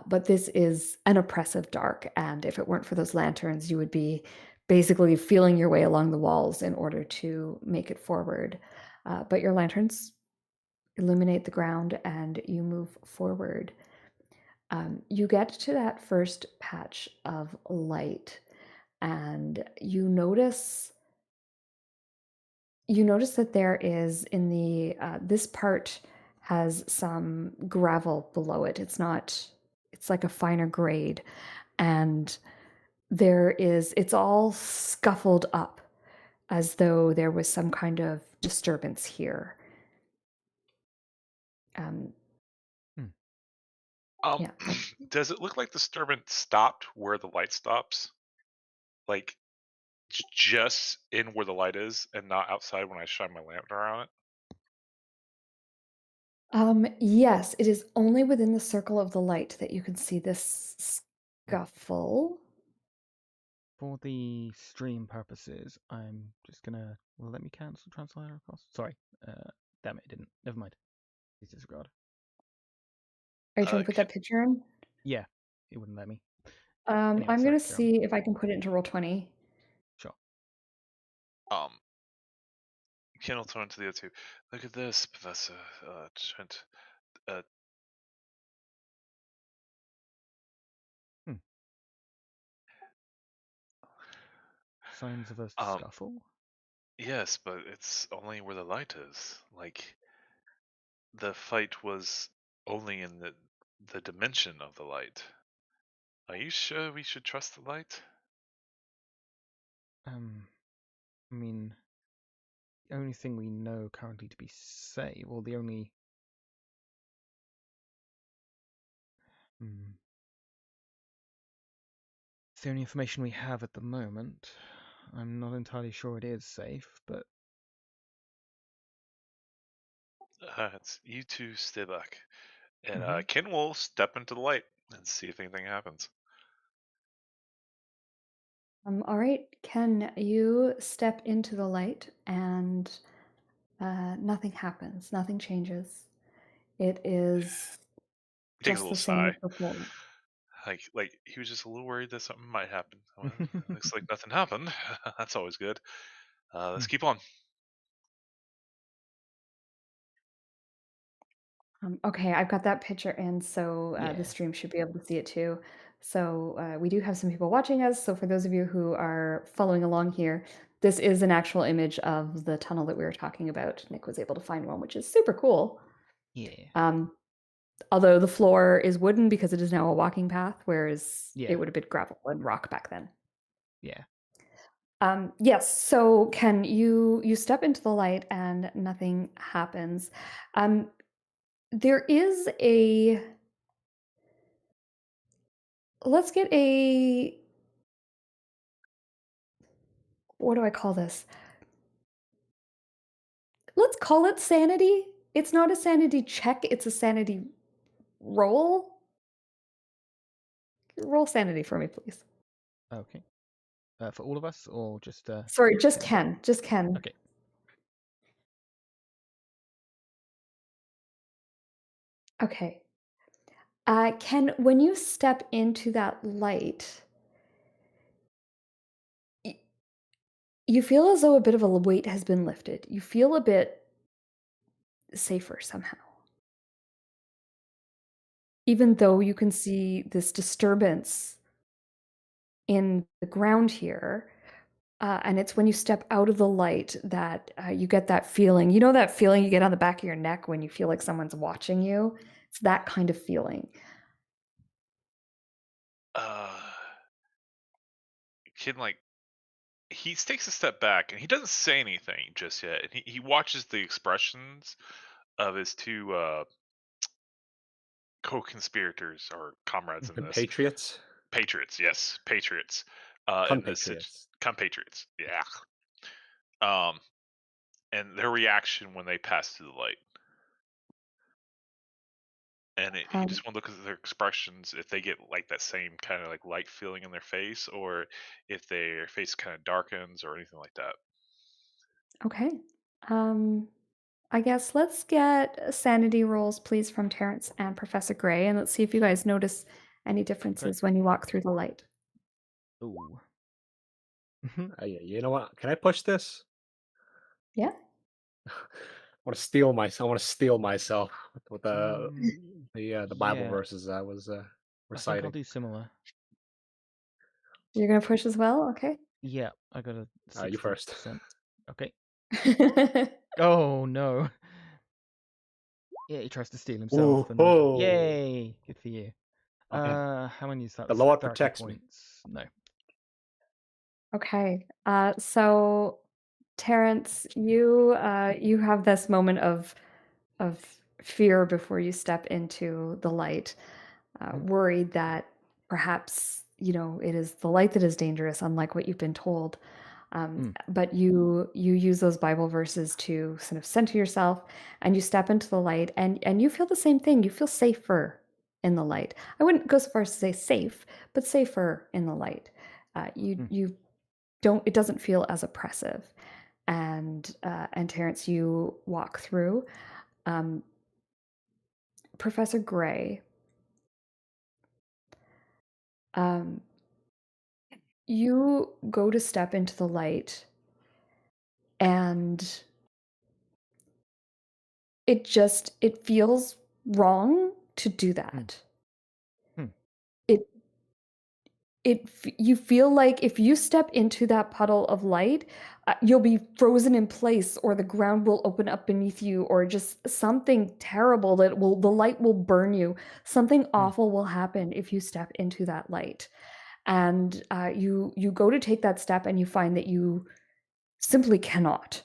But this is an oppressive dark, and if it weren't for those lanterns, you would be basically feeling your way along the walls in order to make it forward. But your lanterns illuminate the ground, and you move forward. You get to that first patch of light, and you notice that there is in the this part has some gravel below it. It's like a finer grade, and it's all scuffled up as though there was some kind of disturbance here. Um, Mm. yeah, Does it look like the disturbance stopped where the light stops? Like just in where the light is and not outside when I shine my lantern around it? yes, it is only within the circle of the light that you can see this scuffle. For the stream purposes, I'm just gonna let me cancel translator across. Sorry, damn it, it didn't. Never mind. Please disregard. Are you trying to put Can, that picture in? Yeah, it wouldn't let me. I'm Anyway, sorry, gonna carry on. see if I can put it into Roll20. Sure. um Ken will turn to the other two. Look at this, Professor Trent. Uh, Hmm. Signs of a um, scuffle. yes, but it's only where the light is. Like the fight was only in the dimension of the light. Are you sure we should trust the light? I mean, the only thing we know currently to be safe, or the only. It's the only information we have at the moment. I'm not entirely sure it is safe, but It's you two stay back, and Mhm. Ken will step into the light and see if anything happens. All right, Ken, you step into the light and nothing happens. Nothing changes. It is He takes a just little the same sigh. as before. Like he was just a little worried that something might happen. Well, looks like nothing happened. That's always good. Let's keep on. Okay, I've got that picture in, so Yeah. the stream should be able to see it too. So we do have some people watching us. So for those of you who are following along here, this is an actual image of the tunnel that we were talking about. Nick was able to find one, which is super cool. Yeah. Although the floor is wooden because it is now a walking path, whereas Yeah. it would have been gravel and rock back then. Yeah. Yes, so Ken, you step into the light and nothing happens. There is a, let's get a, what do I call this? Let's call it sanity. It's not a sanity check, it's a sanity roll. Roll sanity for me, please. Okay. For all of us, or just Sorry, just Ken? Ken. Just Ken. Okay. Okay. Ken, when you step into that light, you feel as though a bit of a weight has been lifted. You feel a bit safer somehow. Even though you can see this disturbance in the ground here, and it's when you step out of the light that you get that feeling. You know that feeling you get on the back of your neck when you feel like someone's watching you? It's that kind of feeling. Kid he takes a step back and he doesn't say anything just yet. And he watches the expressions of his two co-conspirators or comrades in this. Patriots? Patriots, yes, patriots. In this compatriots, yeah. And their reaction when they pass through the light. And he just want to look at their expressions, if they get like that same kind of like light feeling in their face, or if their face kind of darkens or anything like that. Okay. I guess let's get sanity rolls, please, from Terrance and Professor Gray, and let's see if you guys notice any differences when you walk through the light. Ooh. You know what? Can I push this? Yeah. I want to steal myself with the Bible Yeah. verses I was I think I'll reciting. do similar. You're gonna push as well? Okay. Yeah, I got a 60%. You first. Okay. Oh no. Yeah, he tries to steal himself. And Ooh. yay! Good for you. Okay. How many is that? The Lord 30 protects me. points. No. Okay. So Terrance, you have this moment of fear before you step into the light, worried that perhaps it is the light that is dangerous, unlike what you've been told. But you use those Bible verses to sort of center yourself, and you step into the light, and you feel the same thing. You feel safer in the light. I wouldn't go so far as to say safe, but safer in the light. You don't. It doesn't feel as oppressive. And Terrance, you walk through. Professor Gray, you go to step into the light, and it feels wrong to do that. You feel like if you step into that puddle of light, you'll be frozen in place, or the ground will open up beneath you, or just something terrible the light will burn you. Something awful will happen if you step into that light. And you go to take that step, and you find that you simply cannot.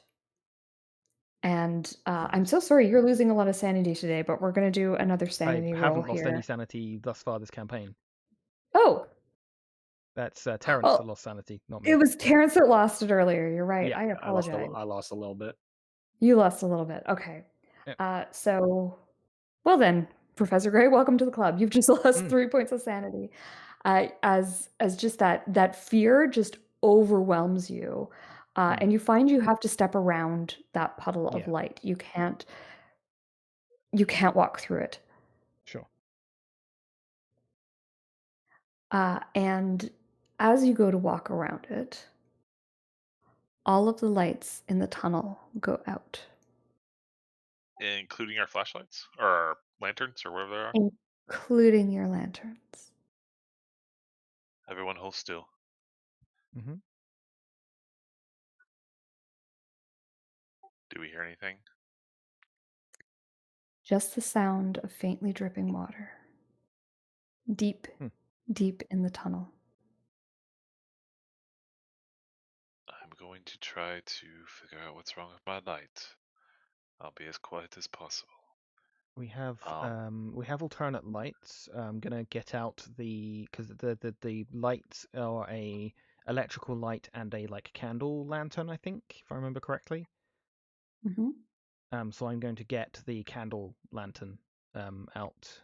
And I'm so sorry you're losing a lot of sanity today, but we're going to do another sanity roll here. I haven't lost any sanity thus far this campaign. Oh! That's Terrance that lost sanity, not me. It was Terrance that lost it earlier. You're right. Yeah, I apologize. I lost a little bit. You lost a little bit. Okay. Yeah. So, well then, Professor Gray, welcome to the club. You've just lost 3 points of sanity. As just that fear just overwhelms you. Hmm. And you find you have to step around that puddle of Yeah. light. You can't walk through it. Sure. And as you go to walk around it, all of the lights in the tunnel go out, Including our flashlights or our lanterns or whatever they are. including your lanterns. Everyone hold still. Hmm. Do we hear anything? Just the sound of faintly dripping water. Deep, Hmm. deep in the tunnel. I'm going to try to figure out what's wrong with my light. I'll be as quiet as possible. We have alternate lights. I'm gonna get out because the lights are a electrical light and a like candle lantern, I think, if I remember correctly. Mm-hmm. So I'm going to get the candle lantern out.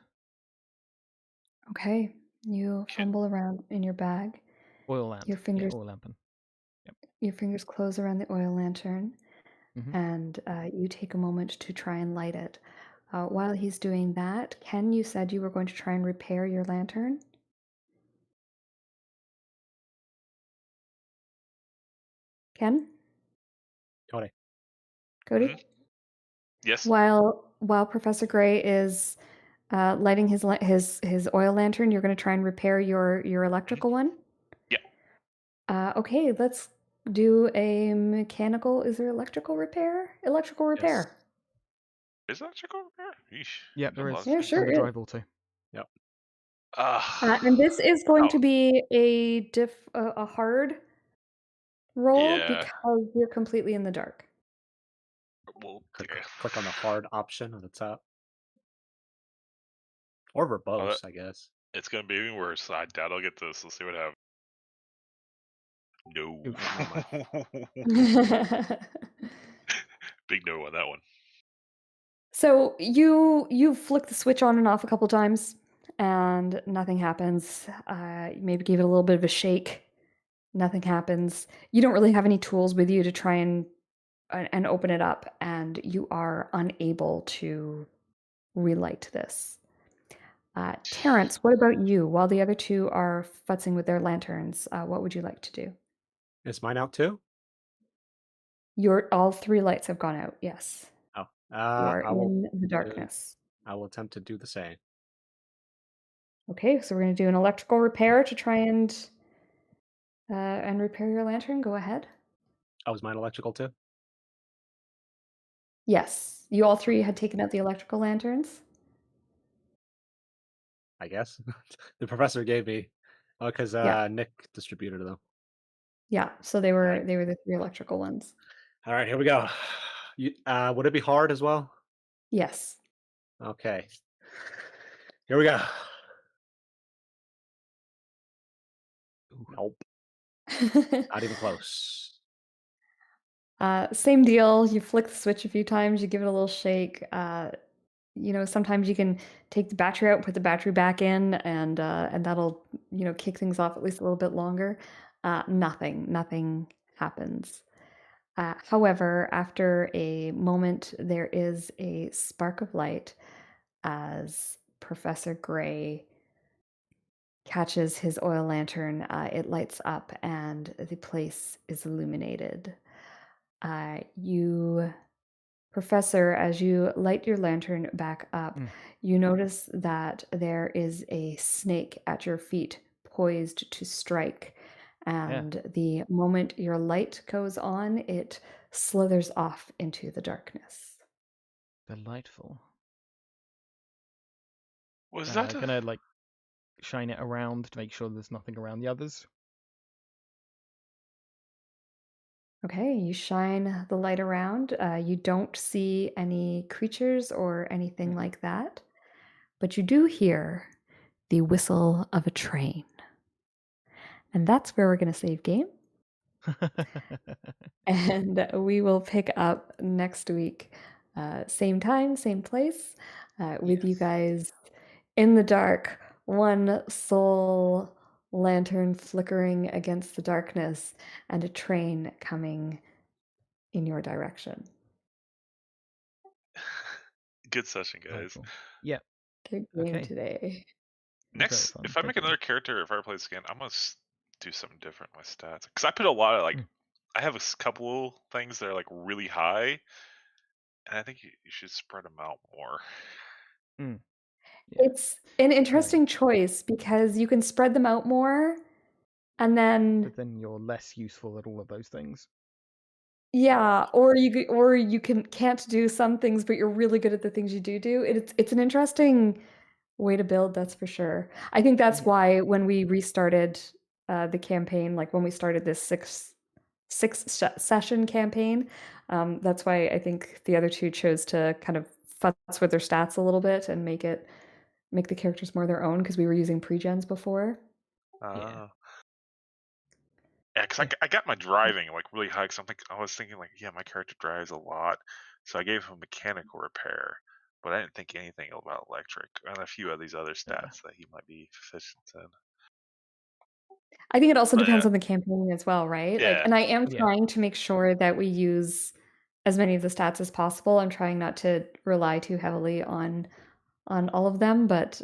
Okay. You fumble around in your bag. Oil lamp. Your fingers, Yeah, oil lantern. your fingers close around the oil lantern, Mhm. and you take a moment to try and light it. While he's doing that, Ken, you said you were going to try and repair your lantern. Ken? Cody. Cody? Mhm. Yes. While Professor Gray is lighting his oil lantern, you're going to try and repair your electrical one? Yeah. Okay, let's do a mechanical. Is there electrical repair? Electrical Yes. repair. Is that electrical repair? Yeesh. Yep, I there know a lot is. of Yeah, things. sure On the is. drive auto. Yep. And this is going to Oh, be a hard roll yeah. because you're completely in the dark. Well, Click on the hard option on the top. Or verbose, I guess. it's gonna be even worse. I doubt I'll get this. Let's see what happens. No. Oof. Never mind. Big no on that one. So you flick the switch on and off a couple times, and nothing happens. Maybe give it a little bit of a shake. Nothing happens. You don't really have any tools with you to try and open it up, and you are unable to relight this. Terrance, what about you? While the other two are futzing with their lanterns, what would you like to do? Is mine out too? All three lights have gone out. Yes, Oh. you are in the darkness. I will attempt to do the same. Okay, so we're going to do an electrical repair to try and repair your lantern. Go ahead. Oh, is mine electrical too? Yes, you all three had taken out the electrical lanterns. I guess. The professor gave me. Oh, because Yeah. Nick distributed them. Yeah, so they were Alright. the three electrical ones. All right, here we go. Would it be hard as well? Yes. Okay. Here we go. Nope. Not even close. Same deal. You flick the switch a few times, you give it a little shake. Sometimes you can take the battery out, put the battery back in, and that'll, kick things off at least a little bit longer. Nothing happens. However, after a moment, there is a spark of light as Professor Gray catches his oil lantern. It lights up and the place is illuminated. Professor, as you light your lantern back up, you notice that there is a snake at your feet poised to strike. And the moment your light goes on, it slithers off into the darkness. Delightful. Was that Gonna shine it around to make sure there's nothing around the others. Okay, you shine the light around. You don't see any creatures or anything like that, but you do hear the whistle of a train. And that's where we're going to save game. And we will pick up next week, same time, same place, with you Yes. guys in the dark, one soul lantern flickering against the darkness and a train coming in your direction. Good session, guys. Delightful. Yeah. Good game Okay. today. Very Next, fun. if I Thank make you. another character, if I play this again, I'm gonna do something different with my stats. Because I put a lot of Mm. I have a couple things that are like really high, and I think you should spread them out more. Yeah. It's an interesting choice because you can spread them out more, and then But then you're less useful at all of those things. yeah, or you can't do some things, but you're really good at the things you do. It's an interesting way to build, that's for sure. I think that's Yeah. why when we restarted the campaign, like when we started this session campaign, that's why I think the other two chose to kind of futz with their stats a little bit and make the characters more their own because we were using pre-gens before. Yeah. Yeah, because I got my driving like really high. Because I was thinking like, yeah, my character drives a lot, so I gave him mechanical repair, but I didn't think anything about electric and a few of these other stats that he might be proficient in. I think it also But depends yeah. on the campaign as well, right? Like, Yeah. and I am Yeah. trying to make sure that we use as many of the stats as possible. I'm trying not to rely too heavily on all of them, but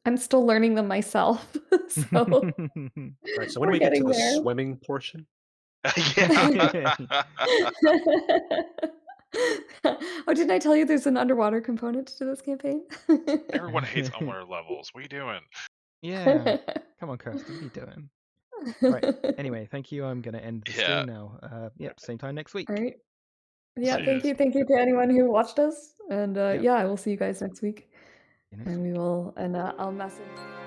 I'm still learning them myself. So Right. So when do we're we get to getting the there. swimming portion? Yeah. Oh, didn't I tell you there's an underwater component to this campaign? Everyone hates unaware levels. What are you doing? Yeah. Come on, Kirsty. What are you doing? Right. Anyway, thank you. I'm going to end the Yeah. stream now. Yep. Same time next week. All right. Yeah, See thank you. you. Thank you to anyone who watched us. And Yep. yeah, I will see you guys next week. See you next And week. we will, and I'll message.